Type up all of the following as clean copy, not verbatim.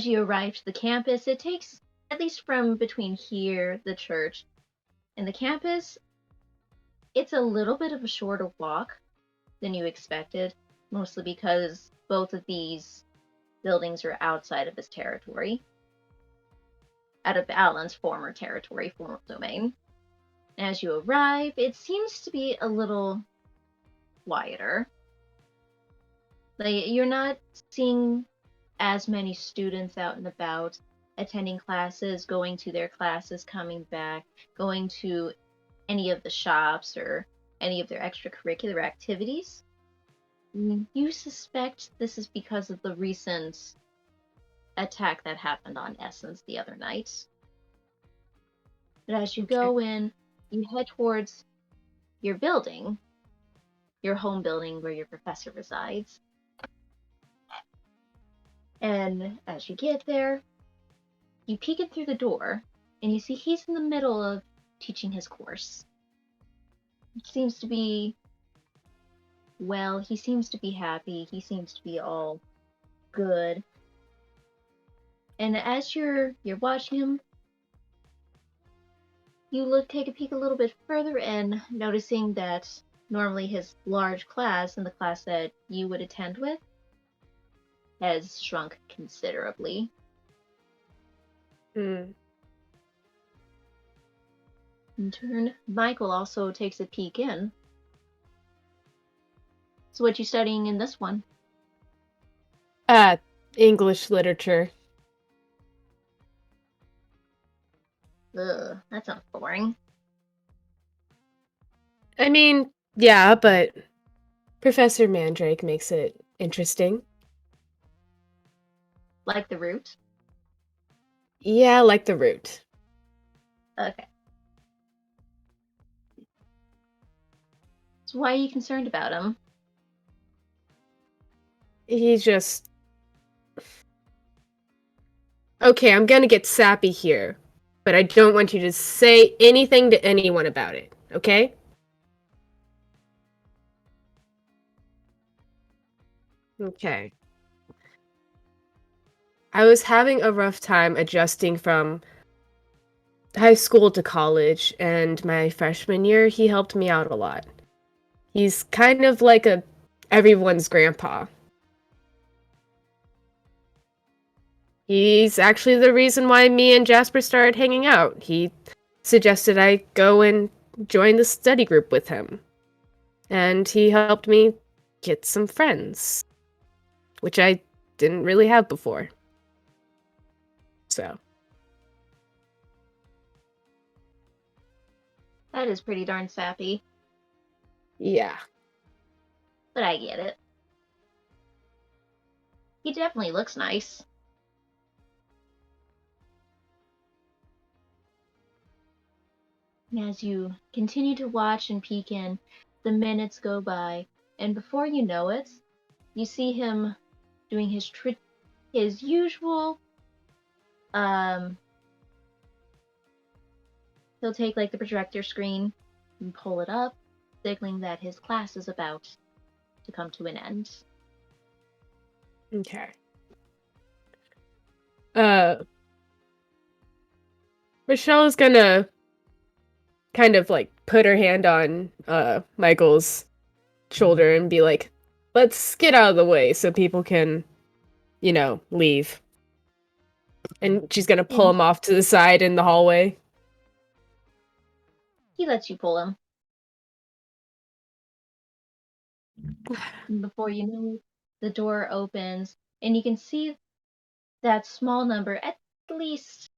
as you arrive to the campus, it takes, at least from between here, the church, and the campus, it's a little bit of a shorter walk than you expected, mostly because both of these buildings are outside of this territory. Out of balance, former territory, former domain. As you arrive, it seems to be a little quieter. Like, you're not seeing as many students out and about, attending classes, going to their classes, coming back, going to any of the shops or any of their extracurricular activities. You suspect this is because of the recent attack that happened on Essence the other night. But as you go in, you head towards your building, your home building where your professor resides. And as you get there, you peek in through the door, and you see he's in the middle of teaching his course. It seems to be, well, he seems to be happy, he seems to be all good. And as you're watching him, you take a peek a little bit further in, noticing that normally his large class, and the class that you would attend with, has shrunk considerably. In turn, Michael also takes a peek in. So what you studying in this one? English literature. Ugh, that sounds boring. I mean, yeah, but Professor Mandrake makes it interesting. Like the root? Yeah, like the root. Okay. So why are you concerned about him? He's just... Okay, I'm gonna get sappy here, but I don't want you to say anything to anyone about it, okay? Okay. I was having a rough time adjusting from high school to college, and my freshman year, he helped me out a lot. He's kind of like everyone's grandpa. He's actually the reason why me and Jasper started hanging out. He suggested I go and join the study group with him. And he helped me get some friends, which I didn't really have before. So. That is pretty darn sappy. Yeah. But I get it. He definitely looks nice. As you continue to watch and peek in, the minutes go by, and before you know it, you see him doing his usual. He'll take like the projector screen and pull it up, signaling that his class is about to come to an end. Okay. Rochelle is gonna kind of like put her hand on Michael's shoulder and be like, let's get out of the way so people can, leave. And she's gonna pull him off to the side in the hallway. He lets you pull him. And before you know it, the door opens, and you can see that small number, at least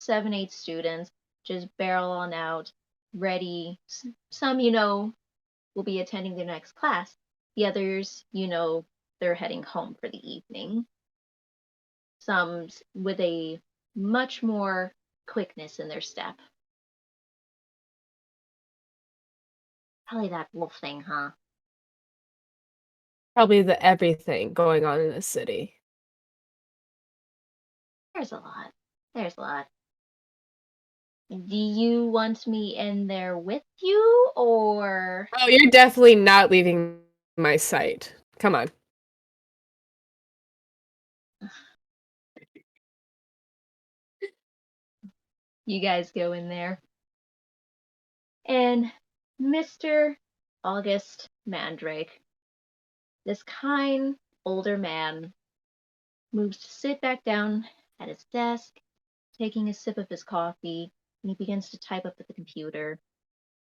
7, 8 students, just barrel on out, ready. Some, will be attending their next class. The others, they're heading home for the evening. Some with a much more quickness in their step. Probably that wolf thing, huh? Probably the everything going on in the city. There's a lot. There's a lot. Do you want me in there with you, or? Oh, you're definitely not leaving my sight. Come on. You guys go in there. And Mr. August Mandrake, this kind, older man, moves to sit back down at his desk, taking a sip of his coffee, and he begins to type up at the computer,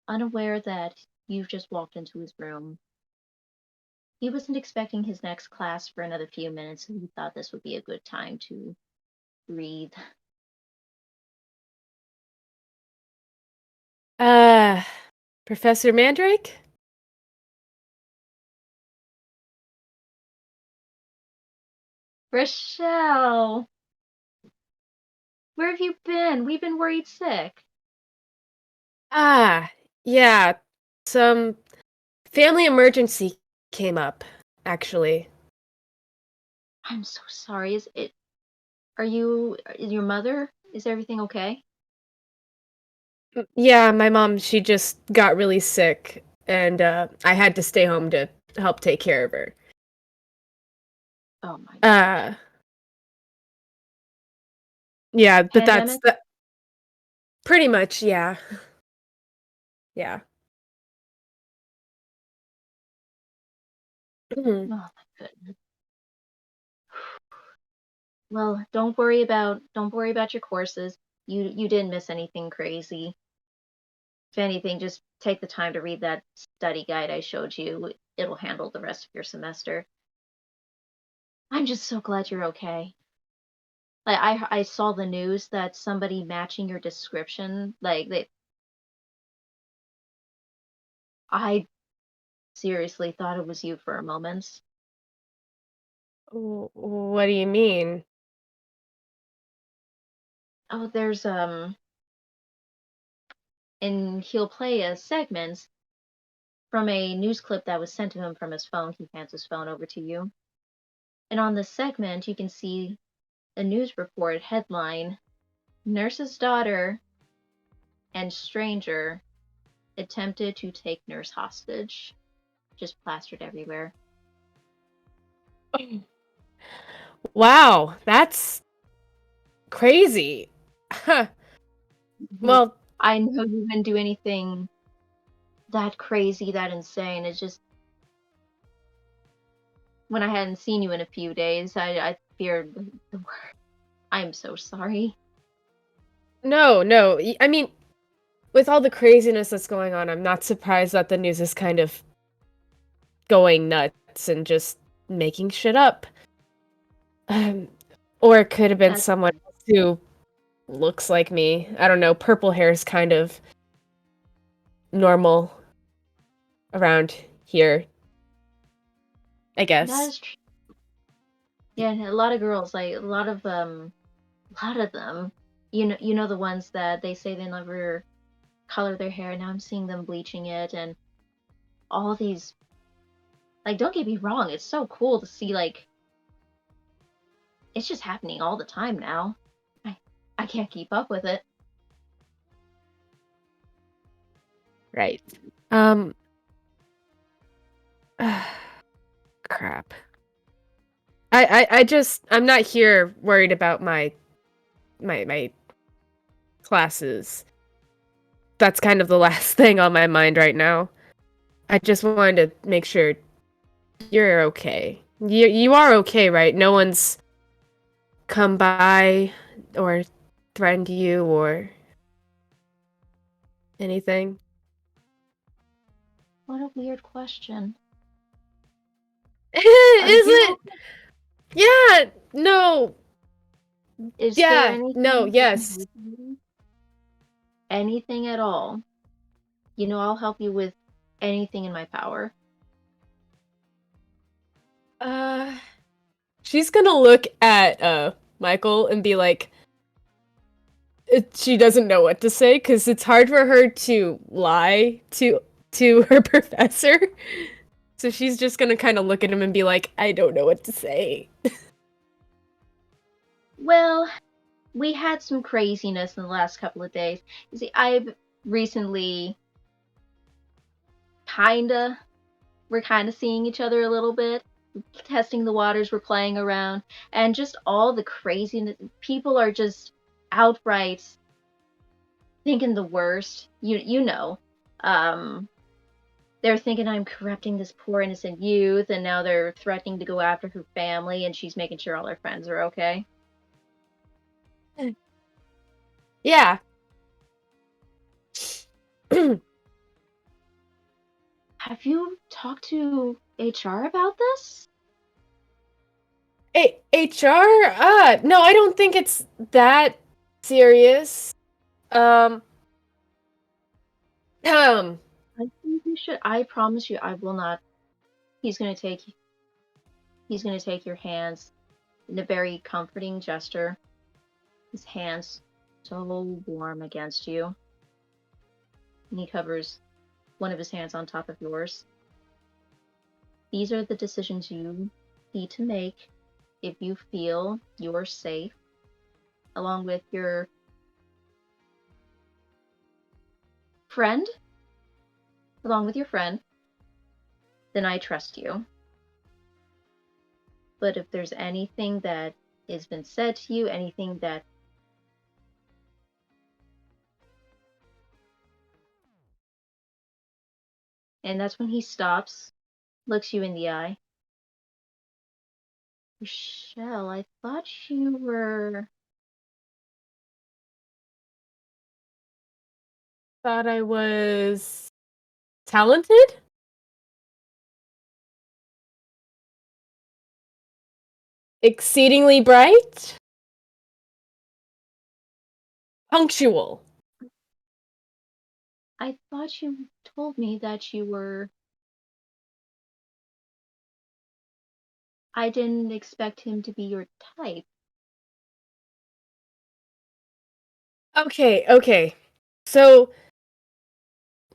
unaware that you've just walked into his room. He wasn't expecting his next class for another few minutes, so he thought this would be a good time to breathe. Uh, Professor Mandrake? Rochelle, where have you been? We've been worried sick. Ah, yeah. Some family emergency came up, actually. I'm so sorry. Is your mother? Is everything okay? Yeah, my mom, she just got really sick, and I had to stay home to help take care of her. Oh my god. Uh, yeah, but that's Pandemic? pretty much, yeah. Yeah. Oh my goodness. Well, don't worry about your courses. You didn't miss anything crazy. If anything, just take the time to read that study guide I showed you. It'll handle the rest of your semester. I'm just so glad you're okay. I saw the news that somebody matching your description, I seriously thought it was you for a moment. What do you mean? Oh, and he'll play a segment from a news clip that was sent to him from his phone. He hands his phone over to you. And on this segment, you can see a news report headline: Nurse's daughter and stranger attempted to take nurse hostage. Just plastered everywhere. Wow, that's crazy. Huh. Well, Well, I know you didn't do anything that crazy, that insane. It's just when I hadn't seen you in a few days, I feared the worst. I'm so sorry. no. I mean, with all the craziness that's going on, I'm not surprised that the news is kind of going nuts and just making shit up. Um, or it could have been That's someone else who looks like me. I don't know, purple hair is kind of normal around here, I that guess. is true. Yeah, a lot of girls, like a lot of them. You know the ones that they say they never color their hair. Now I'm seeing them bleaching it, and all these. Like, don't get me wrong, it's so cool to see. Like, it's just happening all the time now. I I can't keep up with it. Right. Crap. I'm not here worried about my classes. That's kind of the last thing on my mind right now. I just wanted to make sure you're okay. You are okay, right? No one's come by or threatened you or anything. What a weird question. Is Are you? it? Yeah, no. Is there Yeah, no, anything I can yes. do for you? Anything at all? I'll help you with anything in my power. Uh she's gonna look at Michael and be like, she doesn't know what to say because it's hard for her to lie to her professor. So she's just gonna kind of look at him and be like, I don't know what to say. Well, we had some craziness in the last couple of days. You see, I've recently kinda we're kinda seeing each other a little bit, testing the waters, we're playing around, and just all the craziness. People are just outright. thinking the worst. You know. They're thinking I'm corrupting this poor innocent youth, and now they're threatening to go after her family, and she's making sure all her friends are okay. Yeah. Have you talked to HR about this? HR? No, I don't think it's that serious. Um, um, I think you should. I promise you, I will not. He's gonna take. He's gonna take your hands in a very comforting gesture. His hands so warm against you, and he covers one of his hands on top of yours. These are the decisions you need to make if you feel you're safe, along with your friend, then I trust you. But if there's anything that has been said to you, anything that and that's when he stops, looks you in the eye. Rochelle, I thought you were. thought I was talented? Exceedingly bright? Punctual. I thought you told me that you were. I didn't expect him to be your type. Okay. So,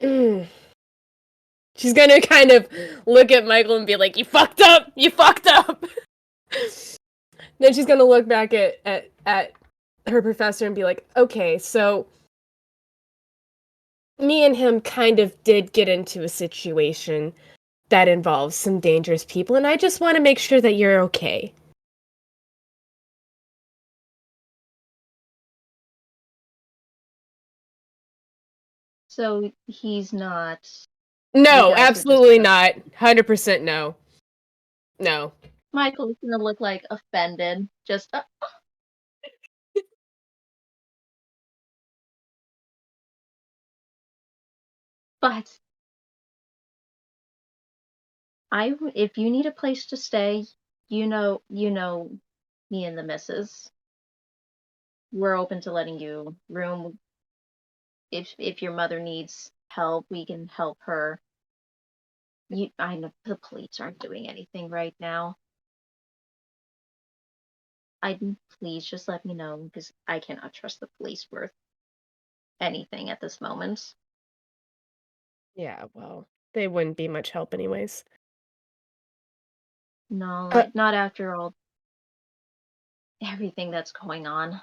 mm, she's gonna kind of look at Michael and be like, "You fucked up! You fucked up!" Then she's gonna look back at her professor and be like, "Okay, so me and him kind of did get into a situation that involves some dangerous people, and I just want to make sure that you're okay." So he's not. You No, guys are just absolutely gonna. not. 100% no. No. Michael's gonna look like offended. Just. But if you need a place to stay, you know me and the missus. We're open to letting you room. If your mother needs help, we can help her. I know the police aren't doing anything right now. Please just let me know because I cannot trust the police worth anything at this moment. Yeah, well, they wouldn't be much help anyways. No, Uh, like not after all everything that's going on.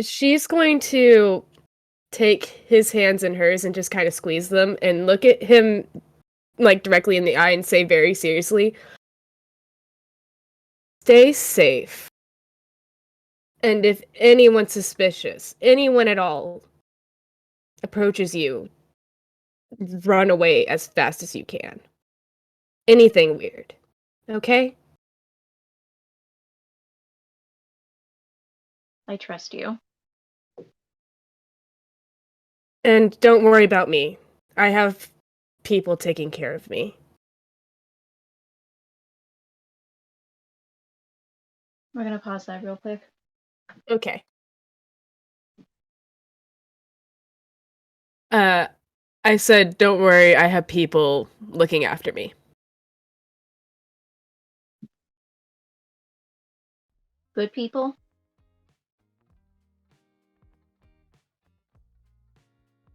she's going to take his hands in hers and just kind of squeeze them and look at him like directly in the eye and say very seriously, "Stay safe. And if anyone suspicious, anyone at all approaches you, run away as fast as you can. Anything weird. Okay?" I trust you. And don't worry about me. I have people taking care of me. We're gonna pause that real quick. Okay. Uh, I said, don't worry, I have people looking after me. Good people,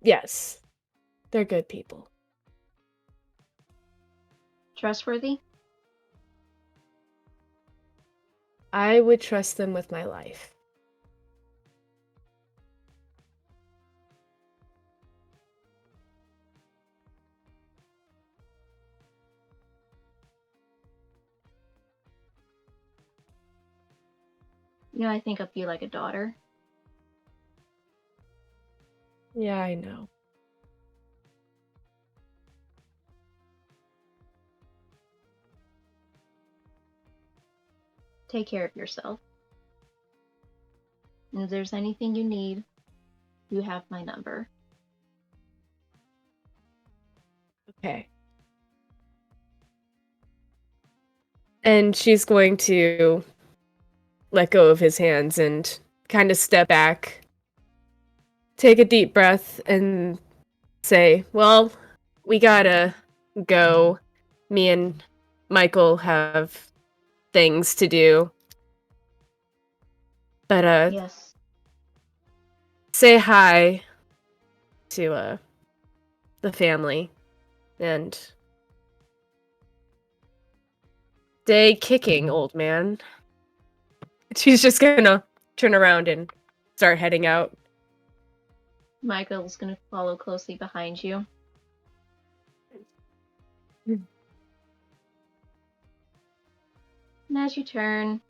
Yes, they're good people. trustworthy. I would trust them with my life. You know, I think of you like a daughter. Yeah, I know. Take care of yourself. And if there's anything you need, you have my number. Okay. And she's going to let go of his hands and kind of step back, take a deep breath, and say, well, we gotta go. Me and Michael have things to do. But, Yes. say hi to, the family. And stay kicking, old man. She's just gonna turn around and start heading out. Michael's gonna follow closely behind you. Mm. And as you turn,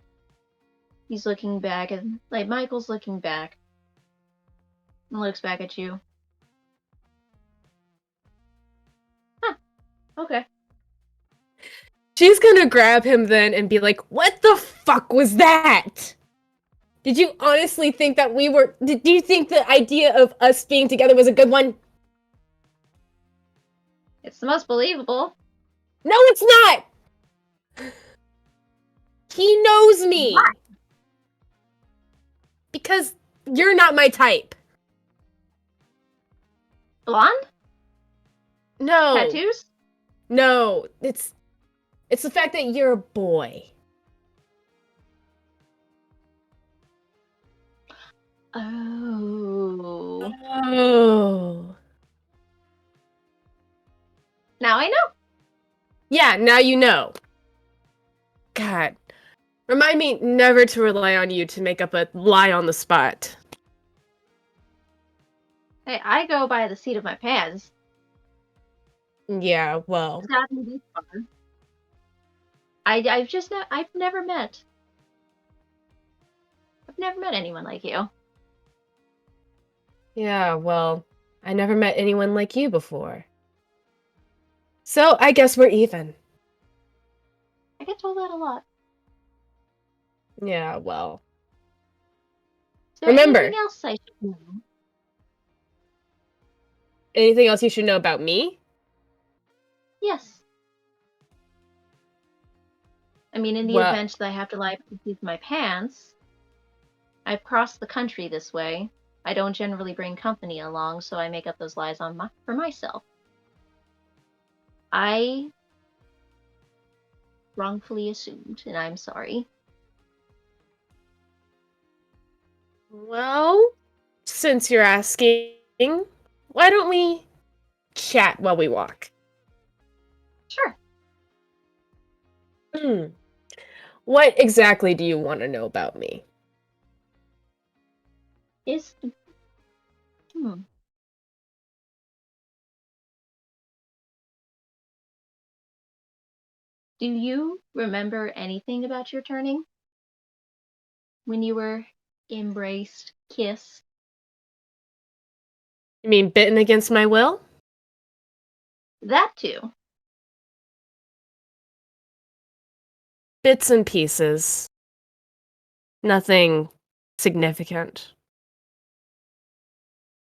he's looking back, and Michael's looking back and looks back at you. Huh. Okay. She's gonna grab him then and be like, what the fuck was that? Did you honestly think that did you think the idea of us being together was a good one? It's the most believable. No, it's not! He knows me! What? Because you're not my type. Blonde? No. Tattoos? No, it's the fact that you're a boy. Oh. Oh. Now I know. Yeah, now you know. God. Remind me never to rely on you to make up a lie on the spot. Hey, I go by the seat of my pants. Yeah, well. It's gotten this far. I've never met. I've never met anyone like you. Yeah, well, I never met anyone like you before. So, I guess we're even. I get told that a lot. Yeah, well. Is there Remember, anything else I should know? anything else you should know about me? Yes. I mean, in the Well, event that I have to lie to keep my pants, I've crossed the country this way. I don't generally bring company along, so I make up those lies for myself. I wrongfully assumed, and I'm sorry. well, since you're asking, why don't we chat while we walk? Sure. What exactly do you want to know about me? Is hmm. Do you remember anything about your turning? When you were embraced, kissed? You mean bitten against my will? That too. Bits and pieces. Nothing significant.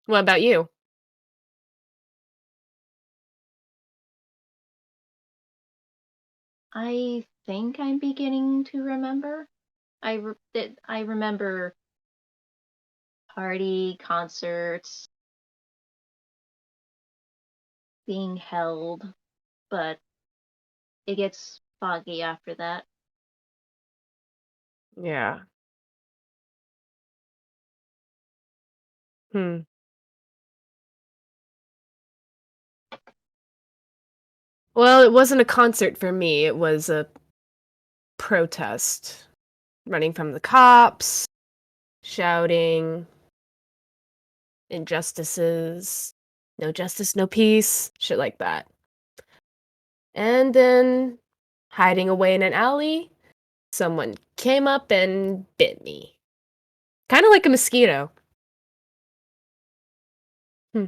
What about you? I think I'm beginning to remember. I remember party, concerts, being held, but it gets foggy after that. Yeah. Hmm. Well, it wasn't a concert for me. It was a protest. Running from the cops, shouting, injustices, no justice, no peace, shit like that. And then, hiding away in an alley, someone came up and bit me. Kind of like a mosquito. Hmm.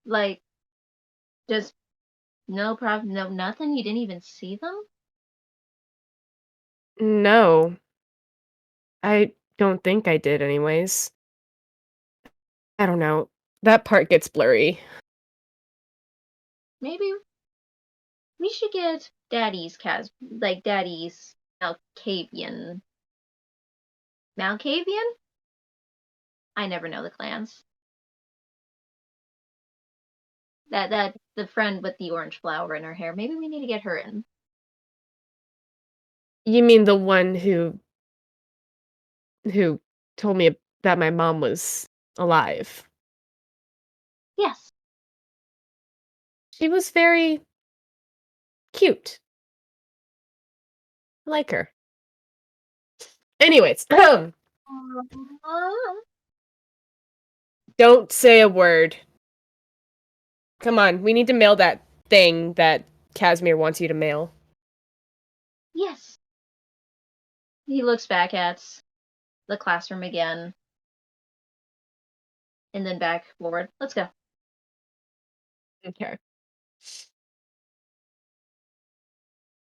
Like, just no problem, no nothing? You didn't even see them? No, I don't think I did anyways. I don't know. That part gets blurry. Maybe we should get Daddy's Malkavian. Malkavian? I never know the clans. That the friend with the orange flower in her hair. Maybe we need to get her in. You mean the one who told me that my mom was alive? Yes. She was very cute. I like her. Anyways, don't say a word. Come on, we need to mail that thing that Casimir wants you to mail. Yes. He looks back at the classroom again, and then back forward. Let's go. Okay.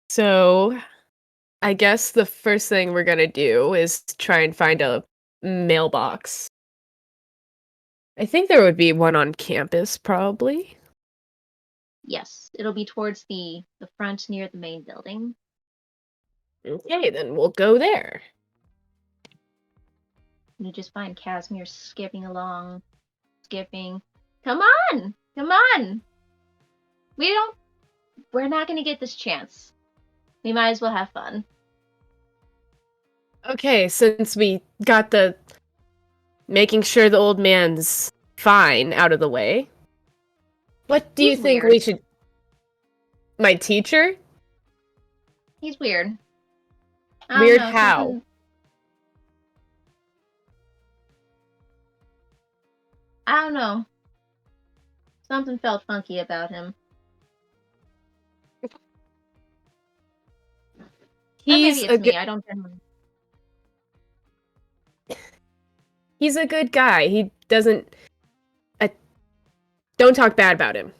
So, I guess the first thing we're gonna do is try and find a mailbox. I think there would be one on campus, probably. Yes, it'll be towards the front near the main building. Okay, then we'll go there. You just find Casimir skipping along, skipping. Come on! Come on! We don't. We're not gonna get this chance. We might as well have fun. Okay, since we got the making sure the old man's fine out of the way, what do you He's think weird. we should... My teacher? He's weird. I don't Weird know, how? something. I don't know. Something felt funky about him. Or maybe He's a it's good me. I don't generally. he's a good guy. He doesn't don't talk bad about him.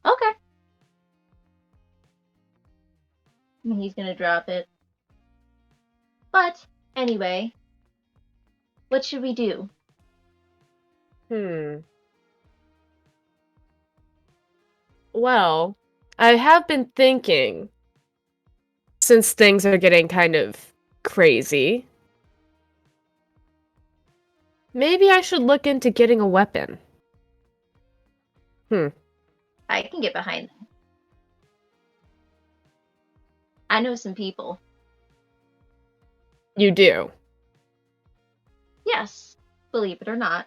Okay. He's gonna drop it. But anyway, what should we do? Hmm. Well, I have been thinking, since things are getting kind of crazy, maybe I should look into getting a weapon. Hmm. I can get behind that. I know some people. You do. Yes, believe it or not.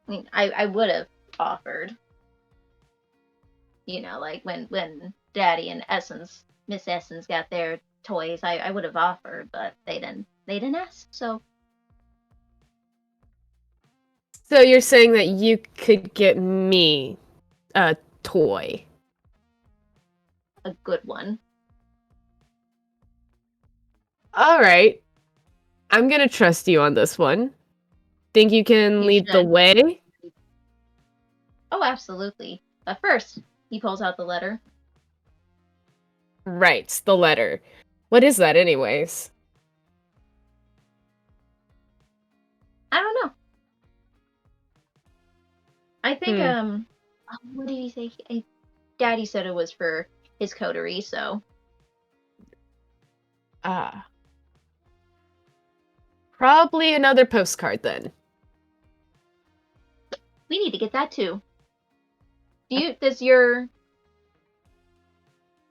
I mean, I would have offered. Like when Daddy and Miss Essence got their toys, I would have offered, but they didn't ask. So So you're saying that you could get me a toy? a good one. All right. I'm gonna trust you on this one. Think you can You lead the should. way? Oh, absolutely. But first, he pulls out the letter. Right, the letter. What is that, anyways? I don't know. I think Hmm. what did he say? Daddy said it was for his coterie, so Ah. Probably another postcard then. we need to get that too. Does your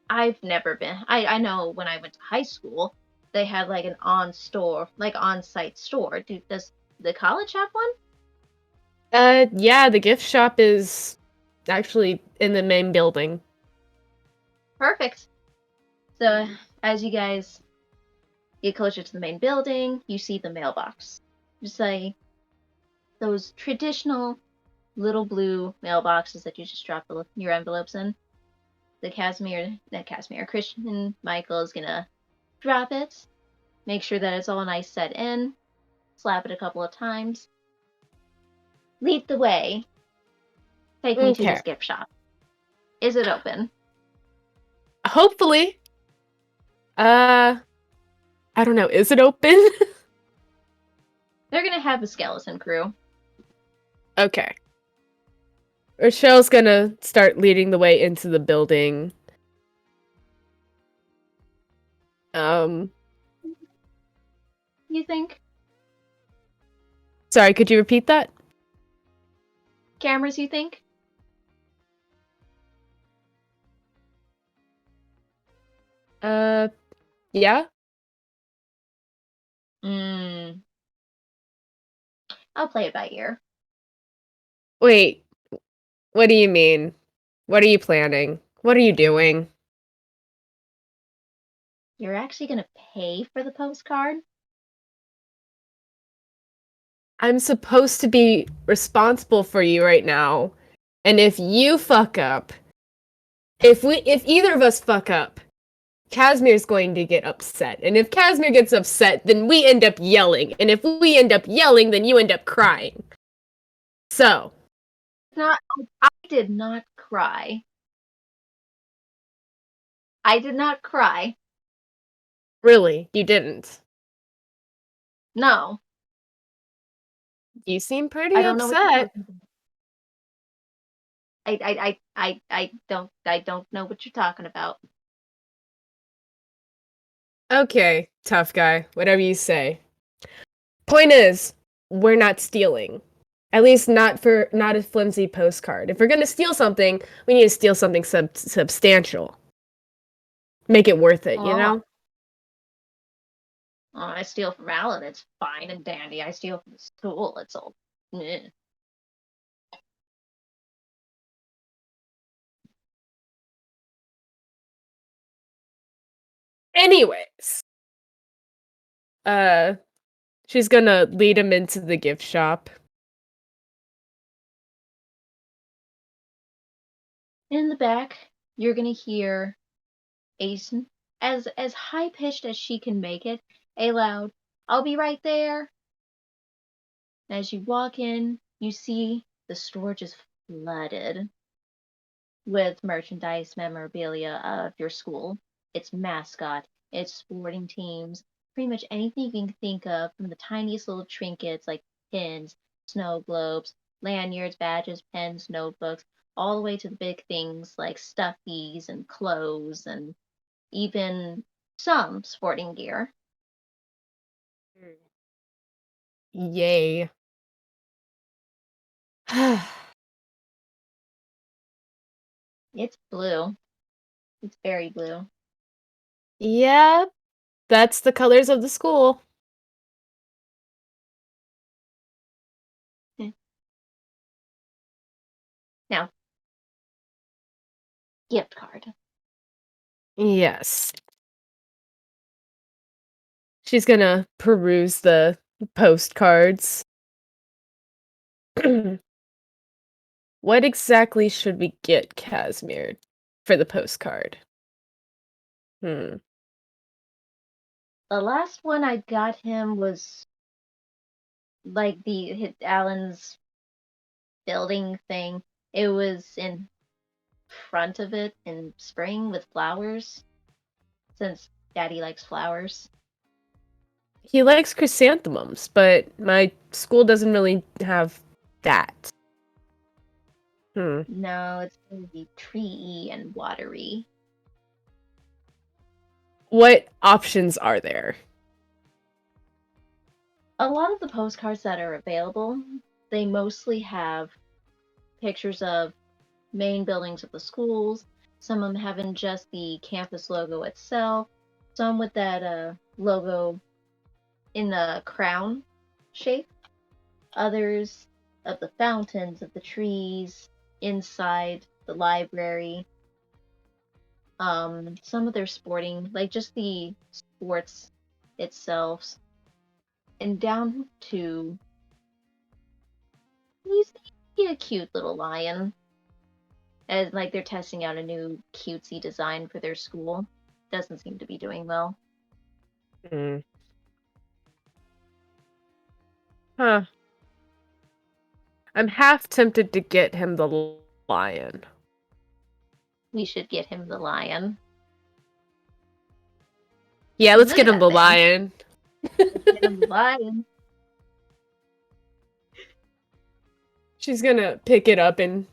I've never been. I know when I went to high school, they had like an on-site store. Does the college have one? Yeah, the gift shop is actually in the main building. Perfect. So as you guys get closer to the main building, you see the mailbox. Just like those traditional little blue mailboxes that you just drop your envelopes in. Christian Michael is gonna drop it, Make sure that it's all nice set in. Slap it a couple of times. Lead the way. Take me to Okay. this gift shop. Is it open? Hopefully. I don't know. Is it open? They're gonna have a skeleton crew. Okay. Rochelle's gonna start leading the way into the building. You think? Sorry, could you repeat that? Cameras, you think? Yeah? I'll play it by ear. Wait, what do you mean? What are you planning? What are you doing? You're actually gonna pay for the postcard? I'm supposed to be responsible for you right now. And if you fuck up, if either of us fuck up, Casimir's going to get upset. And if Casimir gets upset, then we end up yelling. And if we end up yelling, then you end up crying. So. I did not cry. I did not cry. Really, you didn't. No. You seem pretty I don't know what you're upset. talking about. I don't know what you're talking about. Okay, tough guy. Whatever you say. Point is, we're not stealing. At least not a flimsy postcard. If we're gonna steal something, we need to steal something substantial. Make it worth it, you know? I steal from Alan, it's fine and dandy. I steal from the school, it's all. Meh. Anyways, she's gonna lead him into the gift shop. In the back, you're gonna hear Asen, as high pitched as she can make it, a loud, "I'll be right there." As you walk in, you see the store just flooded with merchandise memorabilia of your school, its mascot, its sporting teams, pretty much anything you can think of, from the tiniest little trinkets like pins, snow globes, lanyards, badges, pens, notebooks, all the way to the big things like stuffies and clothes and even some sporting gear. Yay. It's blue. It's very blue. Yeah, that's the colors of the school. Now, gift card. Yes. She's gonna peruse the postcards. What exactly should we get Casimir for the postcard? Hmm. The last one I got him was like Alan's building thing. It was in front of it in spring with flowers, since Daddy likes flowers. He likes chrysanthemums, but my school doesn't really have that. Hmm. No, it's going to be tree and watery. What options are there? A lot of the postcards that are available, they mostly have pictures of main buildings of the schools. Some of them having just the campus logo itself. Some with that logo in the crown shape. Others of the fountains, of the trees, inside the library. Some of their sporting, like just the sports itself, and down to he's a cute little lion. As like they're testing out a new cutesy design for their school. Doesn't seem to be doing well. Hmm. Huh. I'm half tempted to get him the lion. We should get him the lion. Yeah, let's Look get at him that the thing. lion. Get him the lion. She's gonna pick it up and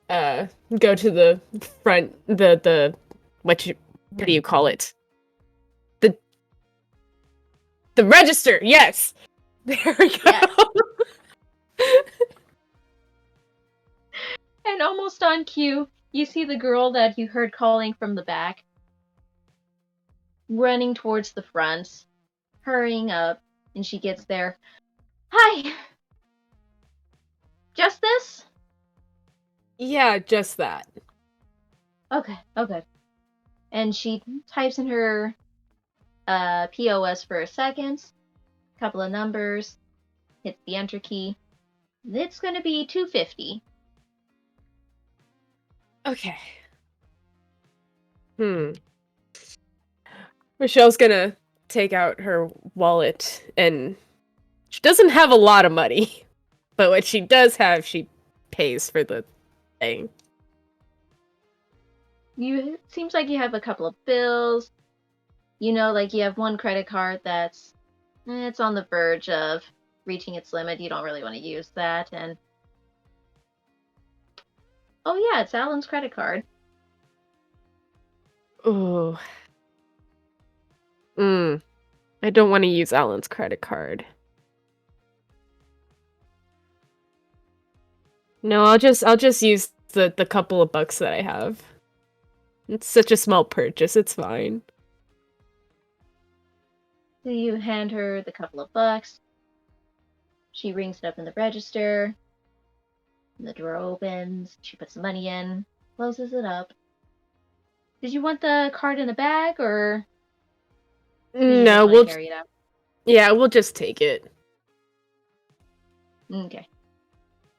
go to the front the what do you call it? The the register, yes. There we go. Yes. And almost on cue, you see the girl that you heard calling from the back running towards the front, hurrying up, and she gets there. Hi! Just this? Yeah, just that. Okay, okay. And she types in her POS for a second, couple of numbers, hits the enter key. It's gonna be $2.50. Okay. Michelle's gonna take out her wallet, and she doesn't have a lot of money, but what she does have, she pays for the thing. It seems like you have a couple of bills. You know, like you have one credit card that's it's on the verge of reaching its limit. You don't really want to use that, and oh yeah, it's Alan's credit card. Ooh. I don't want to use Alan's credit card. No, I'll just use the couple of bucks that I have. It's such a small purchase, it's fine. So you hand her the couple of bucks. She rings it up in the register. And the drawer opens. She puts the money in, closes it up. Did you want the card in a bag, or did you just No, want to carry it out? Yeah, we'll just take it. Okay.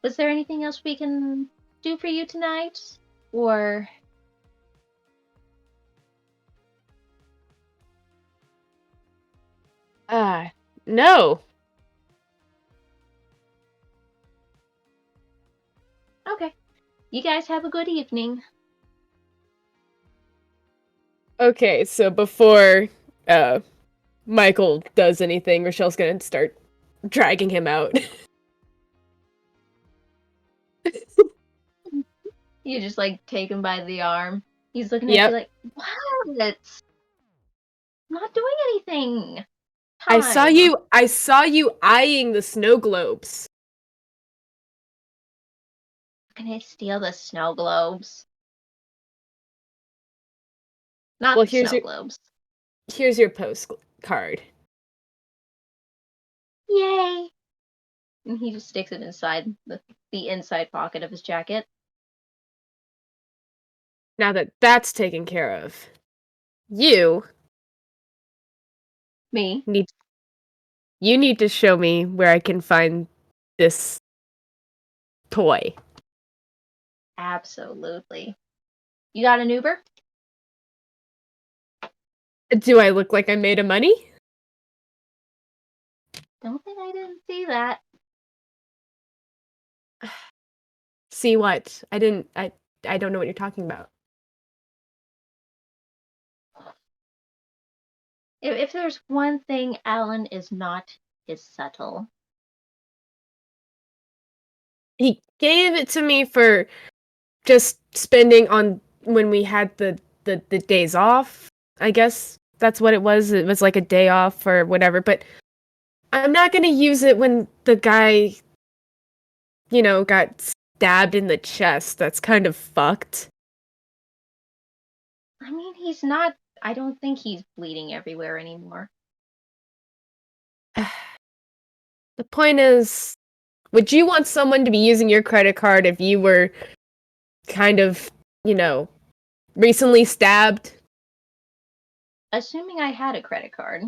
Was there anything else we can do for you tonight? Or No. okay. You guys have a good evening. Okay, so before Michael does anything, Rochelle's gonna start dragging him out. You just like take him by the arm. He's looking at Yep. you like, what? I'm not doing anything. I Time. saw you eyeing the snow globes. Can I steal the snow globes? Not Well, the snow globes. here's your postcard. Yay! And he just sticks it inside the inside pocket of his jacket. Now that that's taken care of, you Me? need you need to show me where I can find this toy. Absolutely. You got an Uber? Do I look like I made of money? Don't think I didn't see that. See what? I don't know what you're talking about. If there's one thing Alan is not, is subtle. He gave it to me for just spending on when we had the days off. I guess that's what it was. It was like a day off or whatever, but I'm not going to use it when the guy got stabbed in the chest. That's kind of fucked. I mean, he's not. I don't think he's bleeding everywhere anymore. The point is, would you want someone to be using your credit card if you were kind of, recently stabbed? Assuming I had a credit card.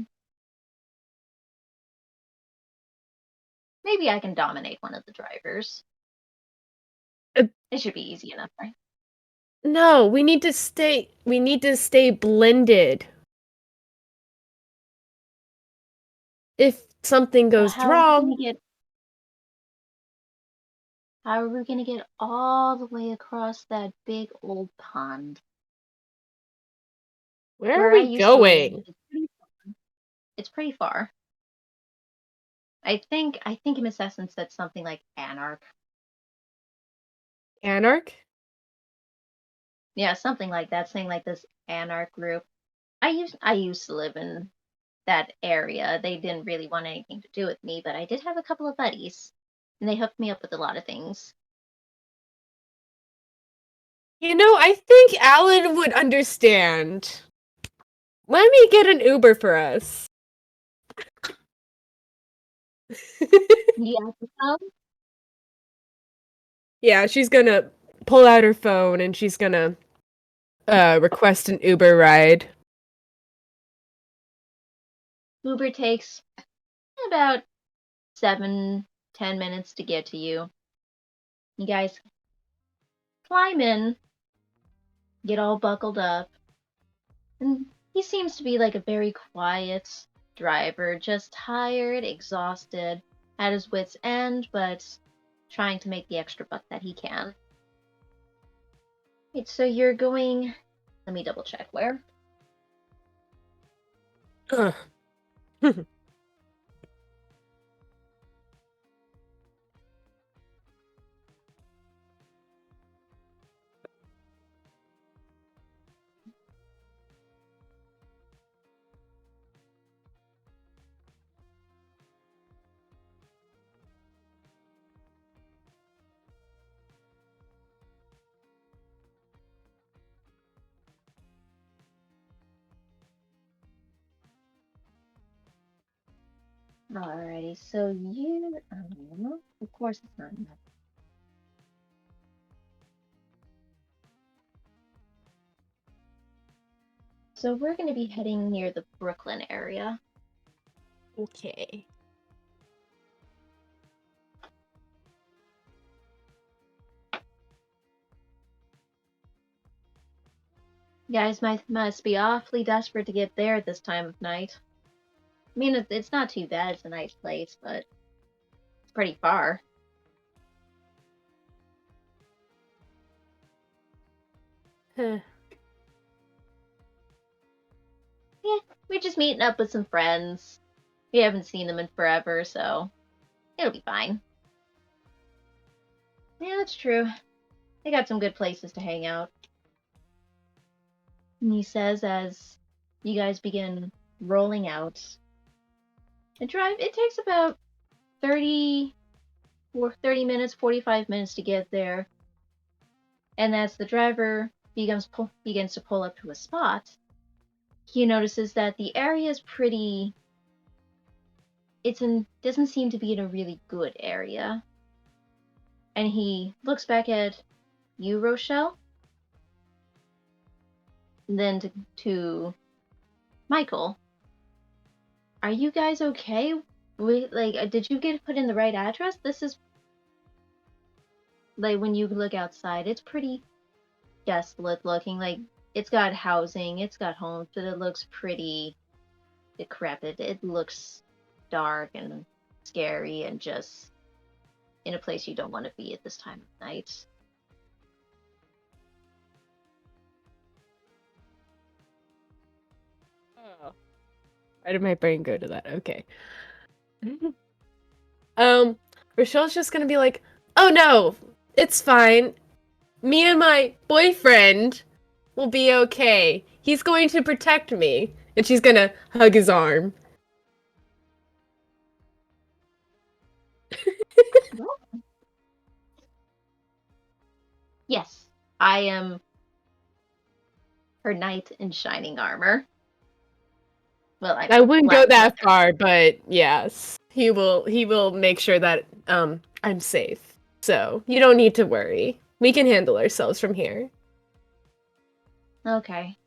Maybe I can dominate one of the drivers. Uh, It should be easy enough, right? No, we need to stay blended. If something Well, goes how are we wrong, gonna get How are we gonna get all the way across that big old pond? Where are Where I we used to live, going? it's pretty far. I think Miss Essence said something like Anarch. Anarch? Yeah, something like that, saying like this Anarch group. I used to live in that area. They didn't really want anything to do with me, but I did have a couple of buddies, and they hooked me up with a lot of things. You know, I think Alan would understand. Let me get an Uber for us. Yeah, Yeah, she's gonna pull out her phone and she's gonna request an Uber ride. Uber takes about 7-10 minutes to get to you. You guys climb in, get all buckled up, and he seems to be like a very quiet driver, just tired, exhausted, at his wits' end, but trying to make the extra buck that he can. Right, so you're going. Let me double check where. Ugh. Alrighty, so you. Of course, it's not enough. So we're going to be heading near the Brooklyn area. Okay. You guys must be awfully desperate to get there at this time of night. I mean, it's not too bad. It's a nice place, but it's pretty far. Huh. Yeah, we're just meeting up with some friends. We haven't seen them in forever, so it'll be fine. Yeah, that's true. They got some good places to hang out. And he says as you guys begin rolling out. The drive, it takes about 30 or 30 minutes, 45 minutes to get there. And as the driver begins to pull up to a spot, he notices that the area is pretty. Doesn't seem to be in a really good area. And he looks back at you, Rochelle, and then to Michael. Are you guys okay? Did you get put in the right address? This is like when you look outside, it's pretty desolate looking. Like it's got housing, it's got homes, but it looks pretty decrepit. It looks dark and scary and just in a place you don't want to be at this time of night. Oh. Why did my brain go to that? Okay. Rochelle's just gonna be like, oh no, it's fine. Me and my boyfriend will be okay. He's going to protect me. And she's gonna hug his arm. Yes, I am her knight in shining armor. Well, I'm I wouldn't go black that leather. far, but yes. He will make sure that I'm safe. So you don't need to worry. We can handle ourselves from here. Okay.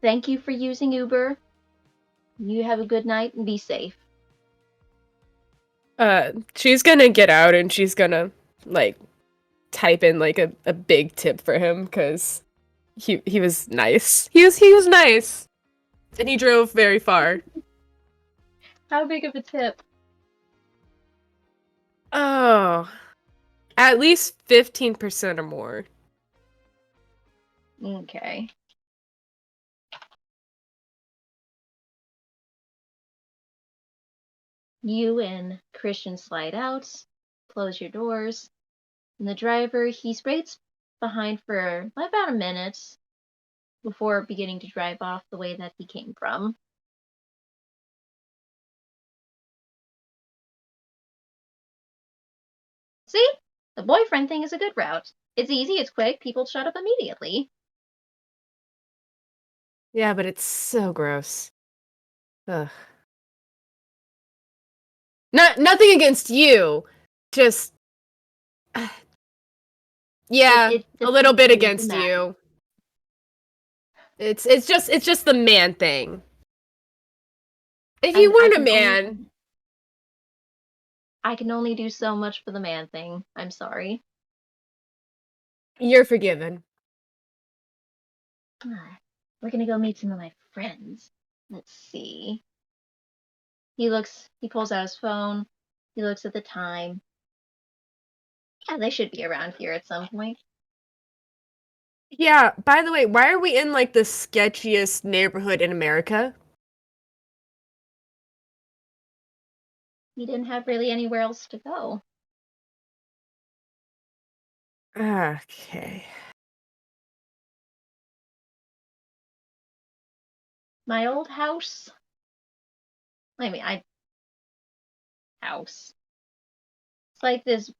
Thank you for using Uber. You have a good night and be safe. She's gonna get out and she's gonna like type in like a big tip for him because he was nice. He was nice. And he drove very far. How big of a tip? Oh, at least 15% or more. Okay. You and Christian slide out, close your doors, and the driver, he waits behind for about a minute before beginning to drive off the way that he came from. See? The boyfriend thing is a good route. It's easy, it's quick, people shut up immediately. Yeah, but it's so gross. Ugh. Nothing against you. Just yeah, It a little bit defeats the against man. you. It's just the man thing. If you I weren't a can only man, I can only do so much for the man thing. I'm sorry. you're forgiven. We're gonna go meet some of my friends. Let's see. He pulls out his phone. He looks at the time. Yeah, they should be around here at some point. Yeah, by the way, why are we in like the sketchiest neighborhood in America? He didn't have really anywhere else to go. Okay. My old house. I house. It's like this.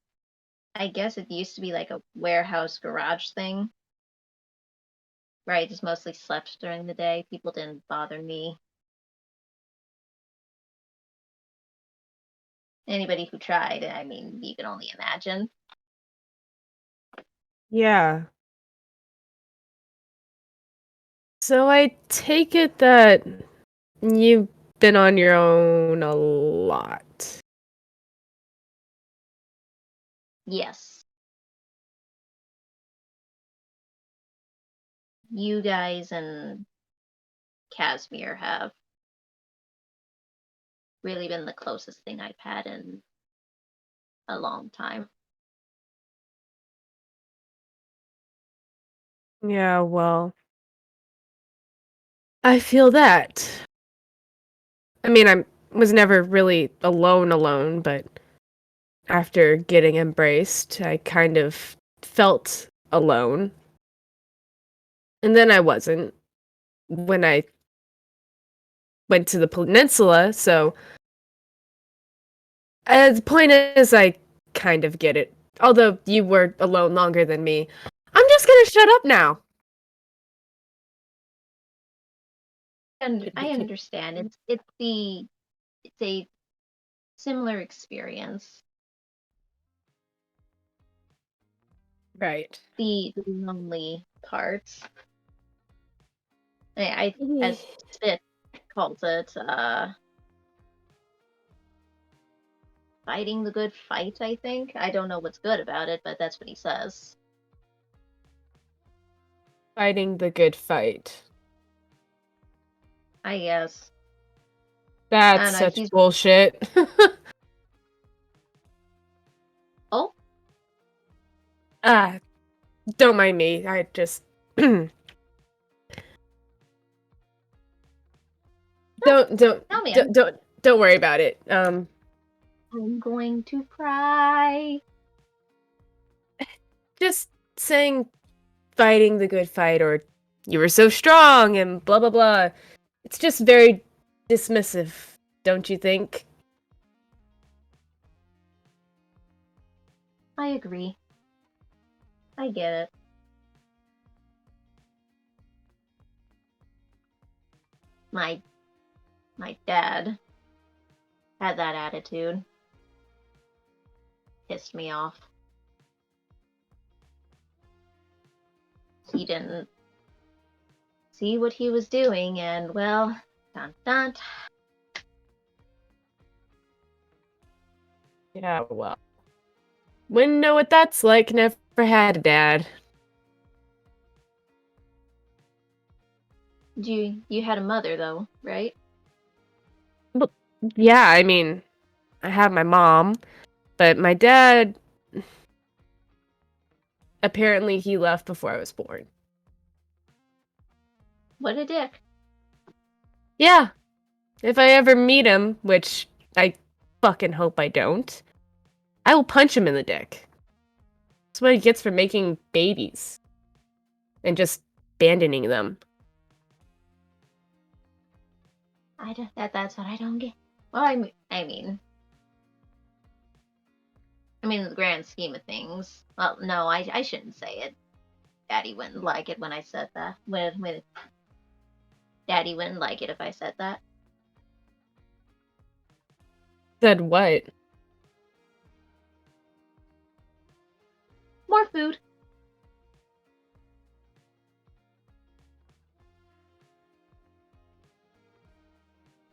I guess it used to be like a warehouse garage thing. Where I just mostly slept during the day. People didn't bother me. Anybody who tried, I mean, you can only imagine. Yeah. So I take it that you've been on your own a lot. Yes, you guys and Casimir have really been the closest thing I've had in a long time. Yeah, well, I feel that. I mean, I was never really alone, but after getting embraced, I kind of felt alone. And then I wasn't when I went to the peninsula, so the point is, I kind of get it. Although you were alone longer than me. I'm just gonna shut up now. And Can, I can, understand it's a similar experience. right. The lonely parts. I Mhm. as Spit calls it, fighting the good fight, I think. I don't know what's good about it, but that's what he says. Fighting the good fight. I guess. I That's don't know, such he's bullshit. oh, Ah, don't mind me. I just don't don't no don't man. don't worry about it. I'm going to cry. Just saying fighting the good fight or you were so strong and blah blah blah. It's just very dismissive, don't you think? I agree. I get it. My my dad had that attitude. Pissed me off. He didn't see what he was doing, and well, dun dun. Yeah, well. Wouldn't know what that's like, never had a dad. You had a mother though, right? But yeah, I mean, I have my mom, But my dad, apparently he left before I was born. What a dick. Yeah. If I ever meet him, which I fucking hope I don't, I will punch him in the dick. That's what he gets for making babies. And just abandoning them. That's what I don't get. Well, I mean, in the grand scheme of things. Well, no, I shouldn't say it. Daddy wouldn't like it when I said that. When Daddy wouldn't like it if I said that. Said what? More food.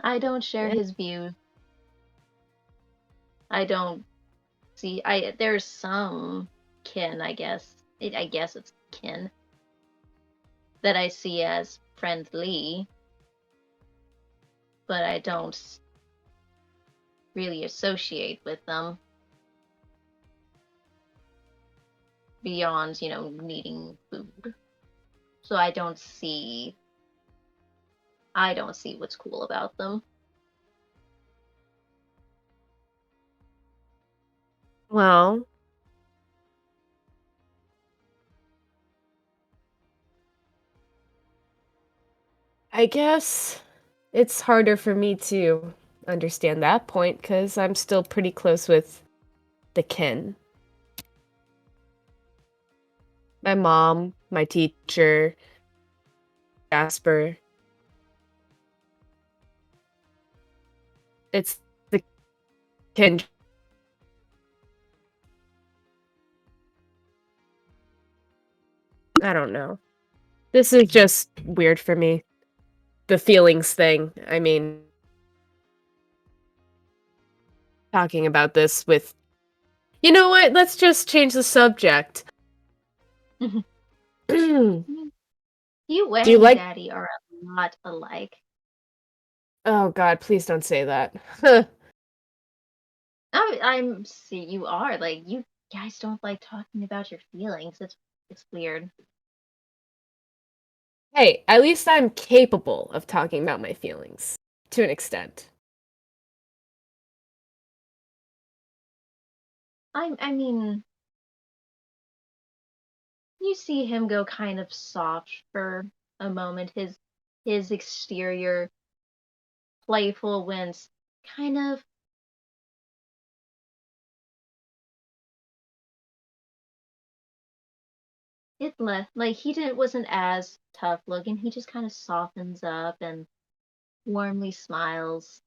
I don't share his views. I don't see. There's some kin, I guess. I guess it's kin that I see as friendly, but I don't really associate with them beyond, needing food. So I don't see what's cool about them. Well, I guess it's harder for me to understand that point because I'm still pretty close with the kin. My mom, my teacher, Jasper. It's the kin. I don't know. This is just weird for me. The feelings thing. I mean, talking about this with. You know what? Let's just change the subject. Do You you and like. Daddy are a lot alike. Oh god, please don't say that. I'm see you are like you guys don't like talking about your feelings. It's weird. Hey, at least I'm capable of talking about my feelings. To an extent. I mean, you see him go kind of soft for a moment. His exterior playful wins kind of it left like he didn't wasn't as tough looking. He just kind of softens up and warmly smiles.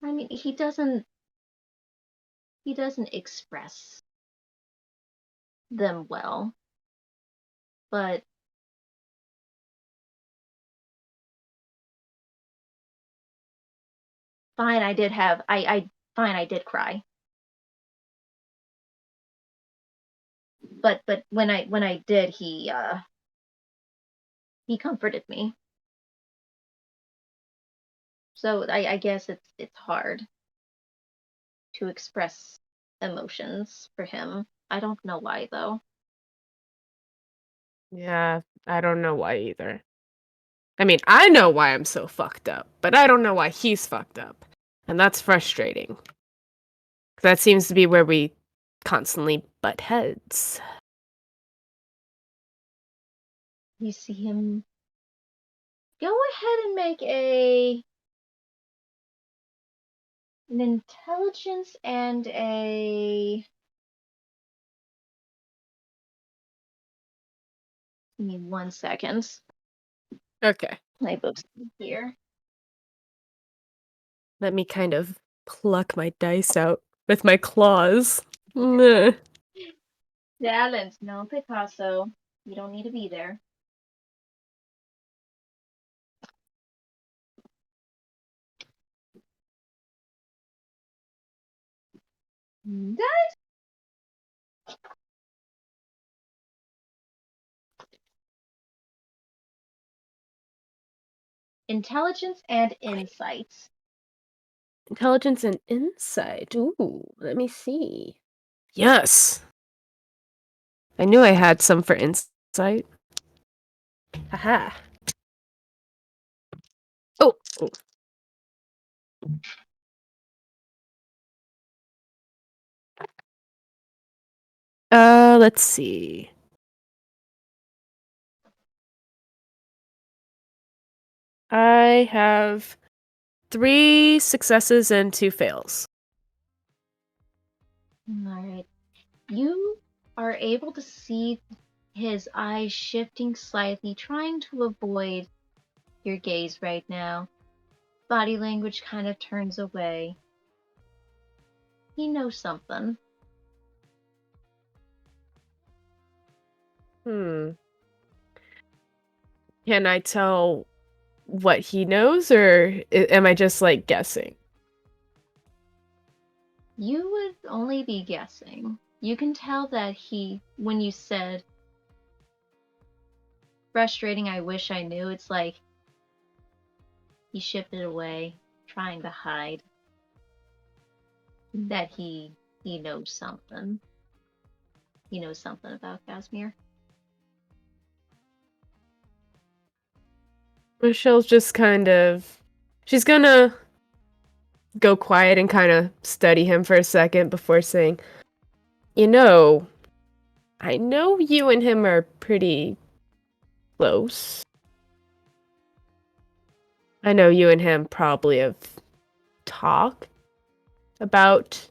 I mean, he doesn't express them well, but fine. I did have I fine. I did cry, but when I did, he comforted me. So I guess it's hard to express emotions for him. I don't know why though. Yeah, I don't know why either. I mean, I know why I'm so fucked up, but I don't know why he's fucked up. And that's frustrating. That seems to be where we constantly butt heads. You see him go ahead and make an intelligence and a give me 1 second. Okay. My book's here. Let me kind of pluck my dice out with my claws. Meh. Talent, no Picasso. You don't need to be there. Intelligence and insights. Intelligence and insight. Ooh, let me see. Yes. I knew I had some for insight. Haha. Oh. Oh. Let's see. I have 3 successes and 2 fails. Alright. You are able to see his eyes shifting slightly, trying to avoid your gaze right now. Body language kind of turns away. He knows something. Hmm. Can I tell what he knows, or am I just, like, guessing? You would only be guessing. You can tell that when you said, frustrating, I wish I knew, it's like he shifted away, trying to hide that he knows something. He knows something about Casimir. Michelle's just kind of she's gonna go quiet and kind of study him for a second before saying, "You know, I know you and him are pretty close. I know you and him probably have talked about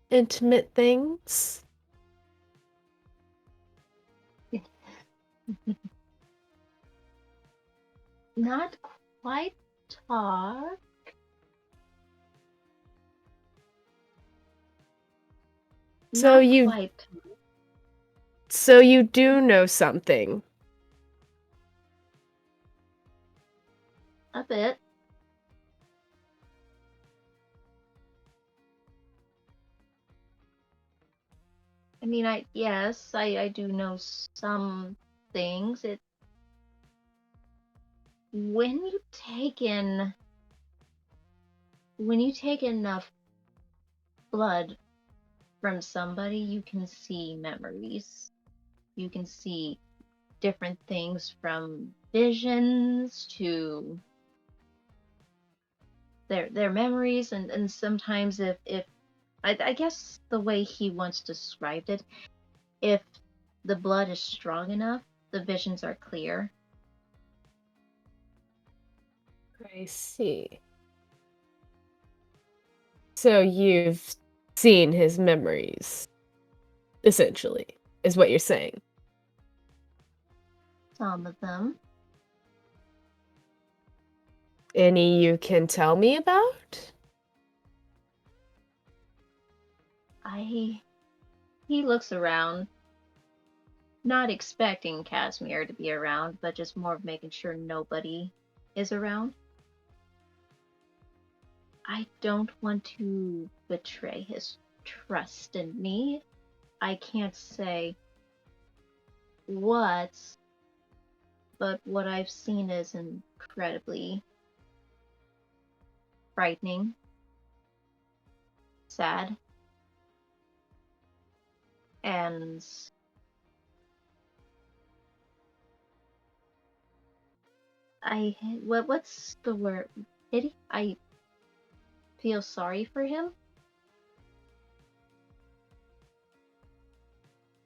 intimate things." Not quite talk. So Not you quite so you do know something. a bit. I mean, I do know some things. When you take in when you take enough blood from somebody, you can see memories. You can see different things from visions to their memories, and sometimes if I guess the way he once described it, if the blood is strong enough, the visions are clear. I see. So you've seen his memories, essentially, is what you're saying. Some of them. Any you can tell me about? I He looks around, not expecting Casimir to be around, but just more of making sure nobody is around. I don't want to betray his trust in me. I can't say what, but what I've seen is incredibly frightening, sad, and what's the word? Pity? I feel sorry for him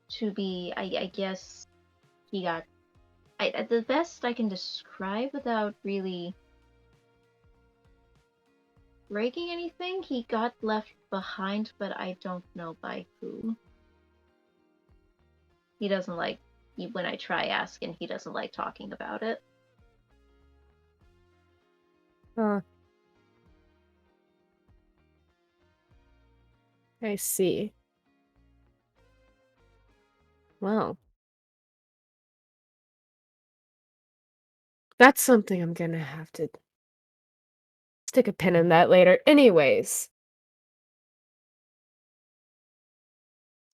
to be. I guess he got. The best I can describe without really breaking anything, he got left behind, but I don't know by who. He doesn't like when I try asking, he doesn't like talking about it. Huh. I see. Well, that's something I'm gonna have to stick a pin in that later. Anyways,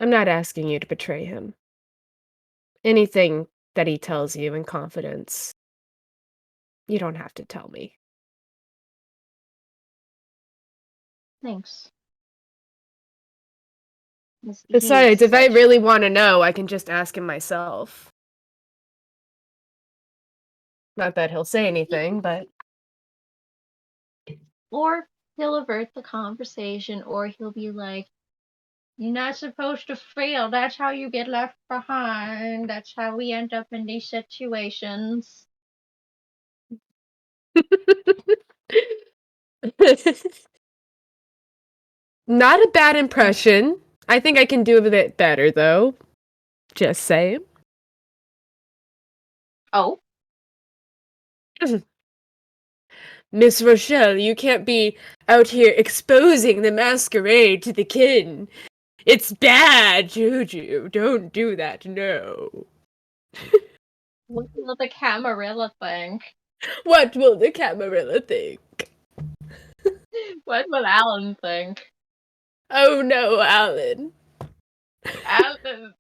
I'm not asking you to betray him. Anything that he tells you in confidence, you don't have to tell me. Thanks. He is Besides, if I such. really want to know, I can just ask him myself. Not that he'll say anything, but... Or he'll avert the conversation, or he'll be like, "You're not supposed to fail. That's how you get left behind. That's how we end up in these situations." Not a bad impression. I think I can do a bit better, though. Just saying. Oh, Miss Rochelle, you can't be out here exposing the masquerade to the kin. It's bad, Juju. Don't do that, no. what will the Camarilla think? What will the Camarilla think? What will Alan think? Oh no, Alan. Alan.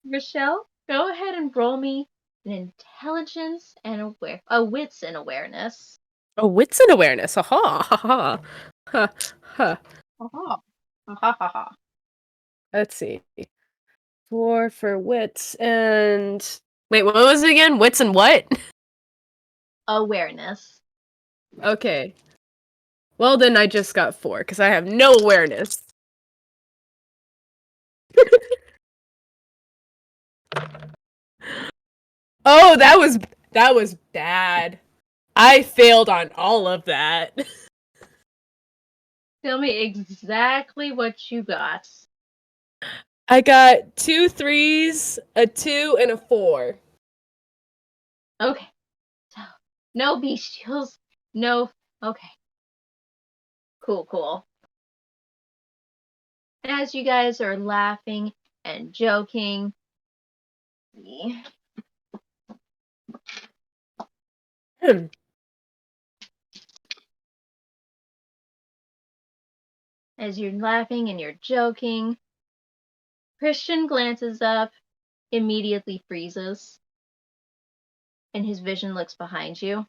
Rochelle, go ahead and roll me an intelligence and wits and awareness. Oh, wits and awareness. Ha ha ha ha. Ha. Ha ha ha ha. Let's see. 4 for wits and... Wait, what was it again? Wits and what? Awareness. Okay. Well, then I just got 4, because I have no awareness. Oh, that was bad. I failed on all of that. Tell me exactly what you got. I got 2 3s, a 2, and a 4. Okay. So, no bestials. No. Okay. Cool. As you guys are laughing and joking, as you're laughing and you're joking, Christian glances up, immediately freezes, and his vision looks behind you.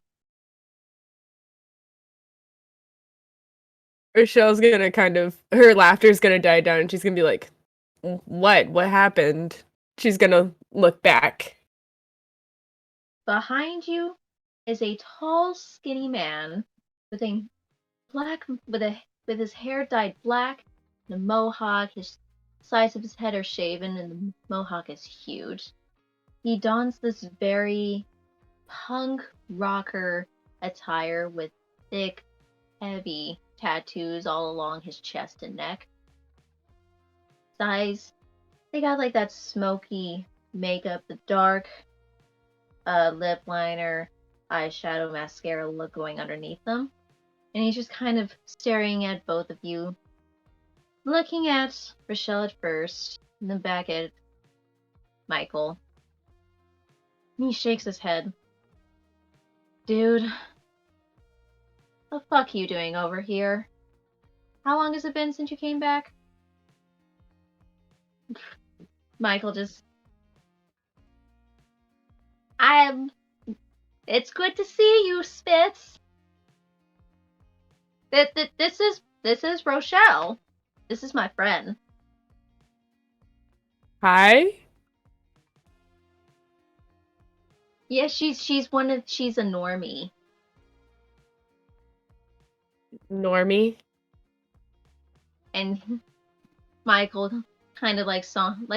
Rochelle's gonna her laughter's gonna die down and she's gonna be like, what? What happened? She's gonna look back. Behind you is a tall, skinny man with a black with his hair dyed black, and a mohawk. His sides of his head are shaven, and the mohawk is huge. He dons this very punk rocker attire with thick, heavy tattoos all along his chest and neck. His eyes, they got like that smoky makeup, the dark lip liner, eyeshadow, mascara look going underneath them. And he's just kind of staring at both of you, looking at Rochelle at first, and then back at Michael. And he shakes his head. "Dude, the fuck you doing over here? How long has it been since you came back?" Michael just... It's good to see you, Spitz. This is Rochelle. This is my friend. Hi? Yeah, she's a normie. Normie? And Michael kind of like saunters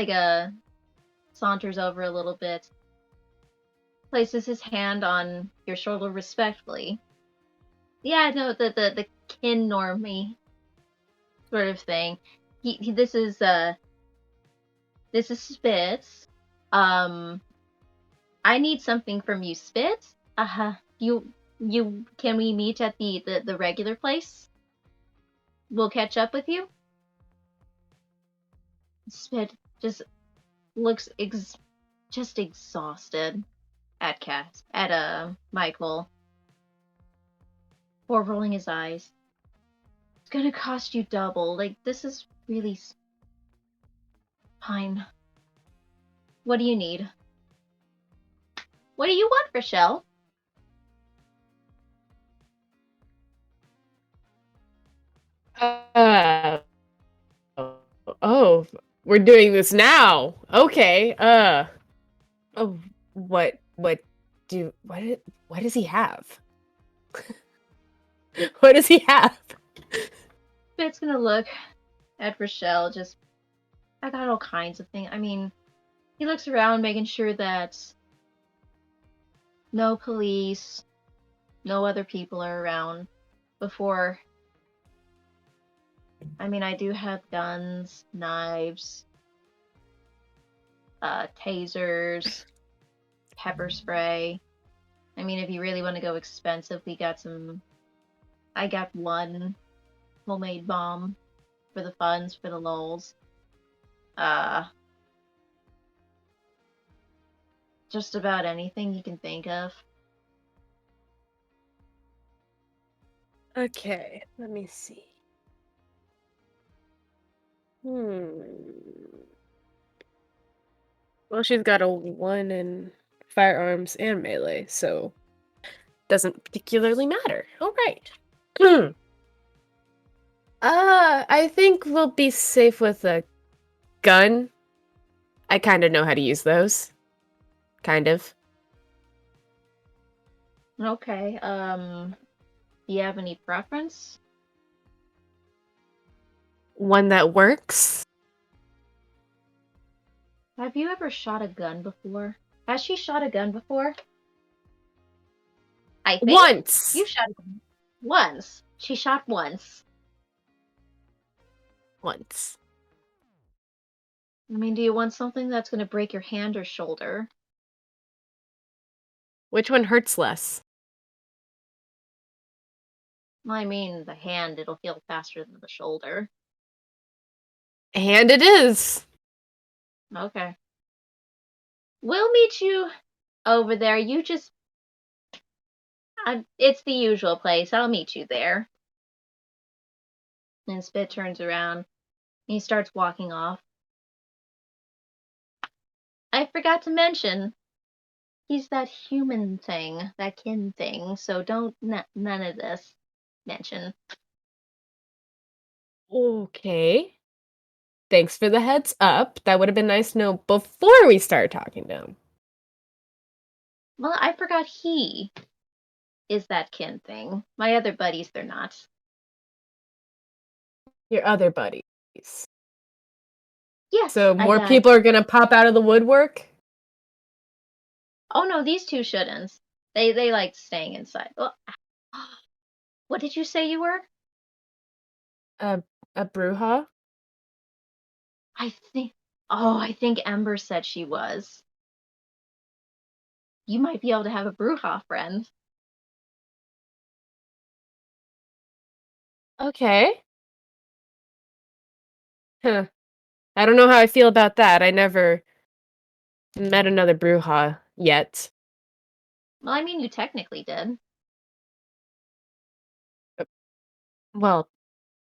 over a little bit, places his hand on your shoulder respectfully. "Yeah, no, the kin normie sort of thing. This is Spitz. I need something from you, Spitz. You can we meet at the regular place? We'll catch up with you." Spitz just looks just exhausted at Michael, before rolling his eyes. "It's gonna cost you double. Like, this is really fine. What do you need? What do you want, Rochelle?" Uh, oh, we're doing this now. Okay. Oh, what does he have? What does he have? Fit's gonna look at Rochelle, just, I got all kinds of things. I mean, he looks around, making sure that no police, no other people are around before. I mean, I do have guns, knives, tasers, pepper spray. I mean, if you really want to go expensive, we got some. I got one homemade bomb for the funds, for the lulz. Uh, just about anything you can think of. Okay, let me see. Well, she's got a 1 in firearms and melee, so doesn't particularly matter. All right. I think we'll be safe with a gun. I kind of know how to use those. Kind of. Okay, do you have any preference? One that works. Have you ever shot a gun before? Has she shot a gun before? I think Once. you shot a gun once. She shot once. Once. I mean, do you want something that's going to break your hand or shoulder? Which one hurts less? Well, I mean, the hand, it'll heal faster than the shoulder. And it is. Okay. We'll meet you over there. You just. It's the usual place. I'll meet you there. And Spit turns around and he starts walking off. I forgot to mention, he's that human thing, that kin thing, so don't. None of this mention. Okay. Thanks for the heads up. That would have been nice to know before we start talking to him. Well, I forgot he is that kin thing. My other buddies, they're not. Your other buddies. Yes, So I more got. people are gonna pop out of the woodwork? Oh no, these two shouldn't. They like staying inside. Well, what did you say you were? A a Bruja? I think. Oh, I think Ember said she was. You might be able to have a Bruja friend. Okay. Huh. I don't know how I feel about that. I never met another Bruja yet. Well, I mean, you technically did. Well,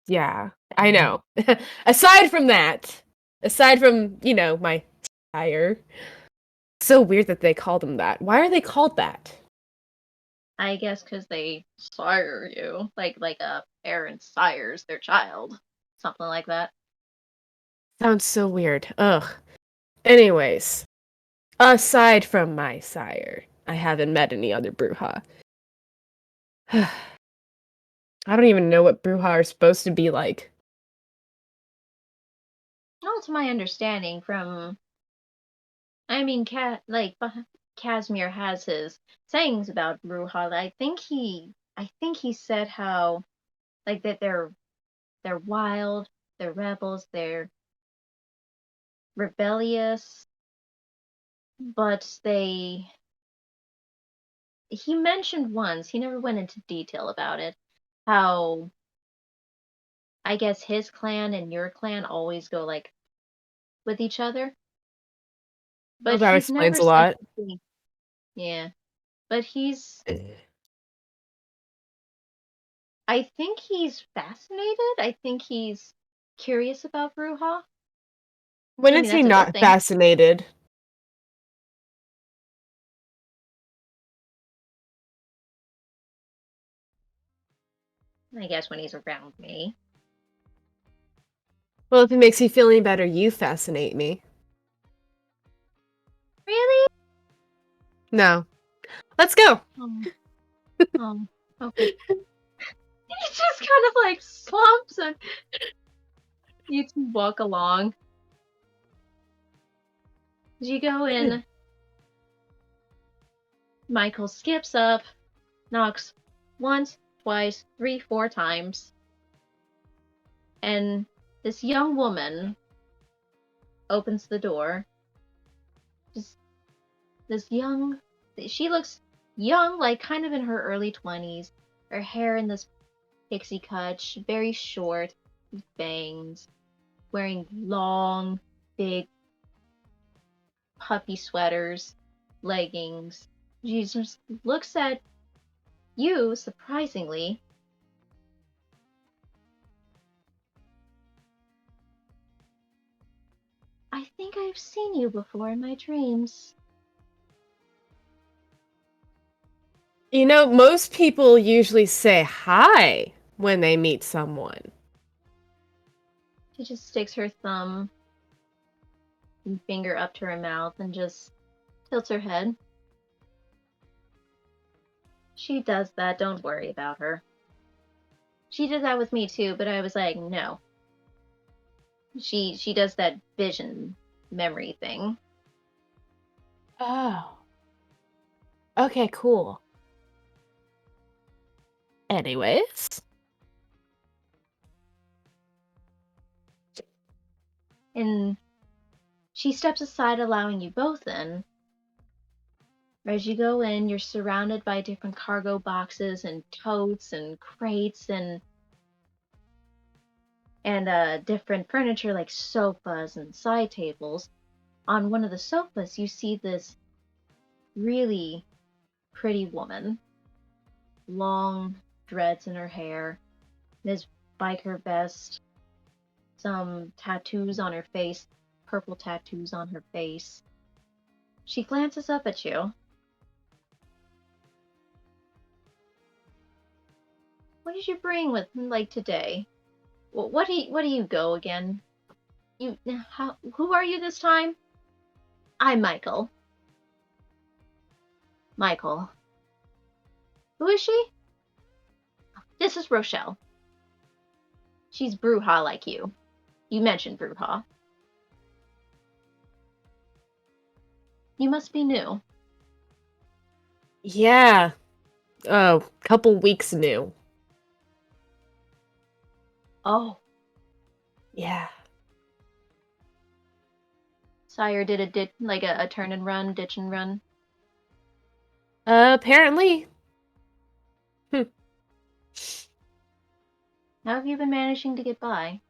yeah, I know. Aside from that, aside from, my sire. So weird that they called him that. Why are they called that? I guess because they sire you, like a parent sires their child, something like that. Sounds so weird. Ugh. Anyways, aside from my sire, I haven't met any other Bruja. I don't even know what Bruja are supposed to be like. Well, to my understanding, from I mean, Casimir has his sayings about Bruja. I think he said how like that they're wild, they're rebels, they're rebellious, but he mentioned once, he never went into detail about it, how I guess his clan and your clan always go like with each other, Well, but that he's explains never a lot. specifically, yeah, but I think he's fascinated. I think he's curious about Bruja. When I is mean, he that's a good not thing. fascinated? I guess when he's around me. Well, if it makes you feel any better, you fascinate me. Really? No. Let's go! Oh, oh, okay. He just kind of like slumps and you two walk along. As you go in, Michael skips up, knocks once, twice, 3, 4 times, and this young woman opens the door. Just this young, she looks young, like kind of in her early 20s. Her hair in this pixie cut, very short, with bangs, wearing long, big puffy sweaters, leggings. She just looks at you, surprisingly. I think I've seen you before in my dreams. You know, most people usually say hi when they meet someone. She just sticks her thumb and finger up to her mouth and just tilts her head. She does that, don't worry about her. She did that with me too, but I was like, no. She does that vision memory thing. Oh. Okay, cool. Anyways. And she steps aside, allowing you both in. As you go in, you're surrounded by different cargo boxes and totes and crates and different furniture like sofas and side tables. On one of the sofas, you see this really pretty woman, long dreads in her hair, this biker vest, some tattoos on her face, purple tattoos on her face. She glances up at you. What did you bring with like today? What do you go again? Who are you this time? I'm Michael. Michael. Who is she? This is Rochelle. She's Bruja like you. You mentioned Bruja. You must be new. Yeah. Oh, couple weeks new. Oh, Yeah. Sire did a turn and run, ditch and run. Apparently. Hm. How have you been managing to get by?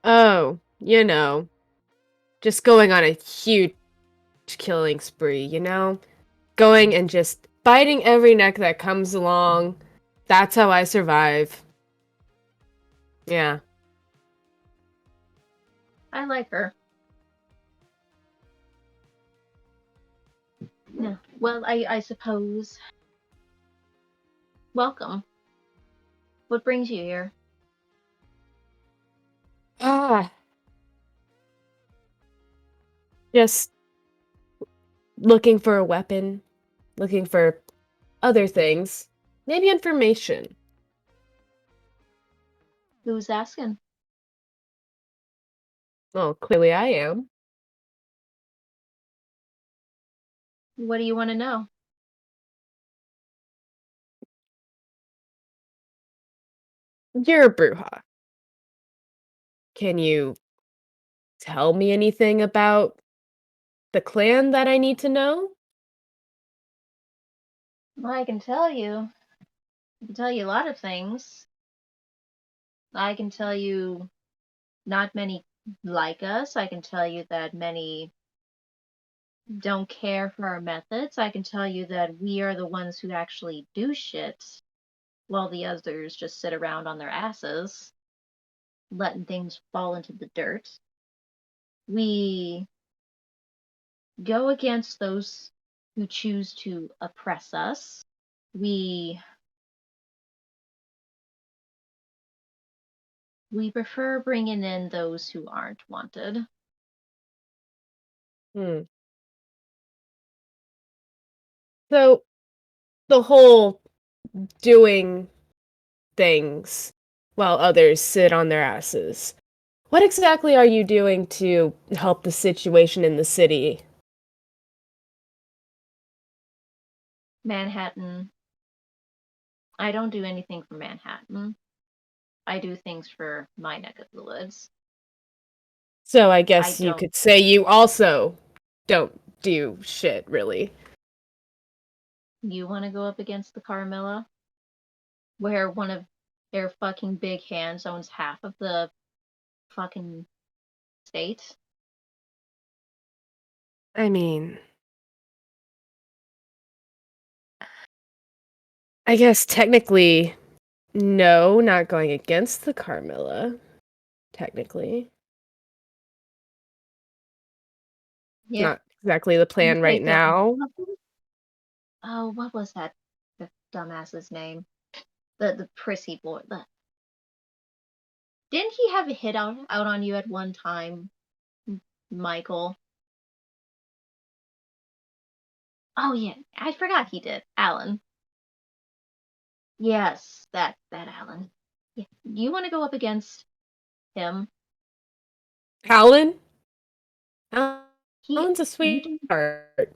Oh, you know. Just going on a huge killing spree, you know? Going and just biting every neck that comes along. That's how I survive. Yeah. I like her. Yeah. Well, I suppose. Welcome. What brings you here? Ah. Just looking for a weapon, looking for other things, maybe information. Who's asking? Well, clearly I am. What do you want to know? You're a Bruja. Can you tell me anything about the clan that I need to know? Well, I can tell you. I can tell you a lot of things. I can tell you not many like us. I can tell you that many don't care for our methods. I can tell you that we are the ones who actually do shit while the others just sit around on their asses, letting things fall into the dirt. We go against those who choose to oppress us. We We prefer bringing in those who aren't wanted. Hmm. So the whole doing things while others sit on their asses. What exactly are you doing to help the situation in the city? Manhattan. I don't do anything for Manhattan. I do things for my neck of the woods. So I I guess you don't. could say you also don't do shit, really. You want to go up against the Carmilla, where one of their fucking big hands owns half of the fucking state? I mean, I guess technically, no, not going against the Carmilla. Technically. If Not exactly the you plan right take down. now. Oh, what was that? The dumbass's name? The prissy boy. Didn't he have a hit out on you at one time, Michael? Oh yeah, I forgot he did. Alan. Yes, that Alan. Yeah. You want to go up against him? Alan? He, Alan's a you do, sweetheart.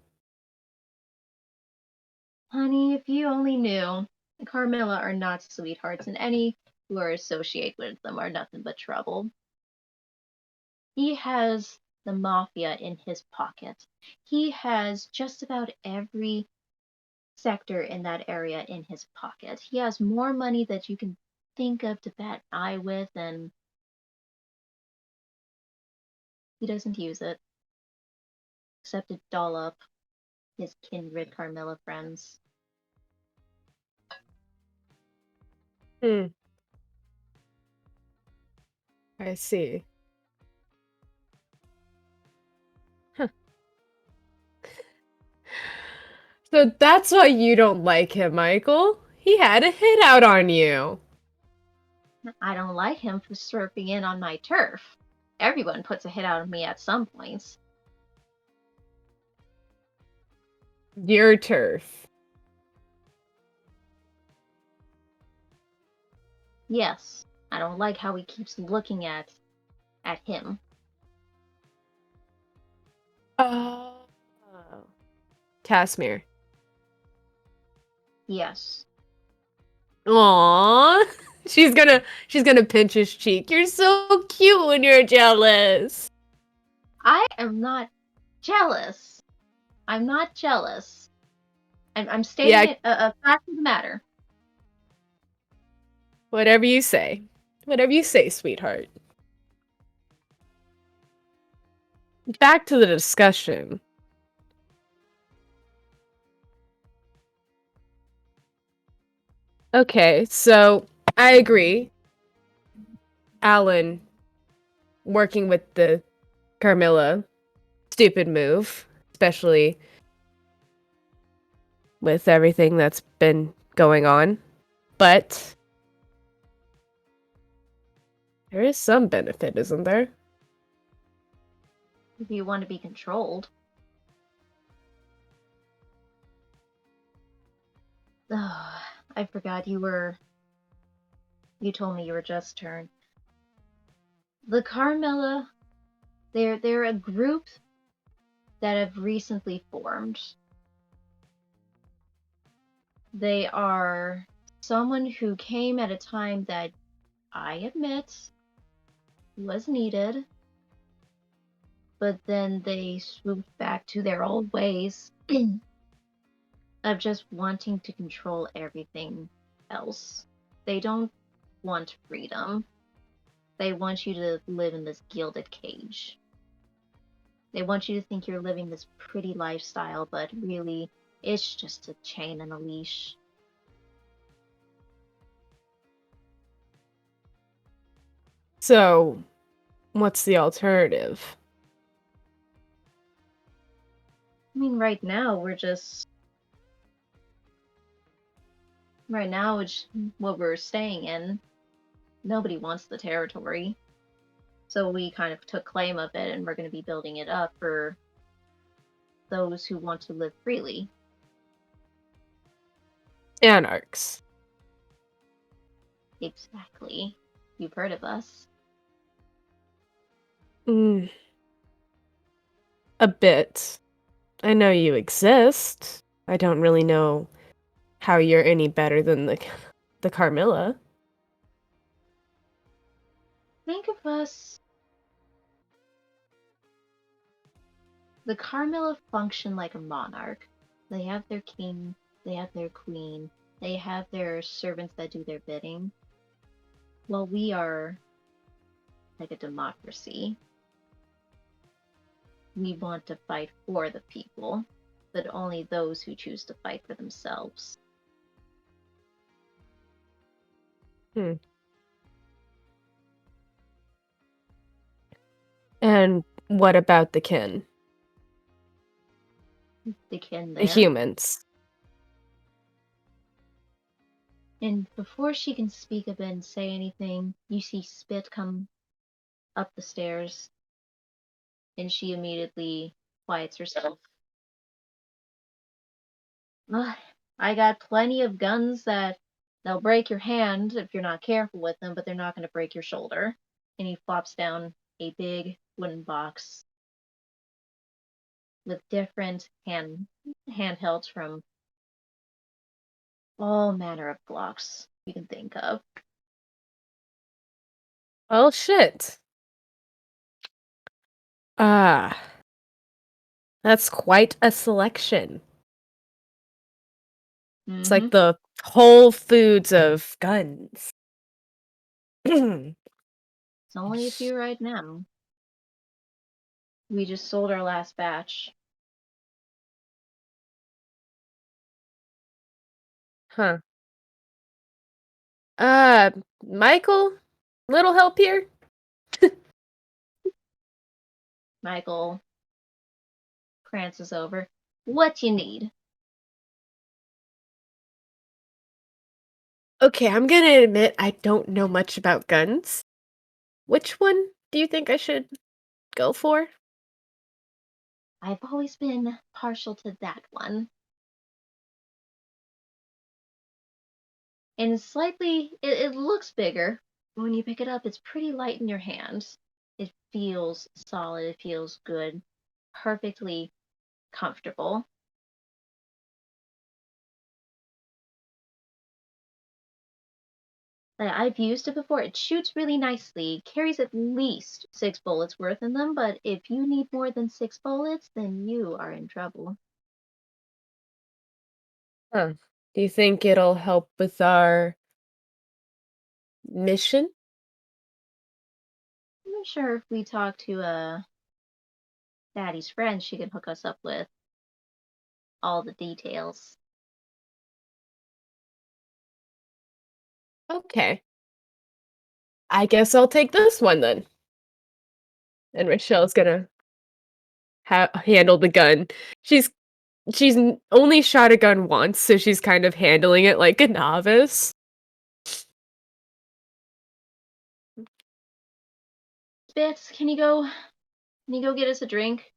honey. If you only knew, the Carmilla are not sweethearts, and any who are associated with them are nothing but trouble. He has the mafia in his pocket. He has just about every sector in that area in his pocket. He has more money that you can think of to bat an eye with, and he doesn't use it except to doll up his kindred Carmilla friends. Hmm, I see. Huh. So that's why you don't like him, Michael. He had a hit out on you. I don't like him for surfing in on my turf. Everyone puts a hit out of me at some points. Your turf. Yes, I don't like how he keeps looking at him. Oh. Casimir. Yes. Aww. She's gonna pinch his cheek. You're so cute when you're jealous. I am not jealous. I'm not jealous. I'm stating Yeah, it a fact of the matter. whatever you say. Whatever you say, sweetheart. Back to the discussion. Okay, so I agree. Alan working with the Carmilla, stupid move, especially with everything that's been going on. But there is some benefit, isn't there? If you want to be controlled. Oh, I forgot you told me you were just turned. The Carmilla, they're a group that have recently formed. They are someone who came at a time that I admit was needed, but then they swooped back to their old ways of just wanting to control everything else. They don't want freedom. They want you to live in this gilded cage. They want you to think you're living this pretty lifestyle, but really, it's just a chain and a leash. So, what's the alternative? I mean, right now, it's what we're staying in. nobody wants the territory. So we kind of took claim of it, and we're going to be building it up for those who want to live freely. Anarchs. Exactly. You've heard of us. A bit. I know you exist. I don't really know how you're any better than the Carmilla. Think of us. The Carmilla function like a monarch. They have their king, they have their queen, they have their servants that do their bidding. Well, we are like a democracy. We want to fight for the people, but only those who choose to fight for themselves. And what about the kin? The kin The there. humans. And before she can speak up and say anything, you see Spit come up the stairs, and she immediately quiets herself. I got plenty of guns that they'll break your hand if you're not careful with them, but they're not going to break your shoulder. And he flops down a big wooden box with different handhelds from all manner of Glocks you can think of. Well, shit. Ah, that's quite a selection. It's like the Whole Foods of guns. It's only a few right now. We just sold our last batch. Huh. Michael? Little help here? Michael prances over. What you need? Okay, I'm gonna admit I don't know much about guns. Which one do you think I should go for? I've always been partial to that one. And it looks bigger. But when you pick it up, it's pretty light in your hand. It feels solid, it feels good, perfectly comfortable. Like, I've used it before. It shoots really nicely, carries at least 6 bullets worth in them, but if you need more than 6 bullets, then you are in trouble. Huh. Do you think it'll help with our mission? I'm sure if we talk to Daddy's friend, she can hook us up with all the details. Okay. I guess I'll take this one then. And Rochelle's gonna handle the gun. Only shot a gun once, so she's kind of handling it like a novice. Spitz, can you go get us a drink?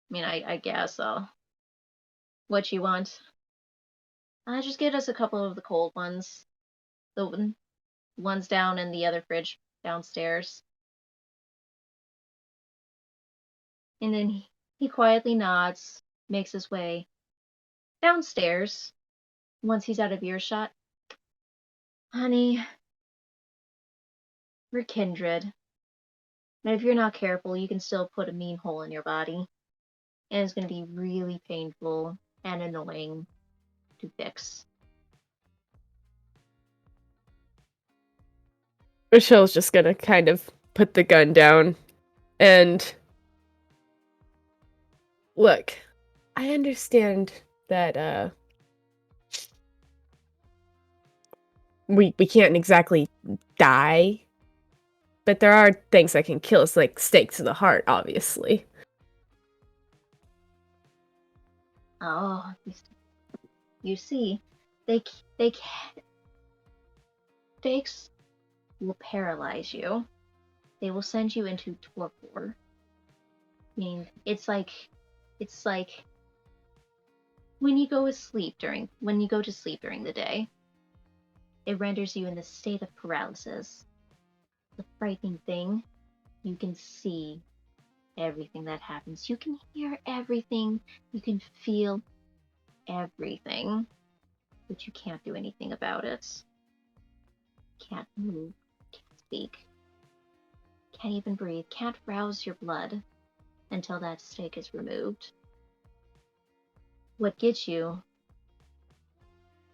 I mean, I guess what you want. Just get us a couple of the cold ones. The ones down in the other fridge downstairs. And then he quietly nods, makes his way downstairs once he's out of earshot. Honey, we're kindred. And if you're not careful, you can still put a mean hole in your body. And it's going to be really painful and annoying to fix. Rochelle's just gonna kind of put the gun down and look, I understand that we can't exactly die, but there are things that can kill us, like stakes to the heart, obviously. Oh, you see, they stakes will paralyze you. They will send you into torpor. I mean, it's like when you go to sleep during the day, it renders you in the state of paralysis. The frightening thing, you can see everything that happens. You can hear everything. You can feel everything. But you can't do anything about it. Can't move. Can't speak. Can't even breathe. Can't rouse your blood until that stake is removed. What gets you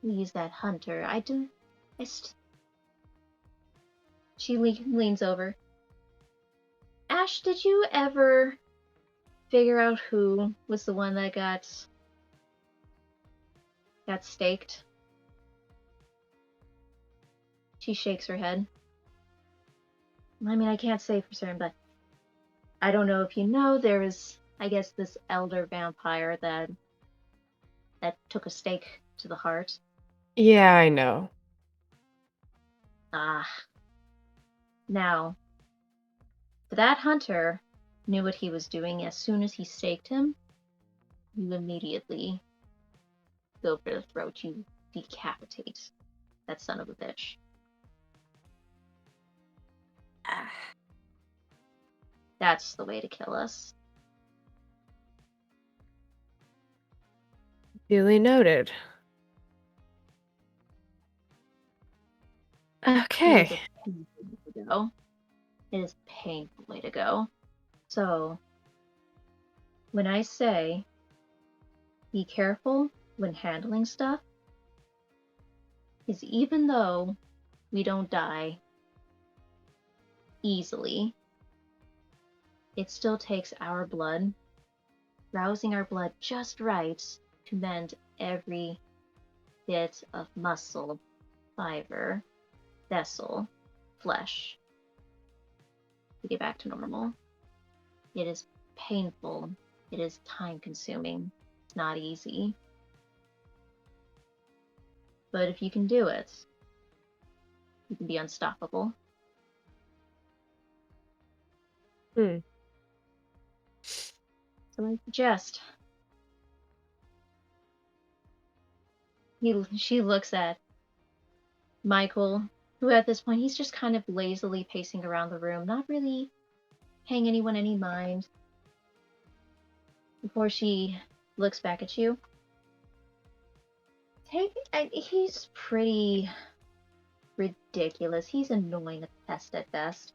is that hunter. She leans over. Ash, did you ever figure out who was the one that got staked? She shakes her head. I mean, I can't say for certain, but I don't know if you know, there is, I guess, this elder vampire that took a stake to the heart. Yeah, I know. Ah. Now, that hunter knew what he was doing. As soon as he staked him, you immediately go for the throat. You decapitate that son of a bitch. Ah. That's the way to kill us. Duly noted. Okay. It is a painful way to go. It is a painful way to go. So, when I say be careful when handling stuff, is even though we don't die easily, it still takes our blood, rousing our blood just right to mend every bit of muscle, fiber, vessel, flesh to get back to normal. It is painful. It is time consuming. It's not easy. But if you can do it, you can be unstoppable. Hmm. So I suggest she looks at Michael, who at this point he's just kind of lazily pacing around the room, not really paying anyone any mind, before she looks back at you. He's pretty ridiculous. He's annoying at best.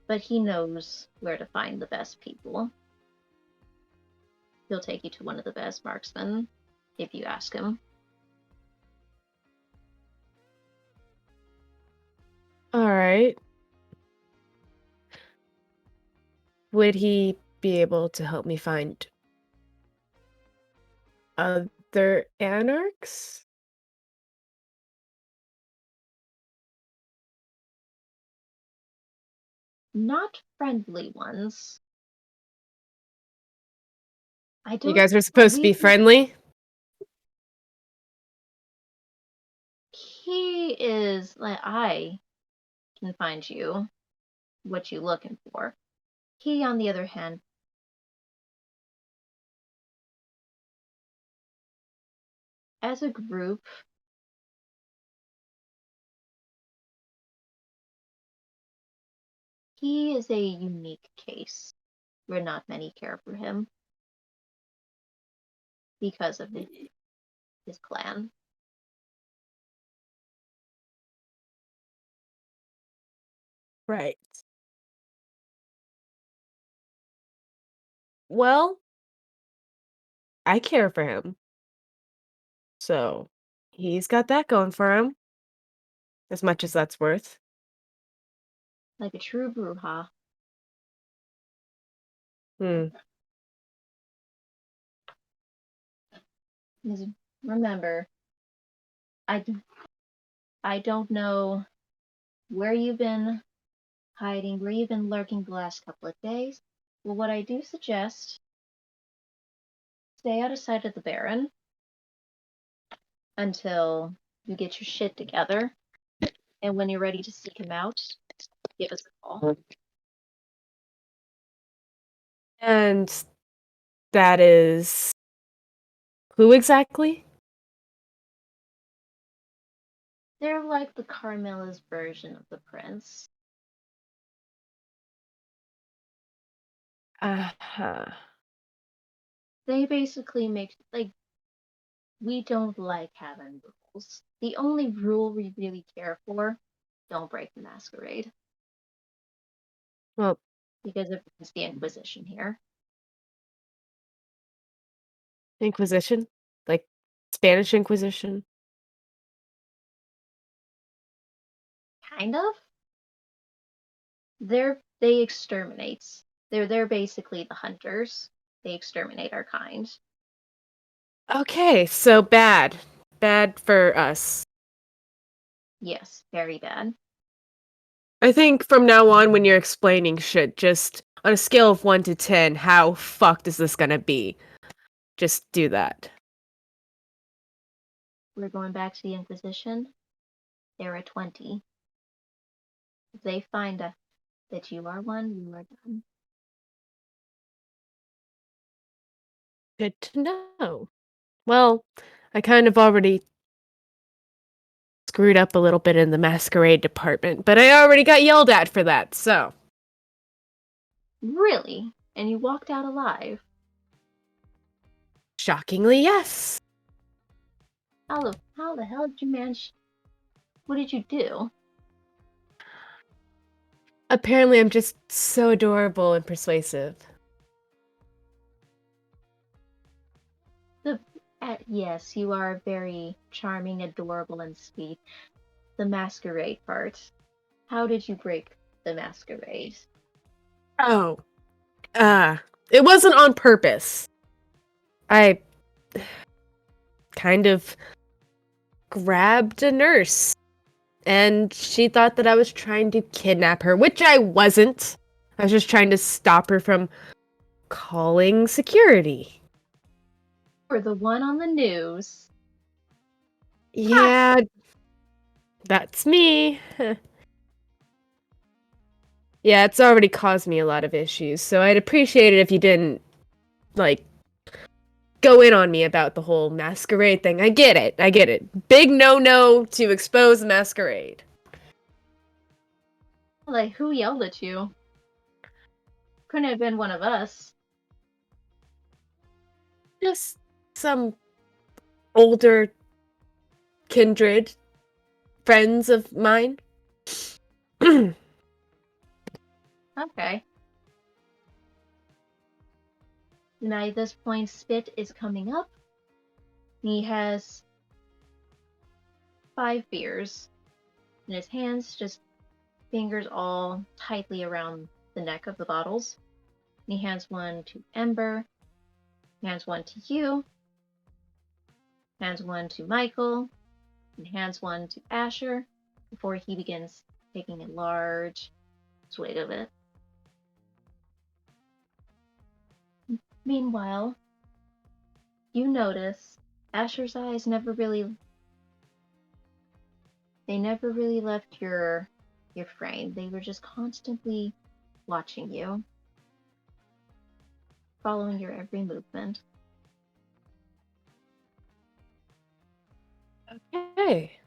But he knows where to find the best people. He'll take you to one of the best marksmen if you ask him. All right. Would he be able to help me find other anarchs? Not friendly ones. You guys are supposed to be friendly? He is like, I can find you what you looking for. He, on the other hand, as a group, he is a unique case where not many care for him because of his clan. Right. Well, I care for him. So, he's got that going for him. As much as that's worth. Like a true Bruja. Hmm. Remember, I don't know where you've been hiding, where you've been lurking the last couple of days. Well, what I do suggest, stay out of sight of the Baron. until you get your shit together. And when you're ready to seek him out, give us a call. And that is who exactly? They're like the Carmela's version of the prince. Uh-huh. They basically make, like, we don't like having rules. The only rule we really care for, don't break the masquerade. Well, Because it's the Inquisition here. Inquisition? Like Spanish Inquisition? Kind of. They exterminate. They're basically the hunters. They exterminate our kind. Okay, so bad. Bad for us. Yes, very bad. I think from now on, when you're explaining shit, just on a scale of 1 to 10, how fucked is this gonna be? Just do that. We're going back to the Inquisition. They're a 20. If they find that you are one, you are done. Good to know. Well, I kind of already screwed up a little bit in the masquerade department, but I already got yelled at for that, so. Really? And you walked out alive? Shockingly, yes. How the hell did you manage? What did you do? Apparently, I'm just so adorable and persuasive. Yes, you are very charming, adorable, and sweet. The masquerade part. How did you break the masquerade? Oh, it wasn't on purpose. I kind of grabbed a nurse, and she thought that I was trying to kidnap her, which I wasn't. I was just trying to stop her from calling security. Or the one on the news? Yeah, that's me. Yeah, it's already caused me a lot of issues, so I'd appreciate it if you didn't, like, go in on me about the whole masquerade thing. I get it. I get it. Big no-no to expose masquerade. Like, who yelled at you? Couldn't have been one of us. Just some older kindred friends of mine. Okay. Now at this point, Spit is coming up. He has 5 beers in his hands, just fingers all tightly around the neck of the bottles. And he hands one to Ember, hands one to you, hands one to Michael, and hands one to Asher before he begins taking a large swig of it. Meanwhile, you notice Asher's eyes never really left your frame. They were just constantly watching you, following your every movement. Okay.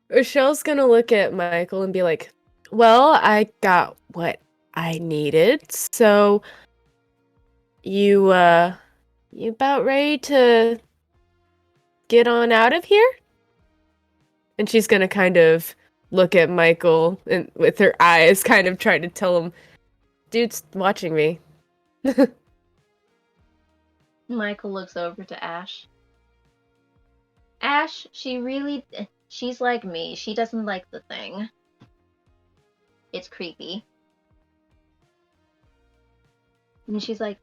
Rochelle's gonna look at Michael and be like, well, I got what I needed, so you about ready to get on out of here? And she's gonna kind of look at Michael and with her eyes kind of trying to tell him, dude's watching me. Michael looks over to Ash. Ash, she's like me. She doesn't like the thing. It's creepy. And she's like,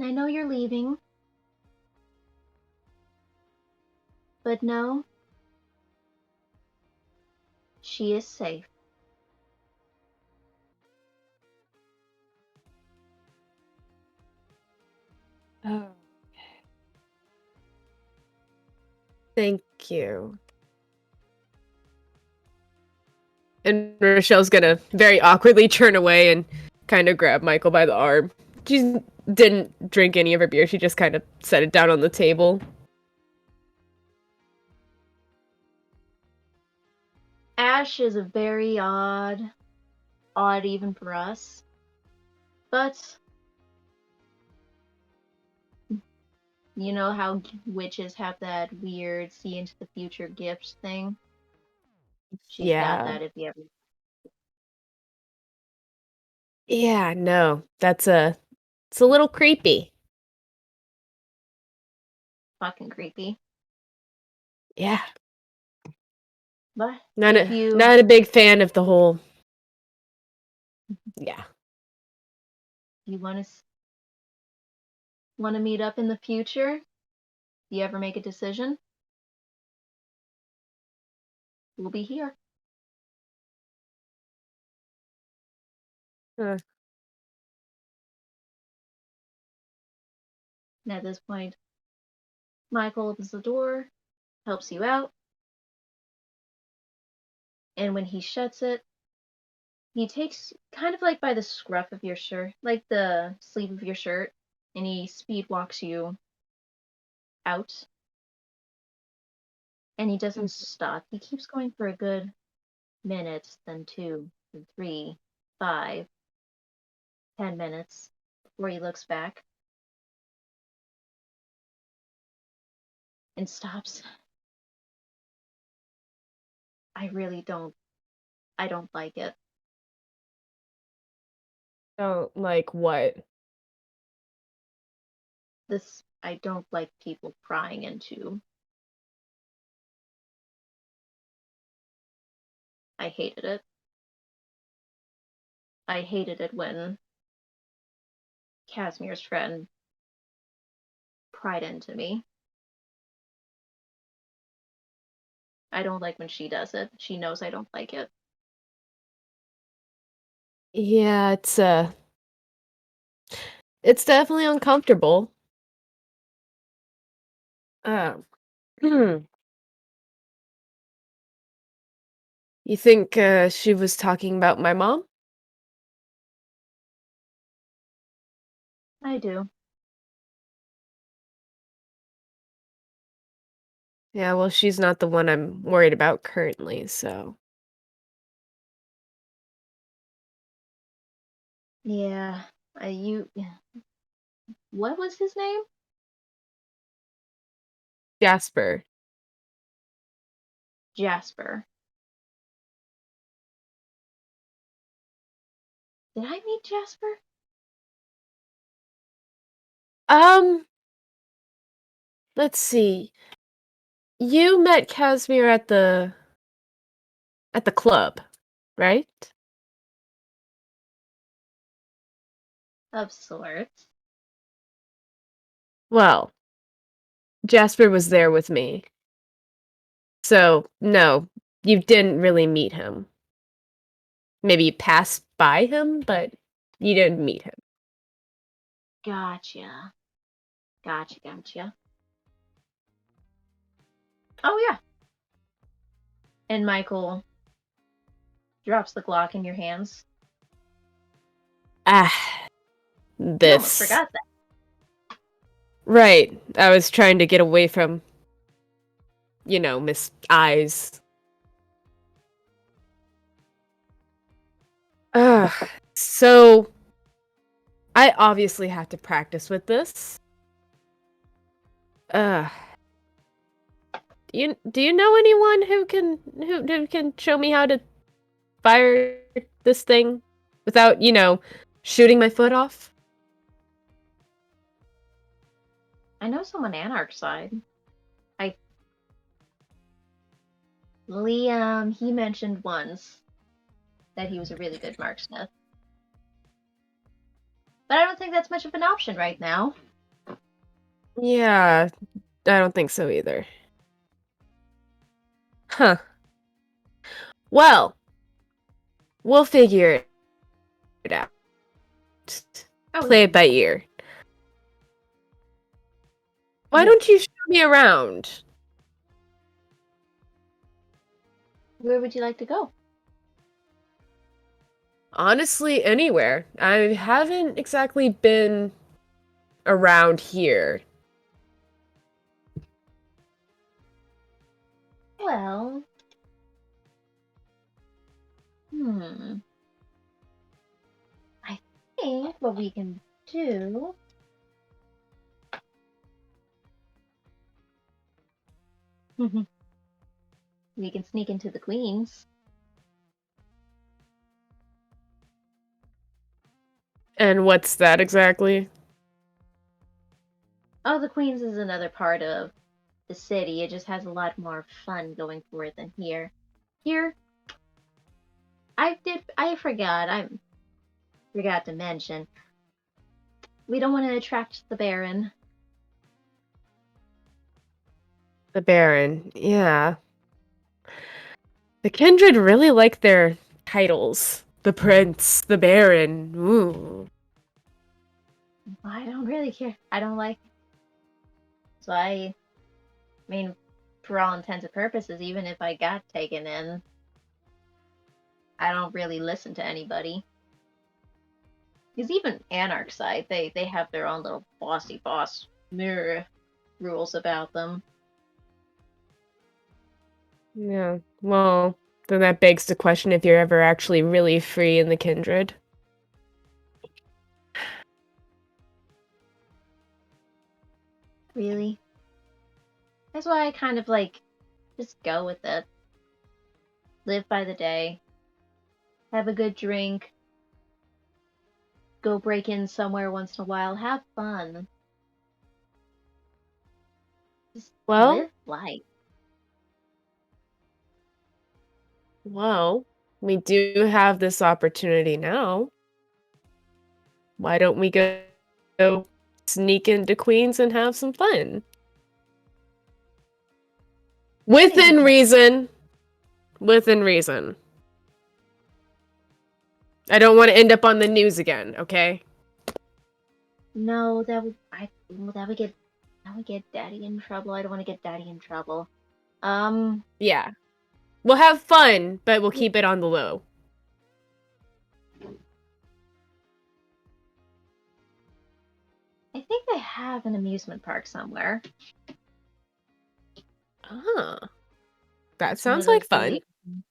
I know you're leaving, but no, she is safe. Oh. Thank you. And Rochelle's gonna very awkwardly turn away and kind of grab Michael by the arm. She didn't drink any of her beer, she just kind of set it down on the table. Ash is a very odd even for us. But you know how witches have that weird see into the future gift thing? She's got Yeah. that if you ever Yeah, no. It's a little creepy. fucking creepy. Yeah. But Not if a you not a big fan of the whole yeah. want to meet up in the future, if you ever make a decision, we'll be here. Uh, And at this point, Michael opens the door, helps you out, and when he shuts it, he takes kind of like by the scruff of your shirt, like the sleeve of your shirt, and he speed walks you out. And he doesn't stop. He keeps going for a good minute, then 2, then 3, 5, 10 minutes before he looks back and stops. I don't like it. don't like what? I don't like people prying into. I hated it. I hated it when Casimir's friend pried into me. I don't like when she does it. She knows I don't like it. Yeah, it's definitely uncomfortable. Um, you think she was talking about my mom? I do. Yeah, well, she's not the one I'm worried about currently, so. Yeah. What was his name? Jasper. Jasper. Did I meet Jasper? Um, let's see. You met Casimir at the club, right? Of sorts. Well, Jasper was there with me. So, no, you didn't really meet him. Maybe you passed by him, but you didn't meet him. Gotcha. Gotcha. Oh, yeah. And Michael drops the Glock in your hands. Ah, You almost this. forgot that. Right. I was trying to get away from, Miss Eyes. Ugh. So, I obviously have to practice with this. Ugh. Do you know anyone who can show me how to fire this thing without, shooting my foot off? I know someone Anarch side. Liam, he mentioned once that he was a really good marksmith. But I don't think that's much of an option right now. Yeah, I don't think so either. Huh. Well, we'll figure it out. Oh, Play it by ear. Why Yes. don't you show me around? Where would you like to go? Honestly, anywhere. I haven't exactly been around here. Well, hmm. I think what we can do. We can sneak into the Queen's. And what's that exactly? Oh, the Queen's is another part of the city. It just has a lot more fun going for it than here. Here, I forgot to mention. We don't want to attract the Baron. The Baron. Yeah. The Kindred really like their titles. The Prince, the Baron. Ooh. I don't really care. I don't like it. So I mean, for all intents and purposes, even if I got taken in, I don't really listen to anybody. Because even Anarch side, they have their own little bossy boss mirror rules about them. Yeah. Well, then that begs the question if you're ever actually really free in the Kindred. Really. That's why I kind of like just go with it. Live by the day. Have a good drink. Go break in somewhere once in a while. Have fun. Just Well, live life. well, we do have this opportunity now. Why don't we go sneak into Queens and have some fun? I think we Within can. reason. Within reason. I don't want to end up on the news again, okay? No, that would get Daddy in trouble. I don't want to get Daddy in trouble. Um, Yeah. We'll have fun, but we'll keep it on the low. I think they have an amusement park somewhere. Ah, that It's one sounds of like those fun.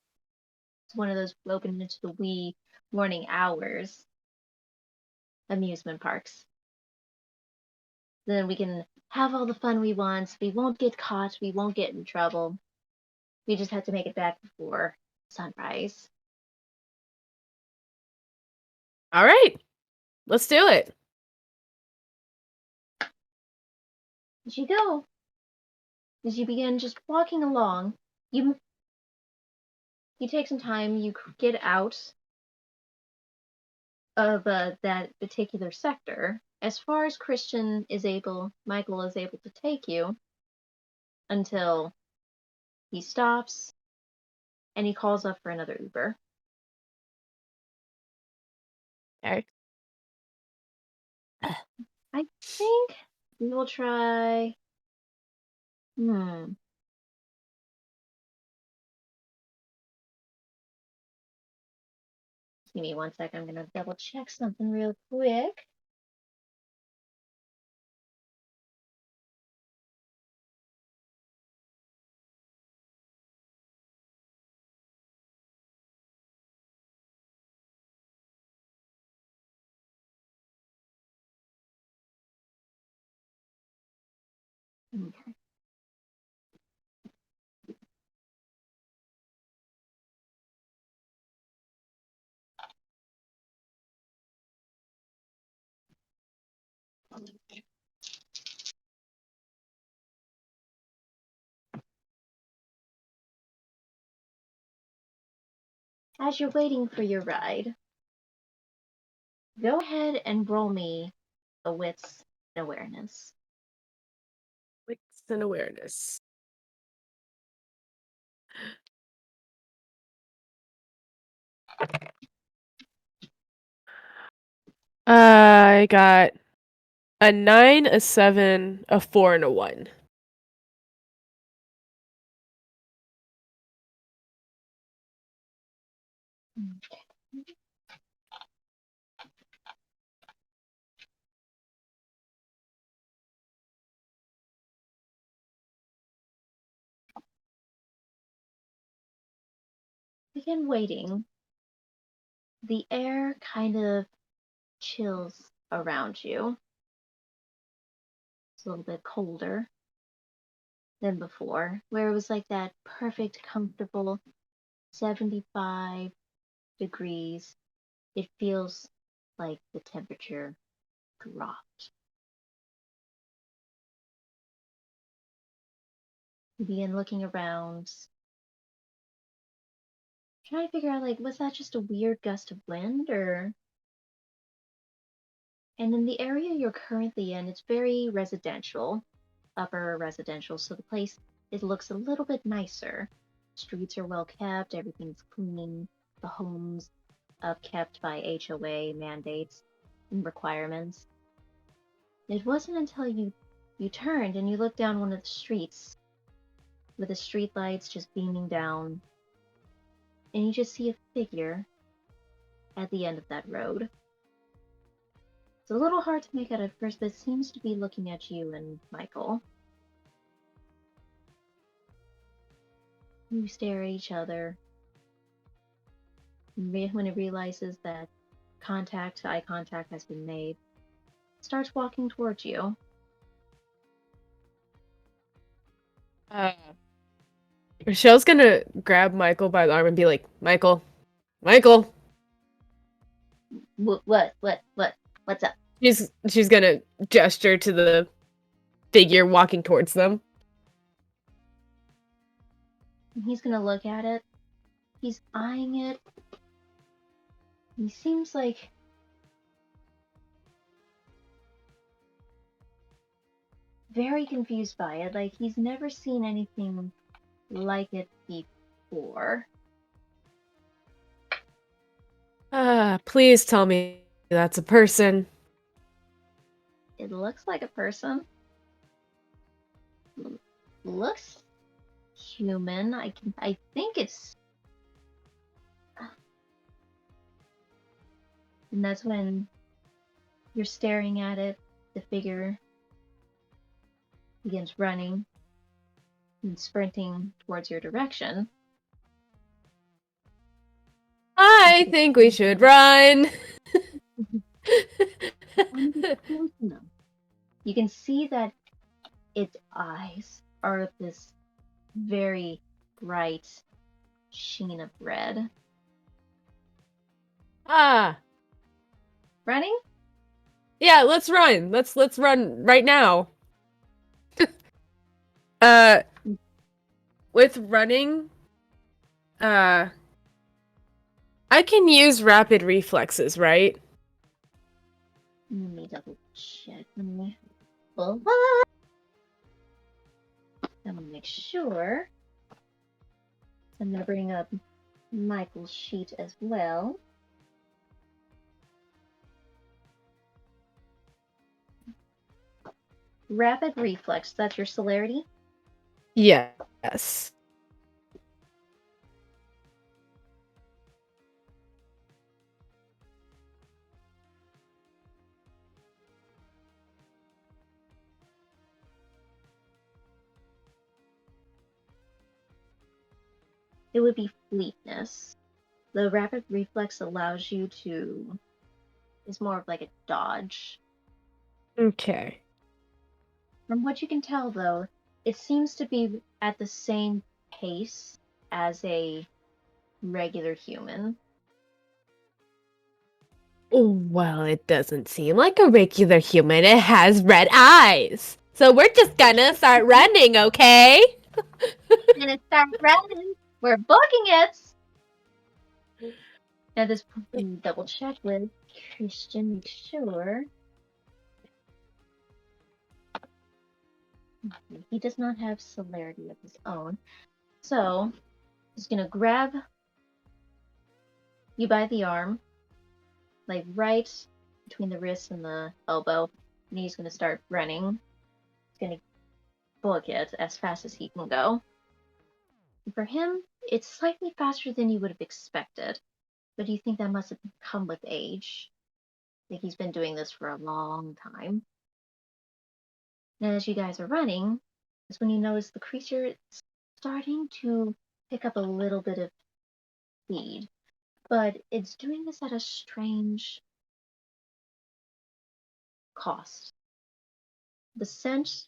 open into the wee morning hours amusement parks. Then we can have all the fun we want. We won't get caught. We won't get in trouble. We just have to make it back before sunrise. All right, let's do it. As you go, as you begin just walking along, you you take some time. You get out of that particular sector. As far as Michael is able to take you until he stops and he calls up for another Uber. Okay. I think we will try. Hmm. Give me 1 second. I'm gonna double check something real quick. Okay. As you're waiting for your ride, go ahead and roll me a wits and awareness. Wits and awareness. I got A 9, a 7, a 4, and a 1. Begin waiting. The air kind of chills around you. It's a little bit colder than before, where it was like that perfect, comfortable 75 degrees. It feels like the temperature dropped. You begin looking around, trying to figure out, like, was that just a weird gust of wind, or... And in the area you're currently in, it's very residential, upper residential, so the place, it looks a little bit nicer. Streets are well kept, everything's clean, the homes upkept by HOA mandates and requirements. It wasn't until you turned and you looked down one of the streets with the street lights just beaming down, and you just see a figure at the end of that road. It's a little hard to make out at first, but it seems to be looking at you and Michael. You stare at each other. When it realizes that eye contact has been made, it starts walking towards you. Rochelle's gonna grab Michael by the arm and be like, Michael, Michael. What's up? She's gonna gesture to the figure walking towards them. And he's gonna look at it. He's eyeing it. He seems like very confused by it. Like he's never seen anything like it before. Please tell me that's a person. It looks like a person. Looks human. I think it's... And that's when you're staring at it, the figure begins running and sprinting towards your direction. I think we should run. Close enough. You can see that its eyes are this very bright sheen of red. Running? Yeah, let's run. Let's run right now. With running, I can use rapid reflexes, right? Let me double check. Let me make sure. I'm gonna bring up Michael's sheet as well. Rapid reflex, that's your celerity? Yes. It would be fleetness. The rapid reflex allows you to... It's more of like a dodge. Okay. From what you can tell, though, it seems to be at the same pace as a regular human. Well, it doesn't seem like a regular human. It has red eyes. So we're just gonna start running, okay? And it starts running. We're booking it! At this point, double check with Christian, make sure. He does not have celerity of his own. So, he's gonna grab you by the arm, like right between the wrist and the elbow, And he's going to start running. He's going to book it as fast as he can go. And for him, it's slightly faster than you would have expected. But do you think that must have come with age? Like he's been doing this for a long time. And as you guys are running, is when you notice the creature is starting to pick up a little bit of speed. But it's doing this at a strange cost. The scent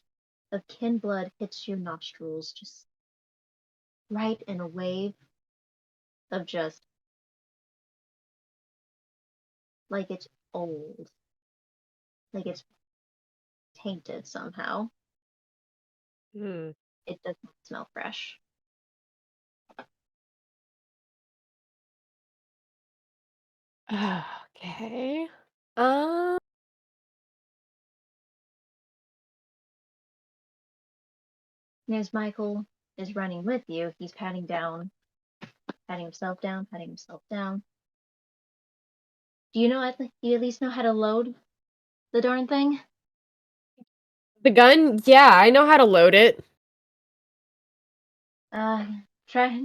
of kin blood hits your nostrils just right in a wave of just like it's old, like it's tainted somehow. Hmm. It doesn't smell fresh. Okay. Um. And as Michael is running with you, he's patting himself down, patting himself down. Do you know you at least know how to load the darn thing? The gun? Yeah, I know how to load it. Uh, try.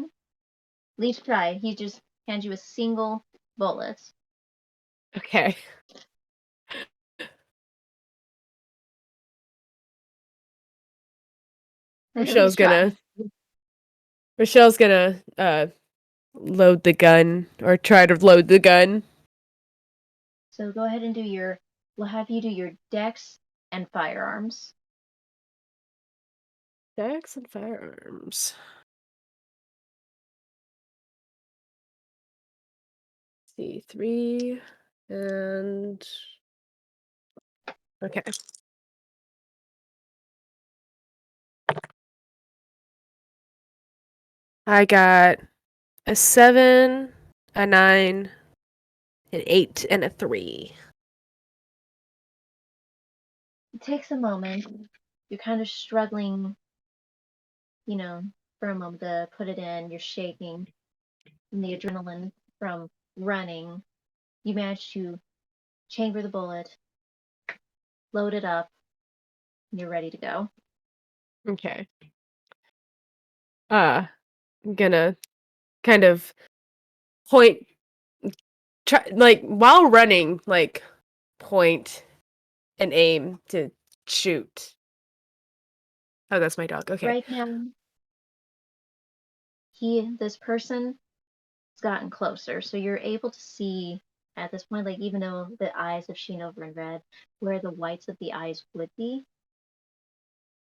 Least try. He just hands you a single bullet. Okay. At Rochelle's least gonna try. Rochelle's gonna load the gun or try to load the gun. So go ahead and do your. We'll have you do your dex and firearms. Dex and firearms. See, 3 and okay. I got a 7, a 9, an 8, and a 3. It takes a moment. You're kind of struggling, for a moment to put it in. You're shaking from the adrenaline from running. You manage to chamber the bullet, load it up, and you're ready to go. Okay. I'm gonna kind of point try like while running, like point and aim to shoot. Oh, that's my dog. Okay. Right now, this person has gotten closer, so you're able to see at this point, like even though the eyes have sheen over in red, where the whites of the eyes would be,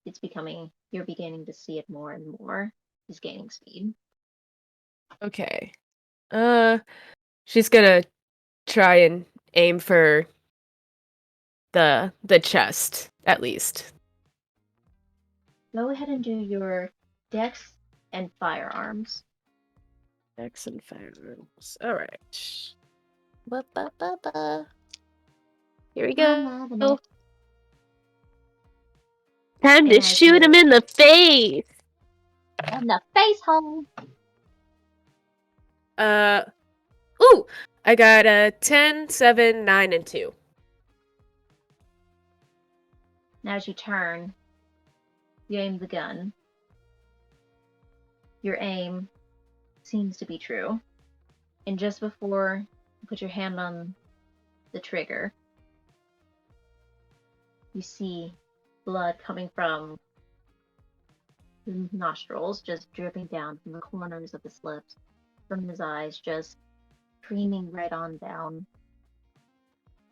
you're beginning to see it more and more. He's gaining speed. Okay. Uh, she's gonna try and aim for the chest at least. Go ahead and do your dex and firearms. Dex and firearms. All right. Ba-ba-ba-ba. Here we go. The Time and to as shoot him you're in the face. on the face hole, Uh, ooh, I got a 10, 7, 9, and 2. and as you turn, you aim the gun. Your aim seems to be true. And just before you put your hand on the trigger, you see blood coming from the nostrils, just dripping down from the corners of his lips, from his eyes, just streaming right on down.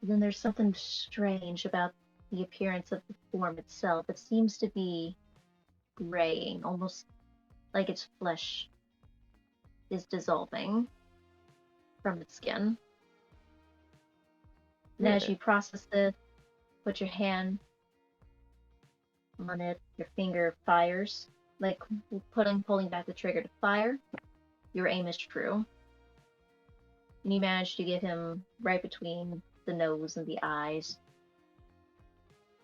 And then there's something strange about the appearance of the form itself. It seems to be graying, almost like its flesh is dissolving from its skin. And as you process this, put your hand on it, your finger fires, like pulling back the trigger to fire. Your aim is true. And you manage to get him right between the nose and the eyes.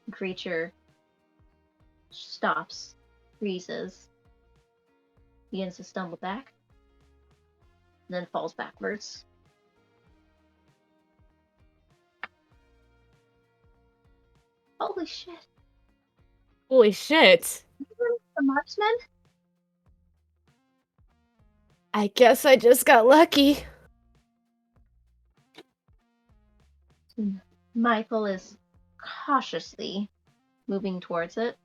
The creature stops, freezes, begins to stumble back, and then falls backwards. Holy shit. Holy shit. The marksman? I guess I just got lucky. Michael is cautiously moving towards it,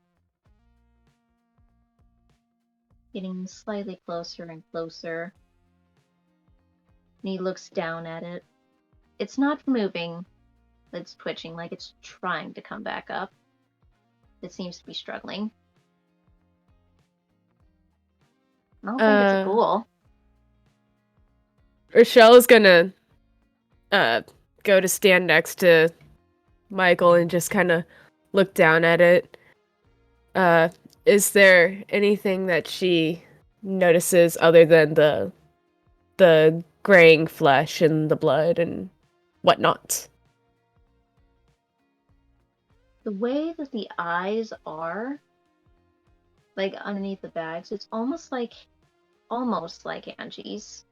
getting slightly closer and closer. And he looks down at it. It's not moving, it's twitching like it's trying to come back up. It seems to be struggling. I don't think it's a ghoul. Rochelle is gonna go to stand next to Michael and just kind of look down at it. Is there anything that she notices other than the graying flesh and the blood and whatnot? The way that the eyes are, like underneath the bags, it's almost like Angie's,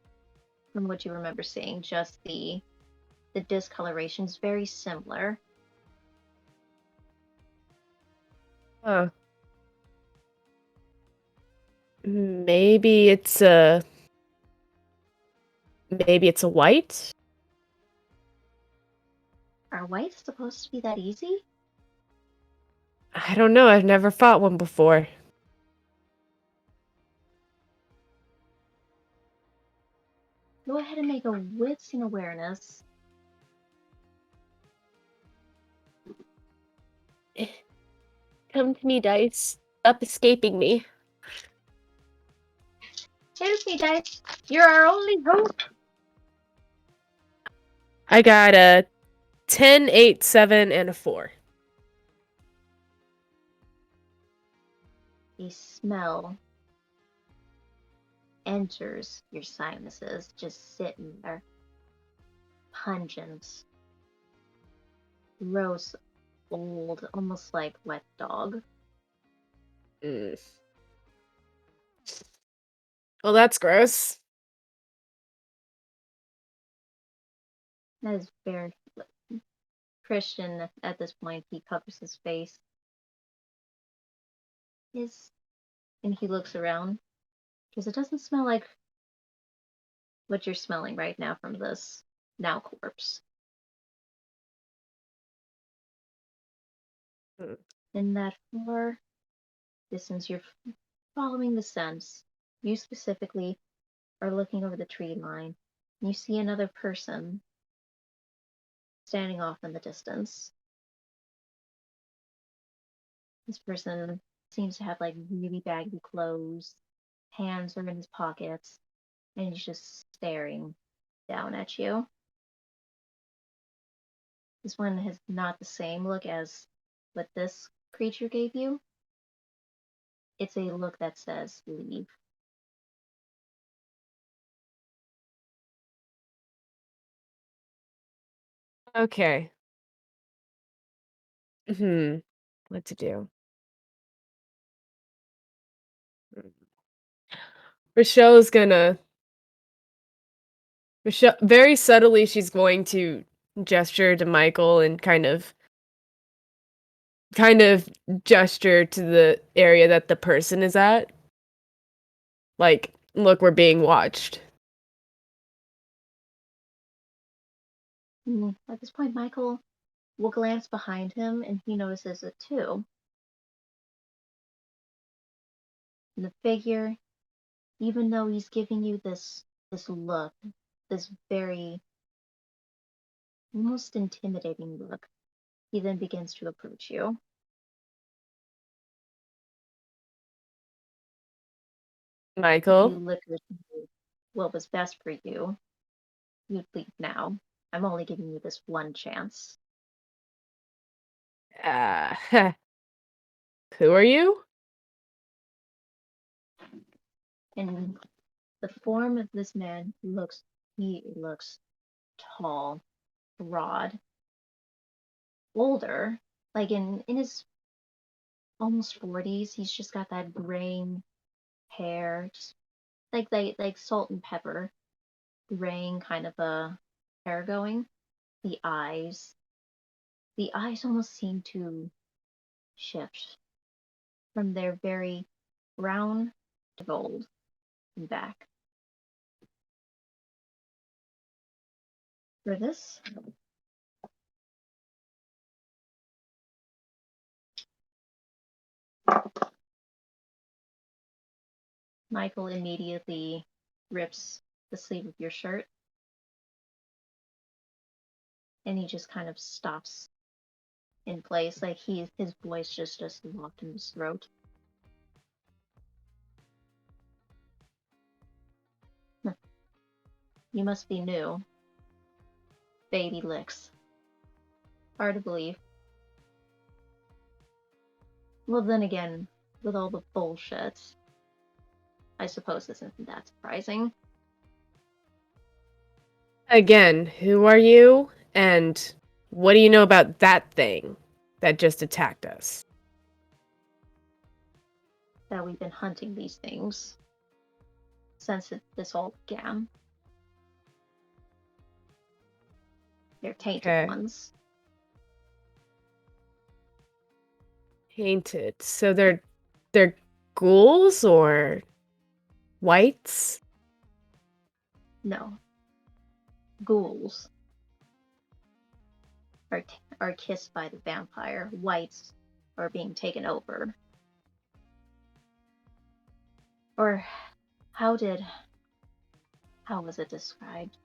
from what you remember seeing. Just the discoloration is very similar. Huh. Maybe it's a white? Are whites supposed to be that easy? I don't know. I've never fought one before. Go ahead and make a wits and awareness. Come to me, dice. Stop escaping me. Here's me, dice. You're our only hope. I got a 10, 8, 7, and a 4. A smell enters your sinuses, just sitting there. Pungent. Gross, old, almost like wet dog. Mm. Well, that's gross. That is very Christian at this point. He covers his face. And he looks around because it doesn't smell like what you're smelling right now from this now corpse. Mm. In that far distance, you're following the scents. You specifically are looking over the tree line. And you see another person standing off in the distance. This person seems to have like really baggy clothes, hands are in his pockets, and he's just staring down at you. This one has not the same look as what this creature gave you. It's a look that says leave. Okay. What to do? Rochelle is gonna Rochelle very subtly she's going to gesture to Michael and kind of gesture to the area that the person is at. Like, look, we're being watched. At this point, Michael will glance behind him and he notices it too. And the figure, even though he's giving you this look, this very almost intimidating look, he then begins to approach you. If you Michael? literally what was best for you, you'd leave now. I'm only giving you this one chance. Uh, who are you? And the form of this man he looks tall, broad, older, like in his almost 40s. He's just got that graying hair, just like salt and pepper, graying kind of a hair going. The eyes, the eyes almost seem to shift from their very brown to gold and back. For this, Michael immediately rips the sleeve of your shirt and he just kind of stops in place, like his voice just locked in his throat. You must be new. Baby licks. Hard to believe. Well, then again, with all the bullshit, I suppose this isn't that surprising. Again, who are you? And what do you know about that thing that just attacked us? That we've been hunting these things since this all began. They're tainted Okay. ones. Painted. So they're ghouls or whites? No. Ghouls are kissed by the vampire. Whites are being taken over. Or how was it described?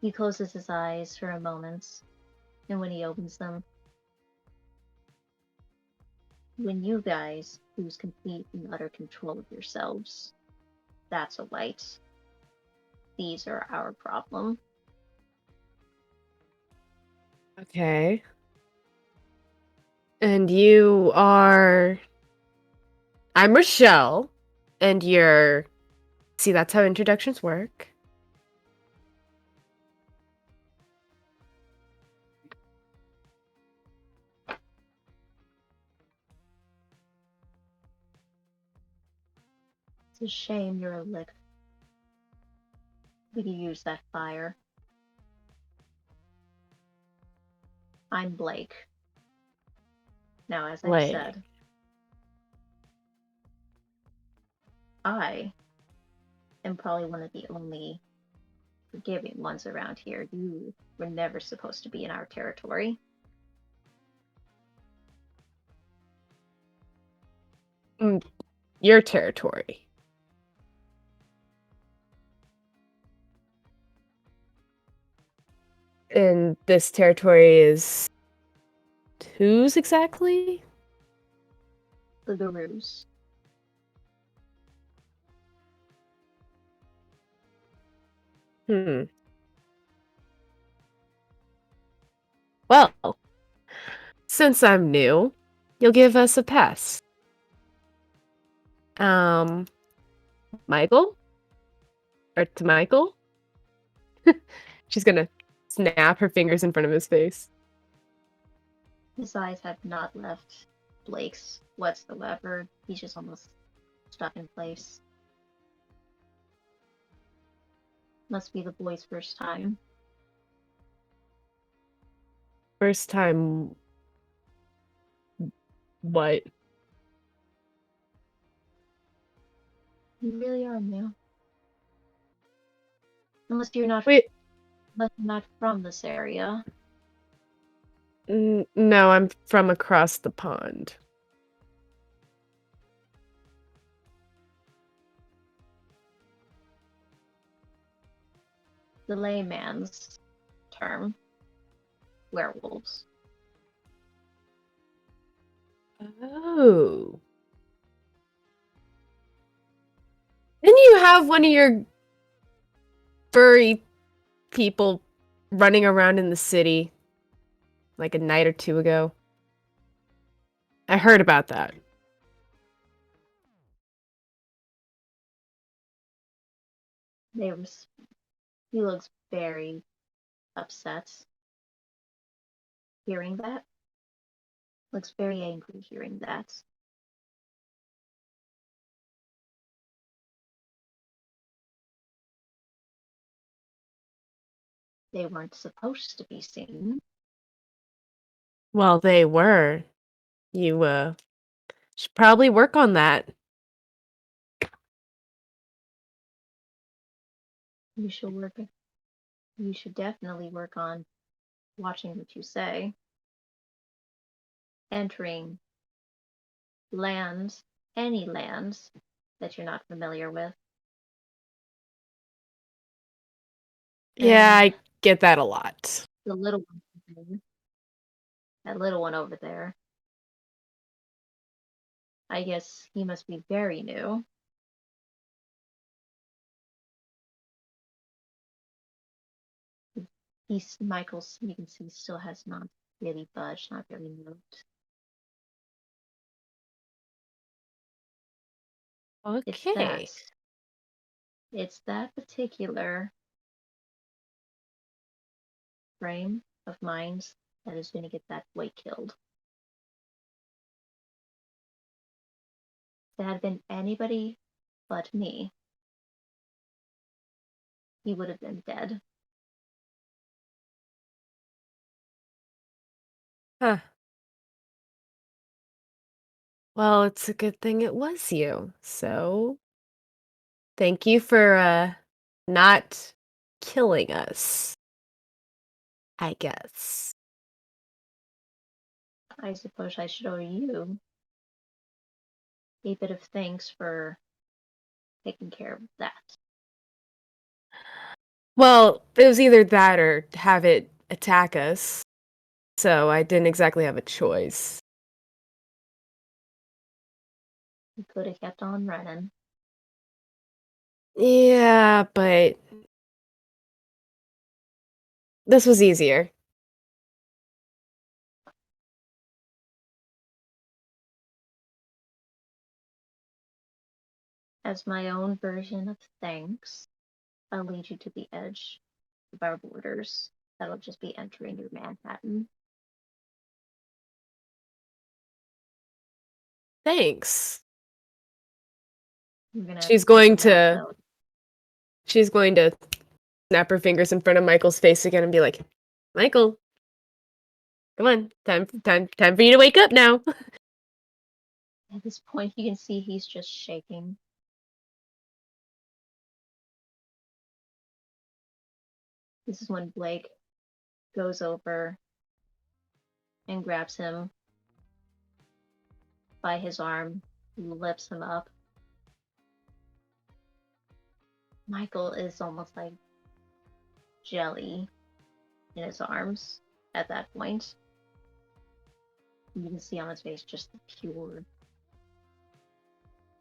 He closes his eyes for a moment, and when he opens them, when you guys lose complete and utter control of yourselves, that's a white. These are our problem. Okay. And you are... I'm Rochelle, and you're... See, that's how introductions work. It's a shame you're a lick. We could use that fire. I'm Blake. Now, as I've Like, said, I am probably one of the only forgiving ones around here. You were never supposed to be in our territory. your territory. And this territory is whose exactly? The Gurus. Hmm. Well, since I'm new, you'll give us a pass. Michael? Or to Michael? She's gonna snap her fingers in front of his face. His eyes have not left Blake's whatsoever. He's just almost stuck in place. Must be the boy's first time. First time... What? You really are new. Unless you're not, Wait, from this area. no, I'm from across the pond. The layman's term. Werewolves. Oh. Didn't you have one of your furry people running around in the city like a night or two ago? I heard about that. He looks very upset hearing that. Looks very angry hearing that. They weren't supposed to be seen. Well, they were. You should probably work on that. You should work. You should definitely work on watching what you say. Entering lands, any lands that you're not familiar with. Yeah, And I get that a lot. the little one, that little one over there, I guess he must be very new. Michael's, you can see, still has not really budged, not really moved. It's Okay. that. It's that particular frame of mind that is going to get that boy killed. If it had been anybody but me, he would have been dead. Huh. Well, it's a good thing it was you. So, thank you for not killing us, I guess. I suppose I should owe you a bit of thanks for taking care of that. Well, it was either that or have it attack us. So, I didn't exactly have a choice. You could have kept on running. Yeah, but this was easier. As my own version of thanks, I'll lead you to the edge of our borders. That'll just be entering your Manhattan. Thanks. You're gonna have She's to keep going your mouth to out. she's going to snap her fingers in front of Michael's face again and be like, "Michael, come on. Time for you to wake up now." At this point, you can see he's just shaking. This is when Blake goes over and grabs him by his arm, lifts him up. Michael is almost like jelly in his arms at that point. You can see on his face just the pure,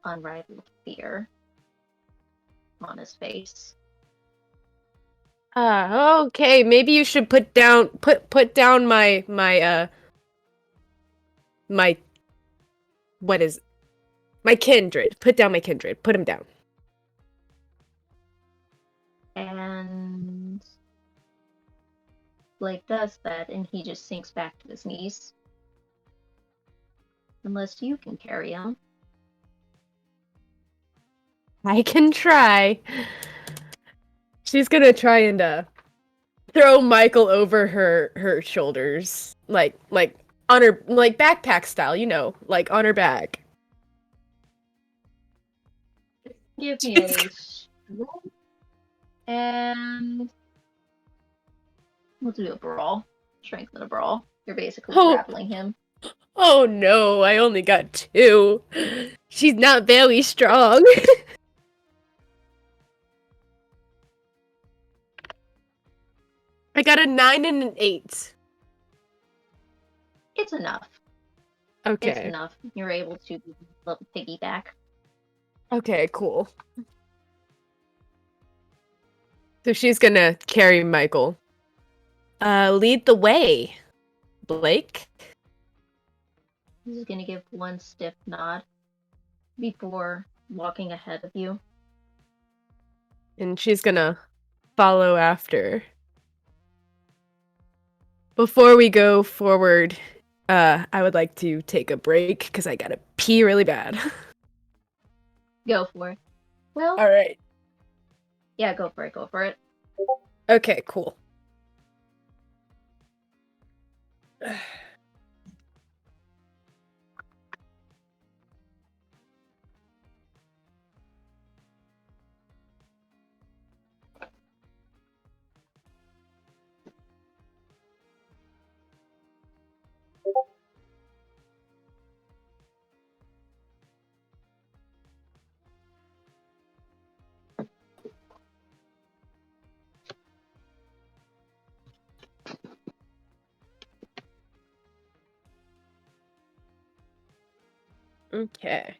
unrivaled fear on his face. Okay, maybe you should put down my what is my kindred. Put down my kindred. Put him down. And Blake does that, and he just sinks back to his knees. Unless you can carry him. I can try. She's gonna try and throw Michael over her shoulders, like on her like backpack style, like on her back. Give me a roll, and we'll do a brawl. Strength in a brawl. You're basically Oh, grappling him. oh no! I only got 2. She's not very strong. I got a 9 and an 8. It's enough. It's Okay. enough. You're able to piggyback. Okay, cool. So she's gonna carry Michael. Lead the way, Blake. He's gonna give one stiff nod before walking ahead of you. And she's gonna follow after. Before we go forward, I would like to take a break because I gotta pee really bad. Go for it. Well, All right. yeah, go for it. Go for it. Okay, cool. Okay.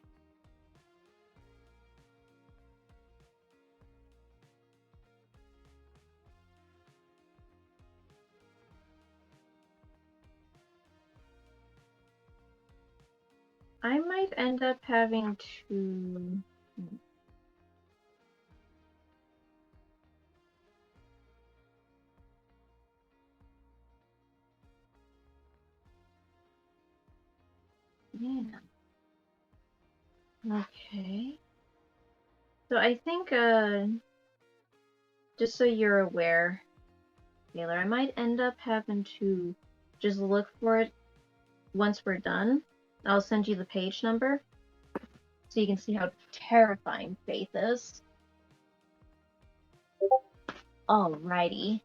I might end up having to. Yeah. Okay. So I think, just so you're aware, Taylor, I might end up having to just look for it once we're done. I'll send you the page number so you can see how terrifying Faith is. Alrighty.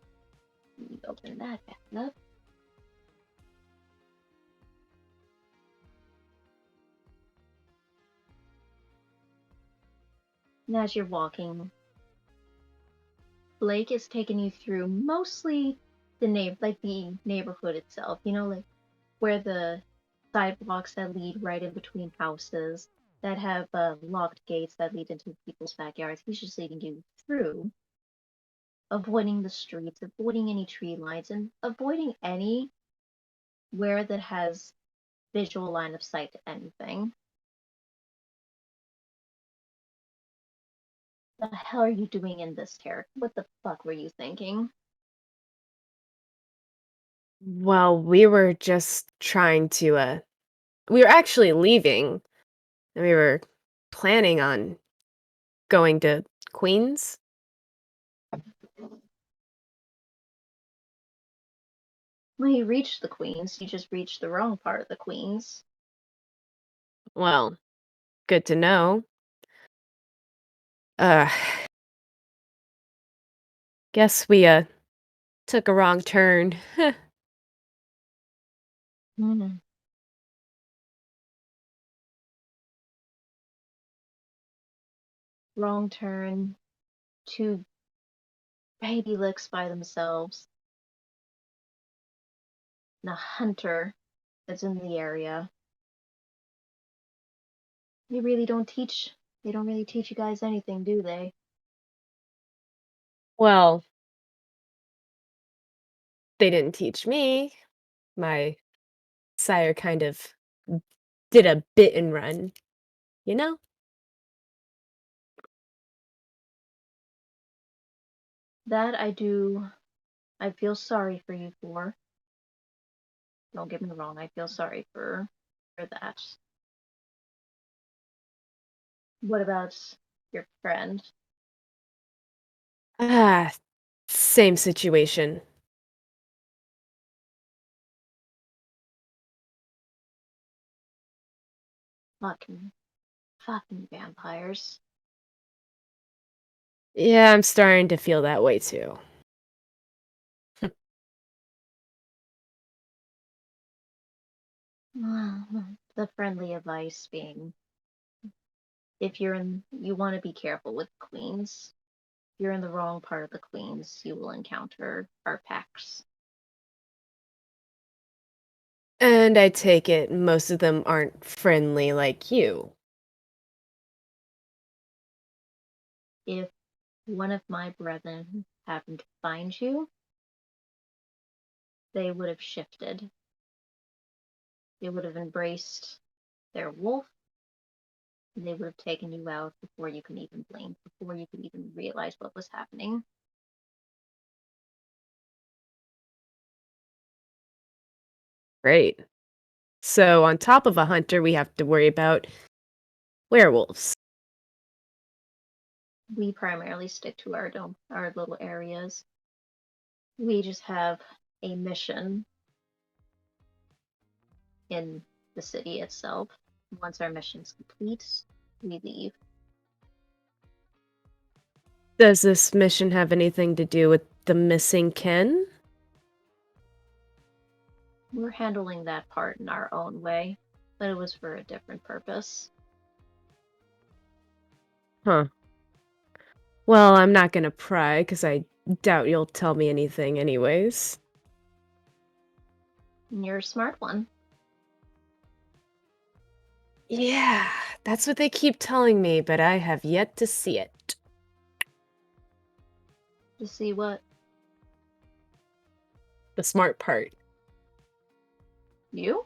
Let me open that back up. And as you're walking, Blake is taking you through mostly the the neighborhood itself. You know, like where the sidewalks that lead right in between houses that have locked gates that lead into people's backyards. He's just leading you through, avoiding the streets, avoiding any tree lines, and avoiding anywhere that has visual line of sight to anything. The hell are you doing in this character? What the fuck were you thinking? Well, we were just trying to, we were actually leaving, and we were planning on going to Queens. Well, you reached the Queens, you just reached the wrong part of the Queens. Well, good to know. Uh, guess we, took a wrong turn. Hmm. Wrong turn, two baby licks by themselves, and a hunter that's in the area. They really don't teach. They don't really teach you guys anything, do they? Well, they didn't teach me. My sire kind of did a bit and run, you know? That I do. I feel sorry for you for. Don't get me wrong. I feel sorry for that. What about your friend? Ah, same situation. Fucking vampires. Yeah, I'm starting to feel that way too. The friendly advice being, if you want to be careful with queens. If you're in the wrong part of the queens, you will encounter our packs. And I take it most of them aren't friendly like you. If one of my brethren happened to find you, they would have shifted. They would have embraced their wolf. And they would have taken you out before you could even blink, before you could even realize what was happening. Great. So on top of a hunter, we have to worry about werewolves. We primarily stick to our little areas. We just have a mission in the city itself. Once our mission's complete, we leave. Does this mission have anything to do with the missing Ken? We're handling that part in our own way, but it was for a different purpose. Huh. Well, I'm not gonna pry, because I doubt you'll tell me anything anyways. And you're a smart one. Yeah, that's what they keep telling me, but I have yet to see it. To see what? The smart part. You?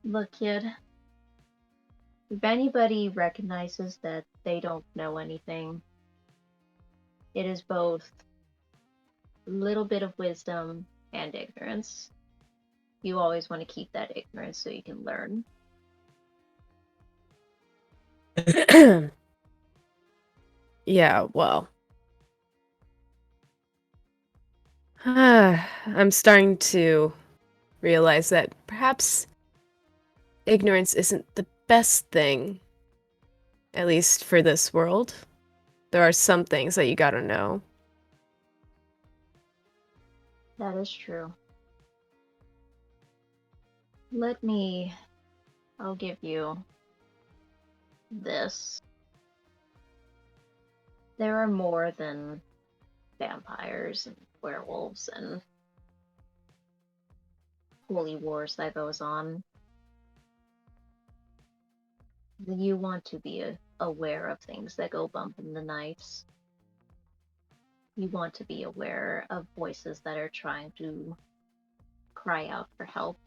Look, kid, if anybody recognizes that they don't know anything, it is both a little bit of wisdom and ignorance. You always want to keep that ignorance so you can learn. Yeah, well. I'm starting to realize that perhaps ignorance isn't the best thing, at least for this world. There are some things that you gotta know. That is true. I'll give you this. There are more than vampires and werewolves and holy wars that goes on. You want to be aware of things that go bump in the nights. You want to be aware of voices that are trying to cry out for help.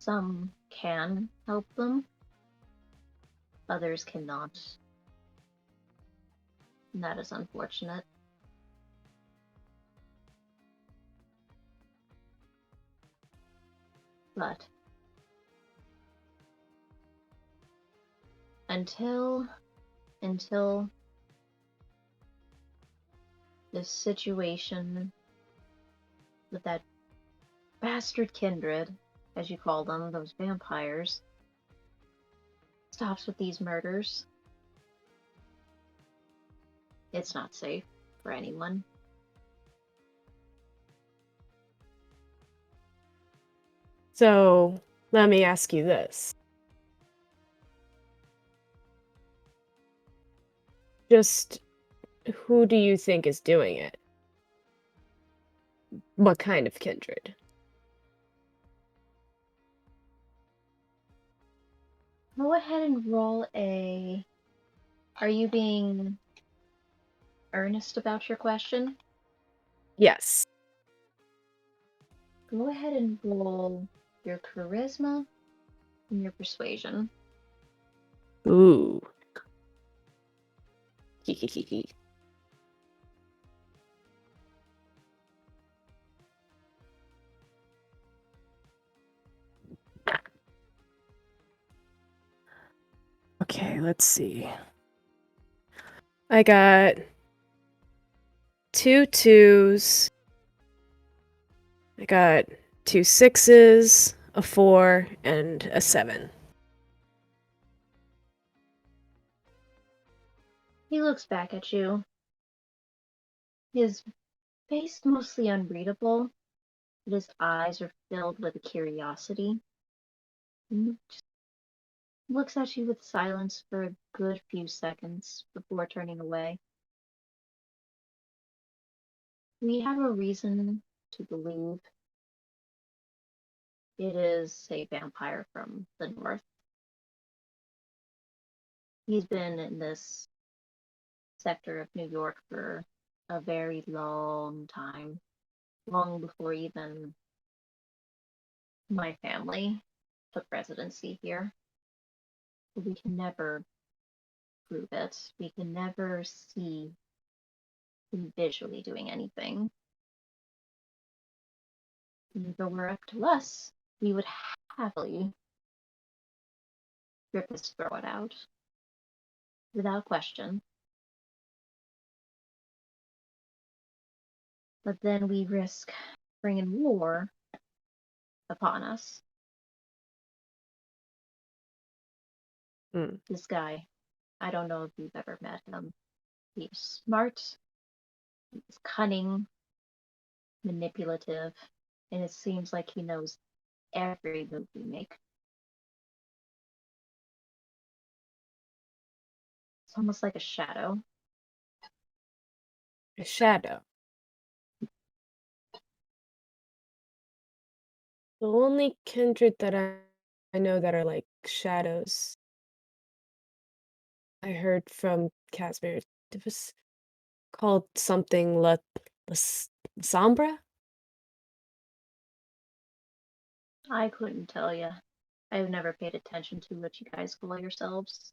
Some can help them, others cannot. And that is unfortunate. But until this situation with that bastard kindred, as you call them, those vampires, stops with these murders, it's not safe for anyone. So, let me ask you this. Just who do you think is doing it? What kind of kindred? Go ahead and roll a. Are you being earnest about your question? Yes. Go ahead and roll your charisma and your persuasion. Ooh. Okay, let's see. I got 2 2s. I got 2 6s, a 4, and a 7. He looks back at you, his face mostly unreadable, but his eyes are filled with curiosity. He just looks at you with silence for a good few seconds before turning away. We have a reason to believe it is a vampire from the north. He's been in this sector of New York for a very long time, long before even my family took residency here. But we can never prove it. We can never see him visually doing anything. And if it were up to us, we would happily rip his throat out, without question. But then we risk bringing war upon us. Mm. This guy, I don't know if you've ever met him. He's smart, he's cunning, manipulative, and it seems like he knows every move we make. It's almost like a shadow. A shadow. The only kindred that I know that are like shadows I heard from Casimir, it was called something Sombra? I couldn't tell you. I've never paid attention to what you guys call yourselves.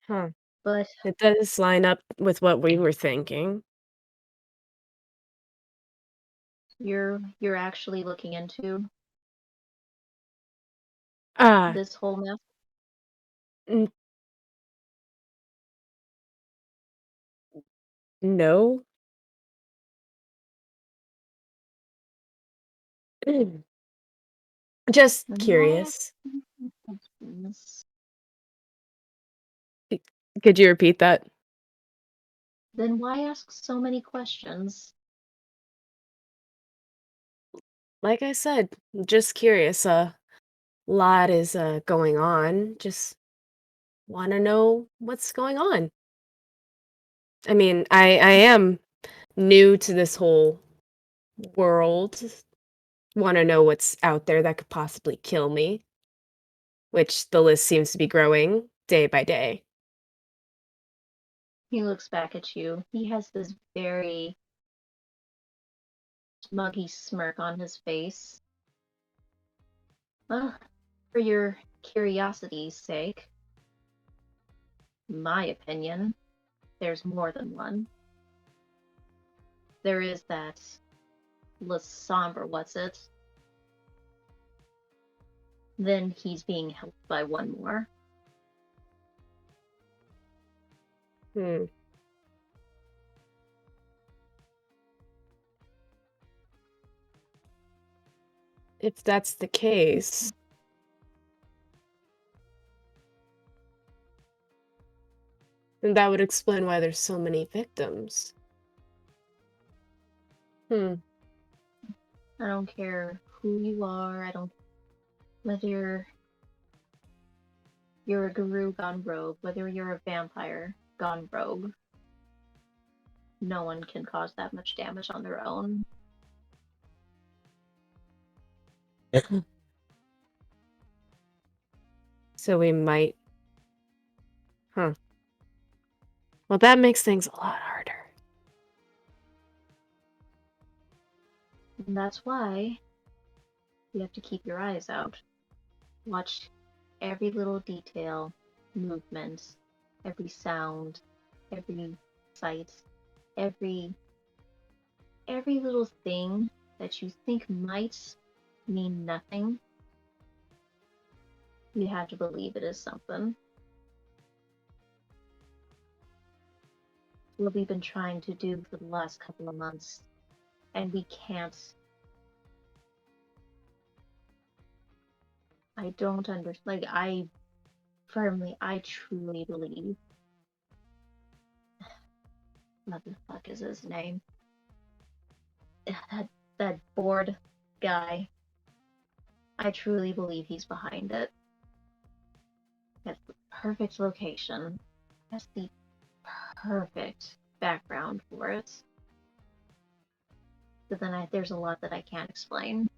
Huh. But It does line up with what we were thinking. you're actually looking into Ah, this whole mess. n- no. Just Then why ask curious. so many questions? C- Could you repeat that? Then why ask so many questions? Like I said, just curious. A lot is going on. Just want to know what's going on. I mean, I am new to this whole world. Want to know what's out there that could possibly kill me, which the list seems to be growing day by day. He looks back at you. He has this very smuggy smirk on his face. Well, for your curiosity's sake, my opinion, there's more than one. There is that La Sombre, what's it? Then he's being helped by one more. Hmm. If that's the case, then that would explain why there's so many victims. Hmm. I don't care who you are. I don't whether you're a guru gone rogue, whether you're a vampire gone rogue. No one can cause that much damage on their own. So we might. Huh. Well, that makes things a lot harder. And that's why you have to keep your eyes out. Watch every little detail, movement, every sound, every sight, every little thing that you think might mean nothing. You have to believe it is something. What we've been trying to do for the last couple of months, and we can't. I don't understand. Like, I truly believe. What the fuck is his name? That bored guy. I truly believe he's behind it. That's the perfect location. That's the perfect background for it. But then there's a lot that I can't explain.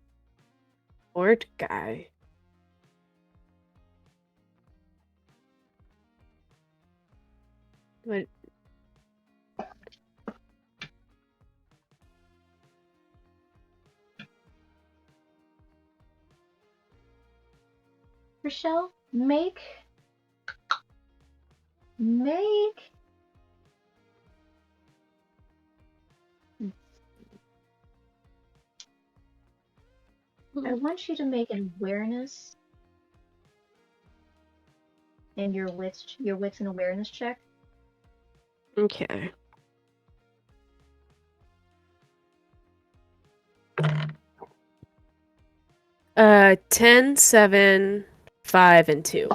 Bored guy. What? Rochelle, make. I want you to make an awareness and your wits and awareness check. Okay. 10, 7, 5, and 2.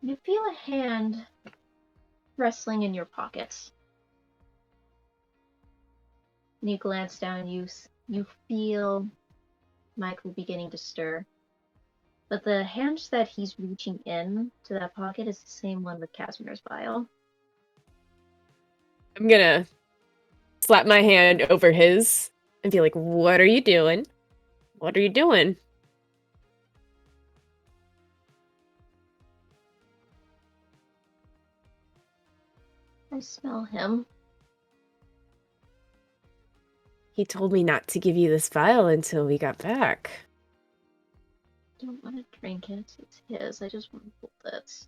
You feel a hand wrestling in your pockets. And you glance down, you feel Michael beginning to stir. But the hand that he's reaching in to that pocket is the same one with Casimir's vial. I'm gonna slap my hand over his and be like, "What are you doing? What are you doing?" I smell him. He told me not to give you this vial until we got back. I don't want to drink it. It's his. I just want to hold it.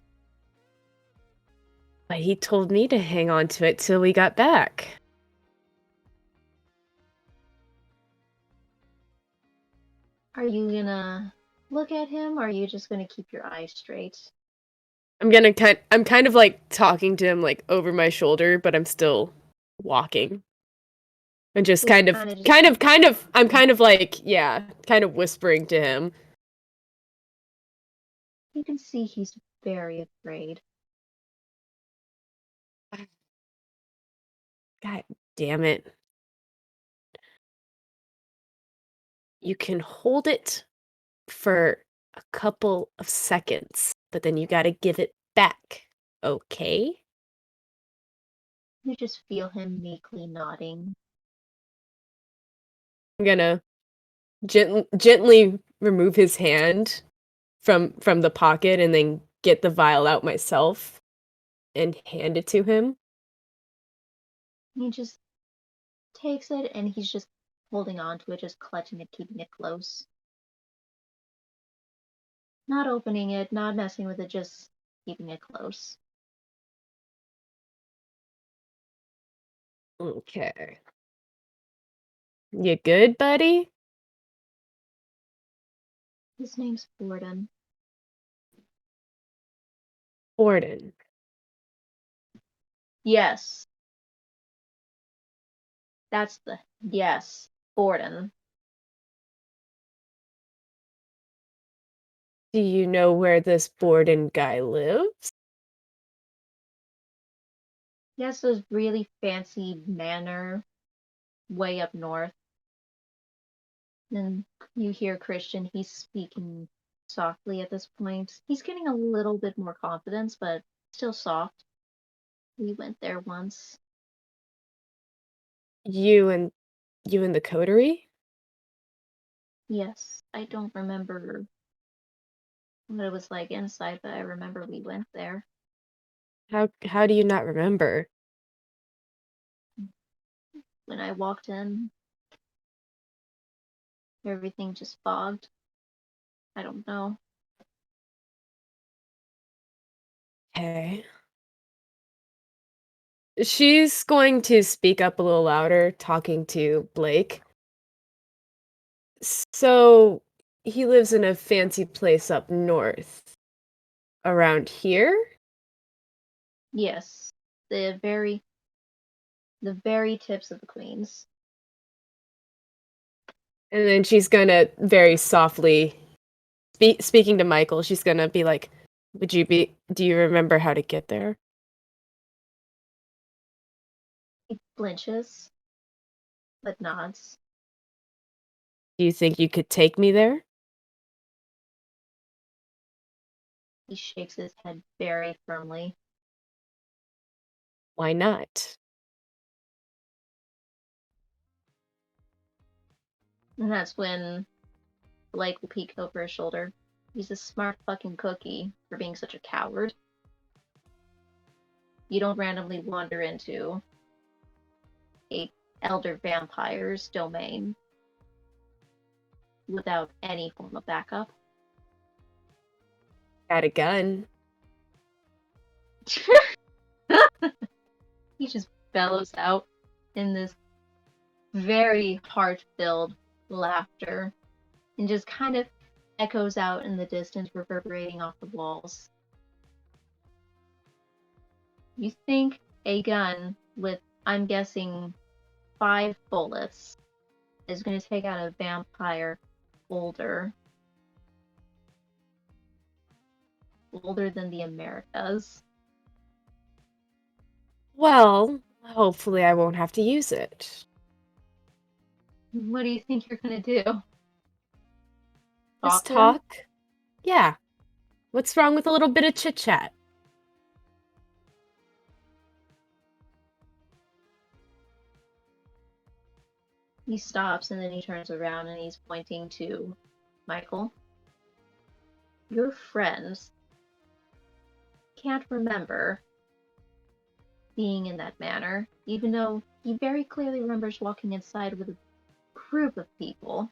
But he told me to hang on to it till we got back. Are you gonna look at him, or are you just gonna keep your eyes straight? I'm kind of like talking to him like over my shoulder, but I'm still walking. And just So you're kind of I'm kind of like, yeah, kind of whispering to him. You can see he's very afraid. God damn it. You can hold it for a couple of seconds, but then you gotta give it back. Okay? You just feel him meekly nodding. I'm gonna gently remove his hand from the pocket and then get the vial out myself and hand it to him. He just takes it and he's just holding on to it, just clutching it, keeping it close. Not opening it, not messing with it, just keeping it close. Okay. You good, buddy? His name's Borden. Borden. Yes. That's the yes. Borden. Do you know where this Borden guy lives? Yes, those really fancy manor way up north. And you hear Christian, he's speaking softly at this point. He's getting a little bit more confidence, but still soft. We went there once. You and the coterie? Yes, I don't remember what it was like inside, but I remember we went there. How do you not remember? When I walked in, everything just fogged. I don't know. Okay. She's going to speak up a little louder, talking to Blake. So, he lives in a fancy place up north. Around here? Yes, the very tips of the Queens. And then she's gonna very softly, speaking to Michael, she's gonna be like, do you remember how to get there? He blinches, but nods. Do you think you could take me there? He shakes his head very firmly. Why not? And that's when Blake will peek over his shoulder. He's a smart fucking cookie for being such a coward. You don't randomly wander into a elder vampire's domain without any form of backup. Got a gun. He just bellows out in this very heart-filled laughter and just kind of echoes out in the distance, reverberating off the walls. You think a gun with, I'm guessing, 5 bullets is going to take out a vampire older than the Americas. Well, hopefully I won't have to use it. What do you think you're going to do? Just To him? talk. Yeah. What's wrong with a little bit of chit-chat? He stops and then he turns around and he's pointing to Michael. Your friends can't remember being in that manner, even though he very clearly remembers walking inside with a group of people.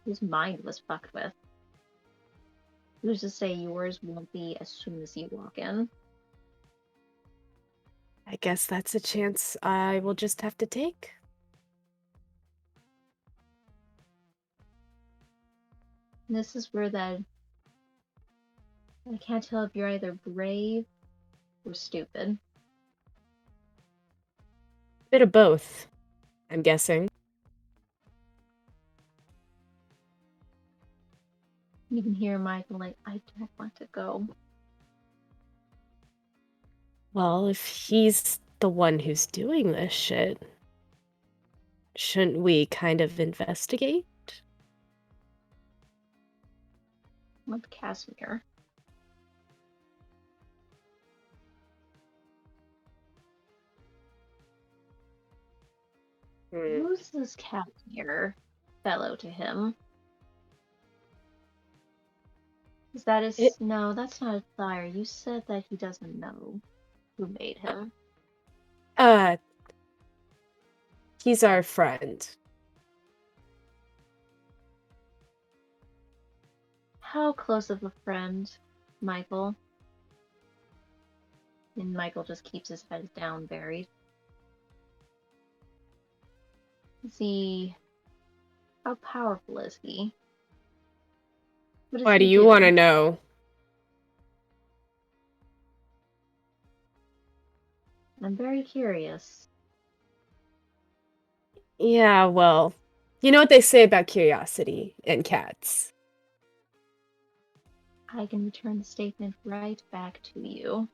His mind was fucked with. Who's to say yours won't be as soon as you walk in? I guess that's a chance I will just have to take. And this is where that I can't tell if you're either brave or stupid. Bit of both, I'm guessing. You can hear Michael like, I don't want to go. Well, if he's the one who's doing this shit, shouldn't we kind of investigate? What Casimir? Who's this Casimir fellow to him? Is that his? It, No, that's not his sire. You said that he doesn't know who made him. uh, he's our friend. How close of a friend, Michael? And Michael just keeps his head down, buried. Is he? How powerful is he? What does Why do he you want do? to know? I'm very curious. Yeah, well, you know what they say about curiosity and cats. I can return the statement right back to you.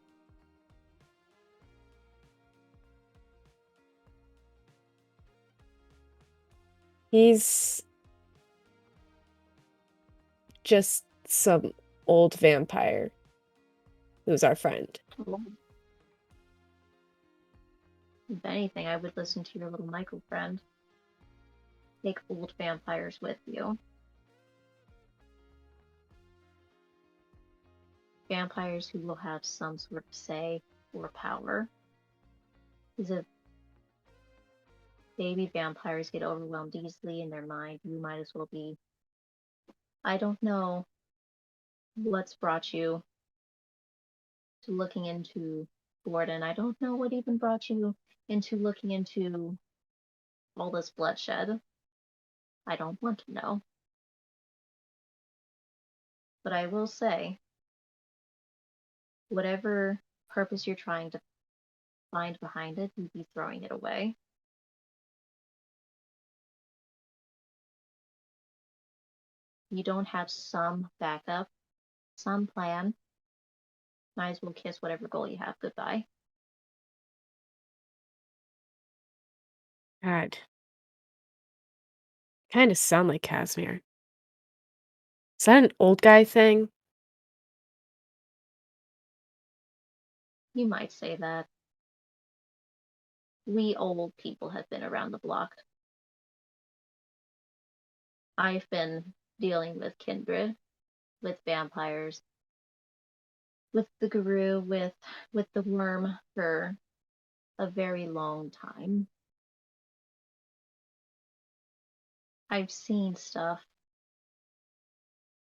He's just some old vampire who's our friend. Well, if anything, I would listen to your little Michael friend. Take old vampires with you. Vampires who will have some sort of say or power. Because if baby vampires get overwhelmed easily in their mind, you might as well be. I don't know what's brought you to looking into Gordon. I don't know what even brought you into looking into all this bloodshed. I don't want to know. But I will say, whatever purpose you're trying to find behind it, you'd be throwing it away. You don't have some backup, some plan. Might as well kiss whatever goal you have goodbye. God. Kind of sound like Casimir. Is that an old guy thing? You might say that. We old people have been around the block. I've been dealing with kindred, with vampires, with the guru, with the worm for a very long time. I've seen stuff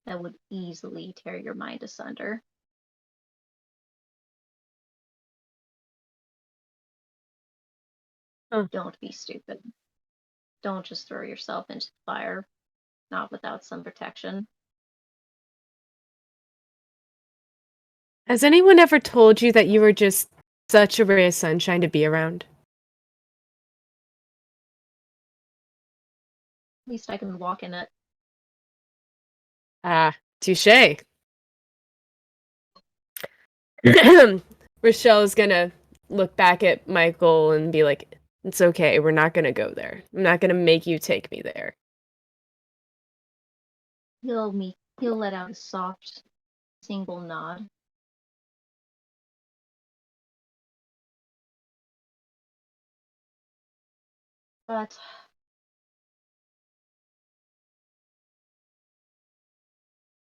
that would easily tear your mind asunder. Huh. Don't be stupid. Don't just throw yourself into the fire, not without some protection. Has anyone ever told you that you were just such a ray of sunshine to be around? At least I can walk in it. Ah, touche. Rochelle's gonna look back at Michael and be like, It's okay. We're not gonna go there. I'm not gonna make you take me there. He'll let out a soft single nod. But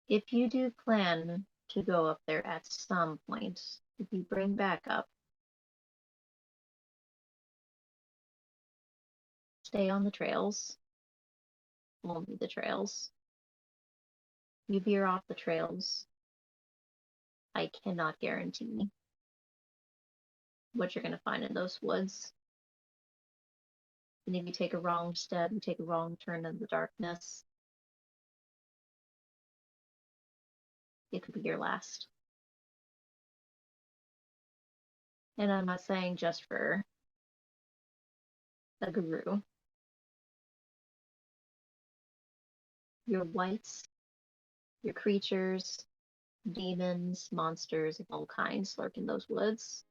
if you do plan to go up there at some point, if you bring backup, stay on the trails. Only the trails. You veer off the trails, I cannot guarantee what you're going to find in those woods. And if you take a wrong step, you take a wrong turn in the darkness, it could be your last. And I'm not saying just for a guru. Your wights, your creatures, demons, monsters of all kinds lurk in those woods.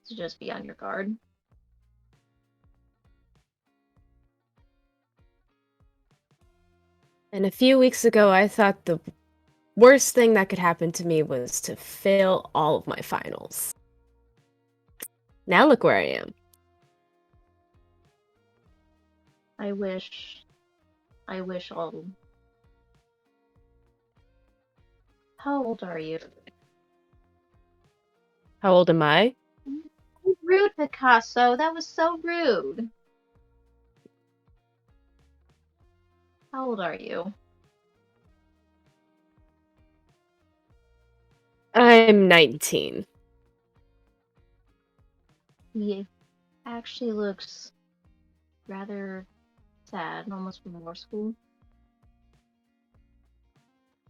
So just be on your guard. And a few weeks ago, I thought the worst thing that could happen to me was to fail all of my finals. Now look where I am. I wish all. How old are you? How old am I? Rude, Picasso. That was so rude. How old are you? I'm 19. He actually looks rather sad, almost remorseful.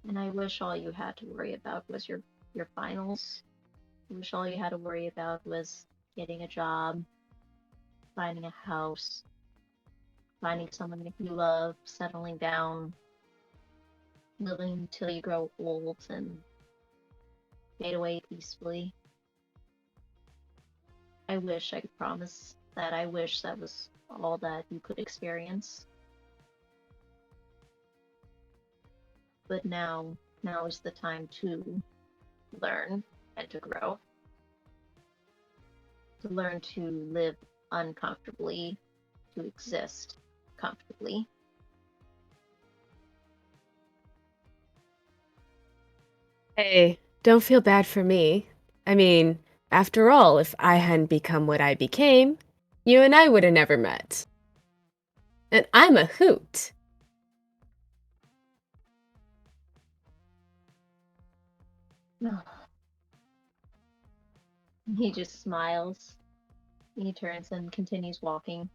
And I wish all you had to worry about was your finals. I wish all you had to worry about was getting a job, finding a house, finding someone that you love, settling down, living until you grow old and fade away peacefully. I wish I could promise that. I wish that was all that you could experience. But now is the time to learn and to grow. To learn to live uncomfortably, to exist comfortably. Hey, don't feel bad for me. I mean, after all, if I hadn't become what I became, you and I would have never met. And I'm a hoot. He just smiles. He turns and continues walking.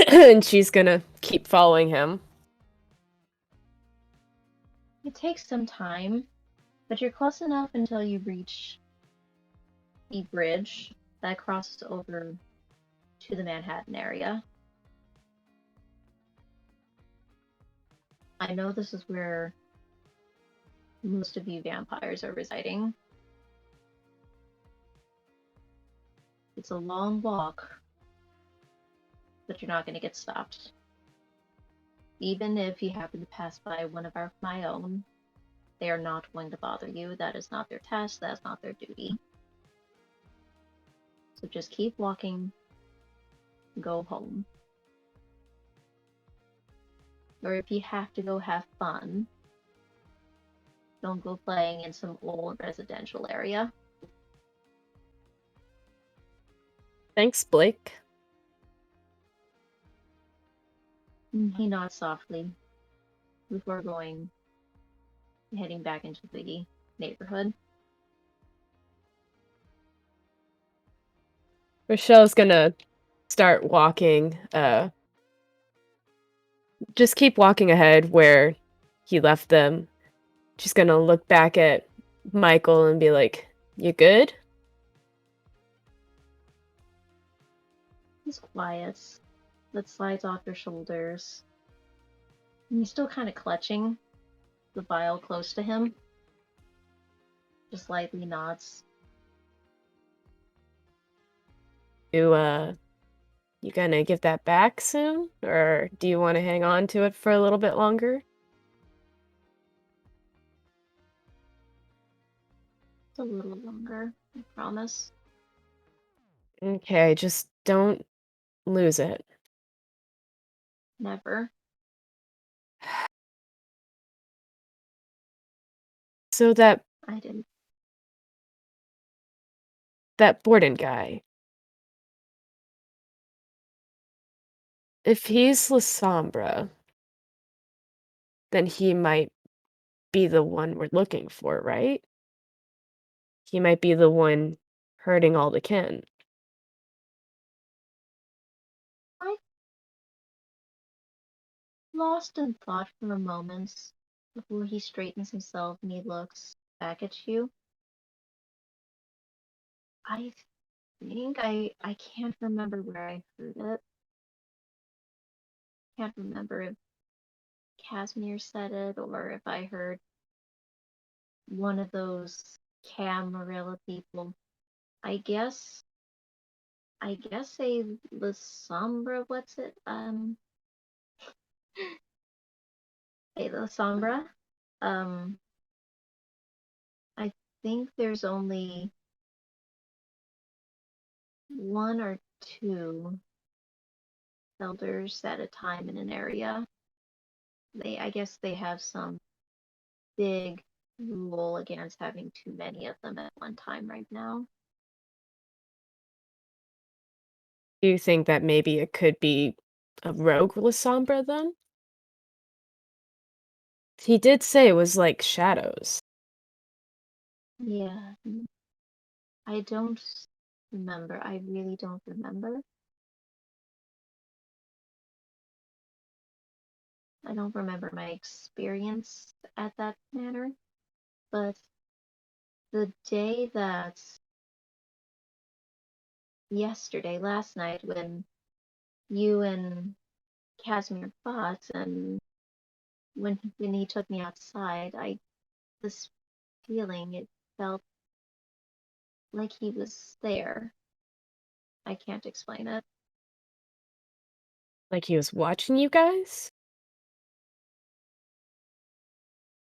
And she's gonna keep following him. It takes some time, but you're close enough until you reach the bridge that crosses over to the Manhattan area. I know this is where most of you vampires are residing. It's a long walk, but you're not going to get stopped. Even if you happen to pass by one of my own, they are not going to bother you. That is not their task, that's not their duty. So just keep walking, go home. Or if you have to go have fun, don't go playing in some old residential area. Thanks, Blake. He nods softly before heading back into the neighborhood. Rochelle's gonna start walking, just keep walking ahead where he left them. She's gonna look back at Michael and be like, "You good?" He's quiet, but slides off your shoulders. And he's still kind of clutching the vial close to him. Just lightly nods. You gonna give that back soon? Or do you want to hang on to it for a little bit longer? It's a little longer, I promise. Okay, just don't lose it. Never. So that I didn't. Borden guy, if he's Lasombra, then he might be the one we're looking for, right? He might be the one hurting all the kin. I lost in thought for a moment before he straightens himself and he looks back at you. I think I can't remember where I heard it. Can't remember if Casimir said it or if I heard one of those Camarilla people. I guess a La Sombra, what's it? A La Sombra. Um I think there's only one or two elders at a time in an area. I guess they have some big rule against having too many of them at one time right now. Do you think that maybe it could be a rogue Lasombra then? He did say it was like shadows. Yeah, I don't remember. I really don't remember. I don't remember my experience at that manor, but the day that last night, when you and Casimir fought, and when he took me outside, this feeling, it felt like he was there. I can't explain it. Like he was watching you guys?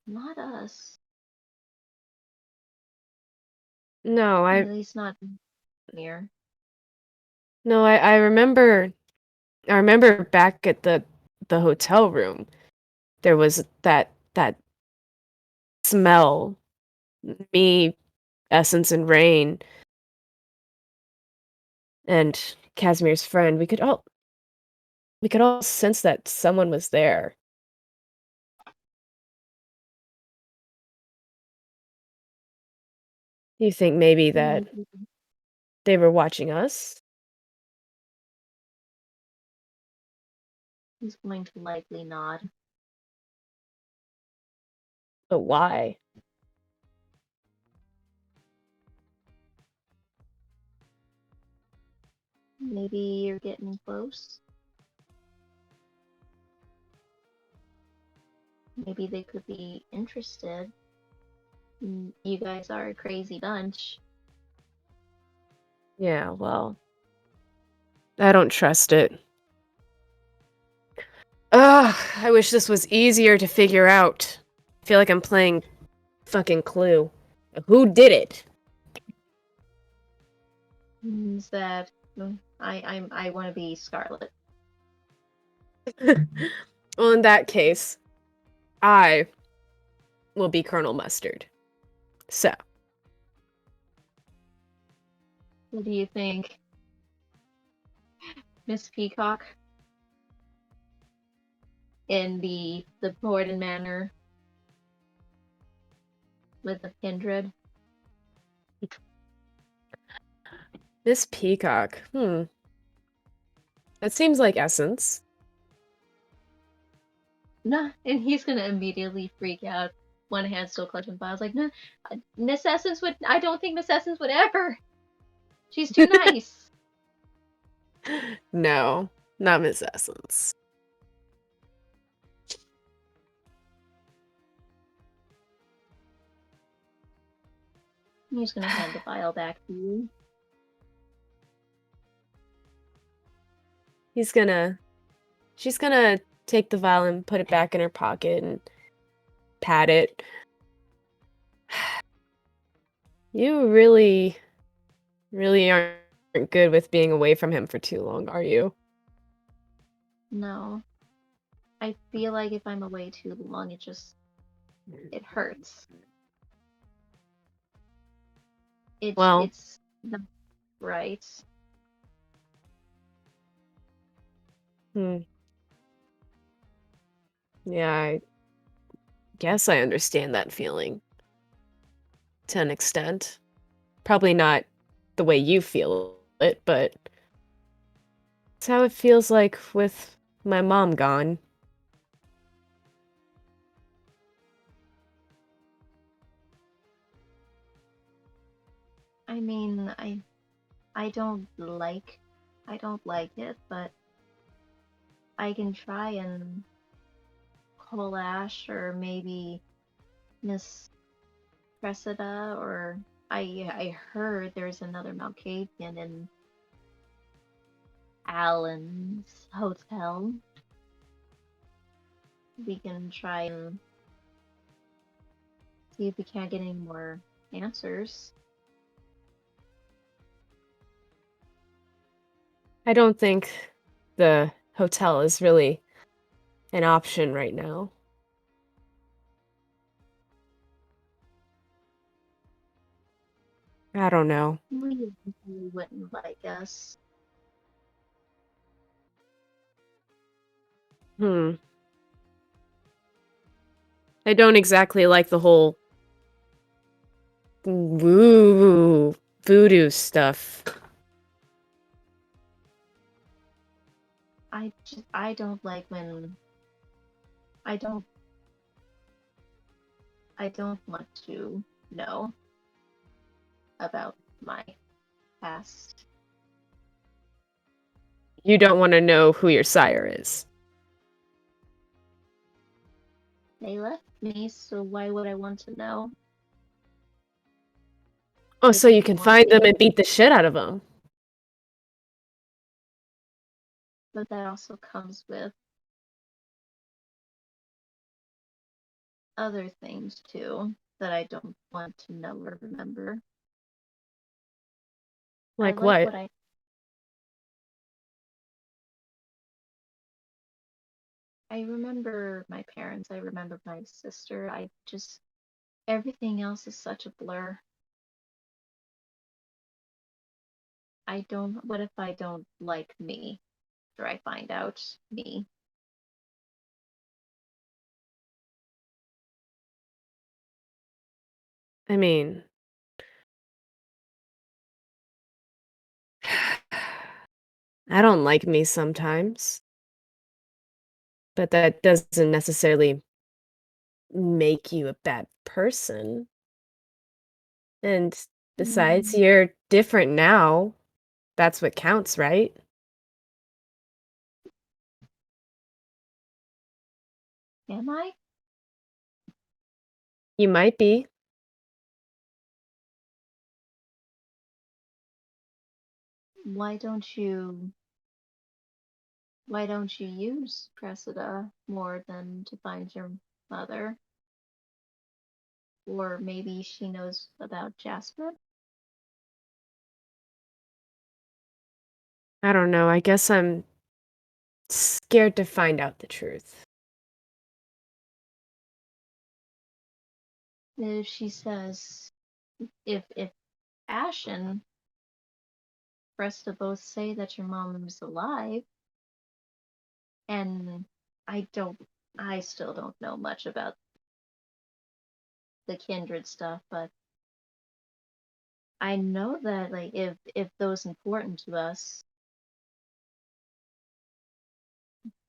Not us. No, At least not near. I remember back at the hotel room. There was that smell, me, Essence and Rain, and Casimir's friend. We could all sense that someone was there. Do you think maybe that Maybe they were watching us? he's going to likely nod. But why? Maybe you're getting close. Maybe they could be interested. You guys are a crazy bunch. Yeah, well, I don't trust it. Ugh, I wish this was easier to figure out. I feel like I'm playing fucking Clue. Who did it? Means that I want to be Scarlet. Well, in that case, I will be Colonel Mustard. So, What do you think, Miss Peacock? In the Borden Manor with the kindred? Miss Peacock. That seems like Essence. No, and he's gonna immediately freak out. One hand still clutching files, like, no, Miss Essence would. I don't think Miss Essence would ever. She's too nice. No, not Miss Essence. He's gonna hand the file back to you. She's gonna take the vial and put it back in her pocket and pat it. You really, really aren't good with being away from him for too long, are you? No. I feel like if I'm away too long, it hurts. Well, It's not right. hmm, yeah, I guess I understand that feeling to an extent. Probably not the way you feel it, but it's how it feels like with my mom gone. I mean, I don't like I don't like it, but I can try and call Ash or maybe Miss Cressida or I heard there's another Malkavian in Alan's hotel. We can try and see if we can't get any more answers. I don't think the hotel is really an option right now. I don't know. We wouldn't like us. Hmm. I don't exactly like the whole woo voodoo stuff. I don't like when I don't I don't want to know about my past. You don't want to know who your sire is. They left me, so why would I want to know? Oh, They so you didn't can want find me, them and beat the shit out of them. but that also comes with other things too that I don't want to know or remember. I Like like what? what I remember my parents, I remember my sister. I just everything else is such a blur. I don't what if I don't like me after I find out me? I mean, I don't like me sometimes, but that doesn't necessarily make you a bad person. And besides, Mm, you're different now. That's what counts, right? am I? You might be. Why don't you why don't you use Cressida more than to find your mother? Or maybe she knows about Jasper? I don't know. I guess I'm scared to find out the truth. If she says if Ash and Cressida both say that your mom is alive, and I don't I still don't know much about the kindred stuff, but I know that like if those important to us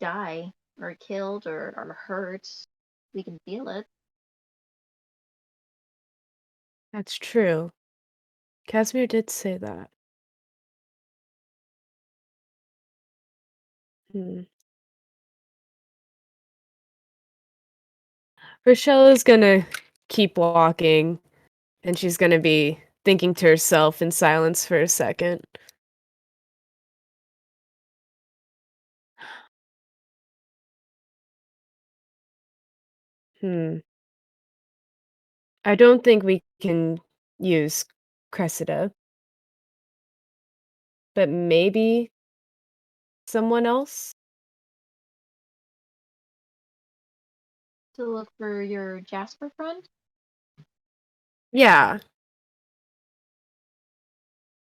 die or killed or are hurt, we can feel it. That's true. Casimir did say that. Hmm. Rochelle is gonna keep walking, and she's gonna be thinking to herself in silence for a second. I don't think we can use Cressida, but maybe someone else? To look for your Jasper friend? Yeah,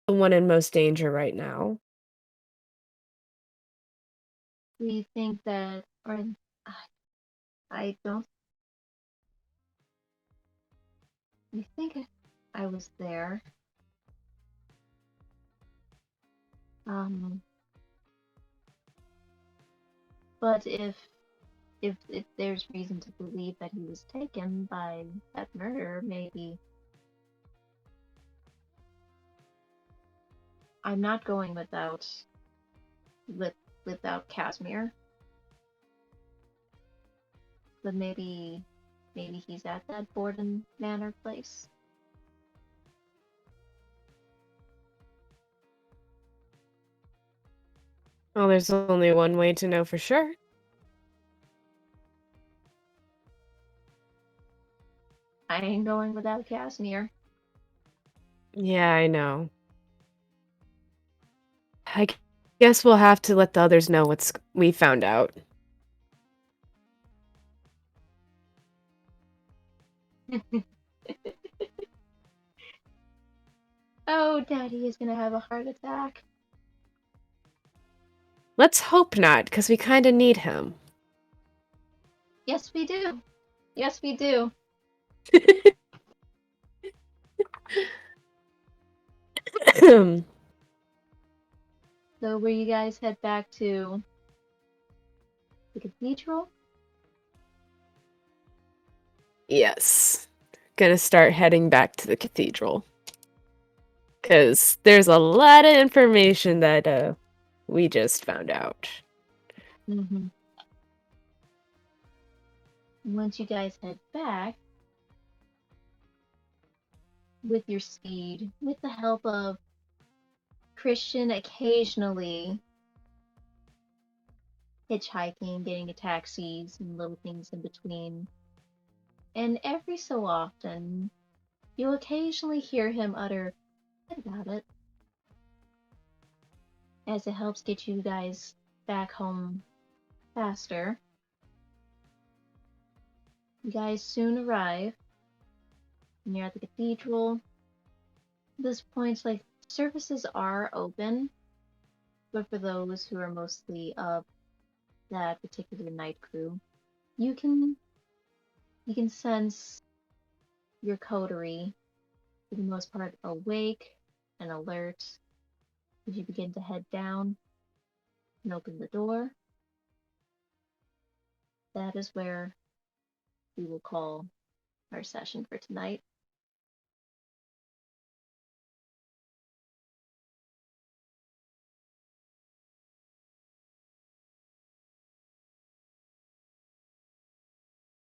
the one in most danger right now. Do you think that, or I don't, I think I was there. Um, but if there's reason to believe that he was taken by that murder, maybe I'm not going with without Casimir, but maybe he's at that Borden Manor place. Well, there's only one way to know for sure. I ain't going without Casimir. Yeah, I know. I guess we'll have to let the others know what's we found out. Oh, Daddy is gonna have a heart attack. Let's hope not, because we kind of need him. Yes, we do. Yes, we do. So, where you guys head back to the cathedral? Yes. Gonna start heading back to the cathedral. Because there's a lot of information that we just found out. Mm-hmm. Once you guys head back with your steed, with the help of Christian occasionally hitchhiking, getting a taxis, and little things in between. And every so often, you occasionally hear him utter, "What about it?" as it helps get you guys back home faster. You guys soon arrive, and you're at the cathedral. At this point, like, services are open, but for those who are mostly of that particular night crew, you can you can sense your coterie, for the most part, awake and alert as you begin to head down and open the door. That is where we will call our session for tonight.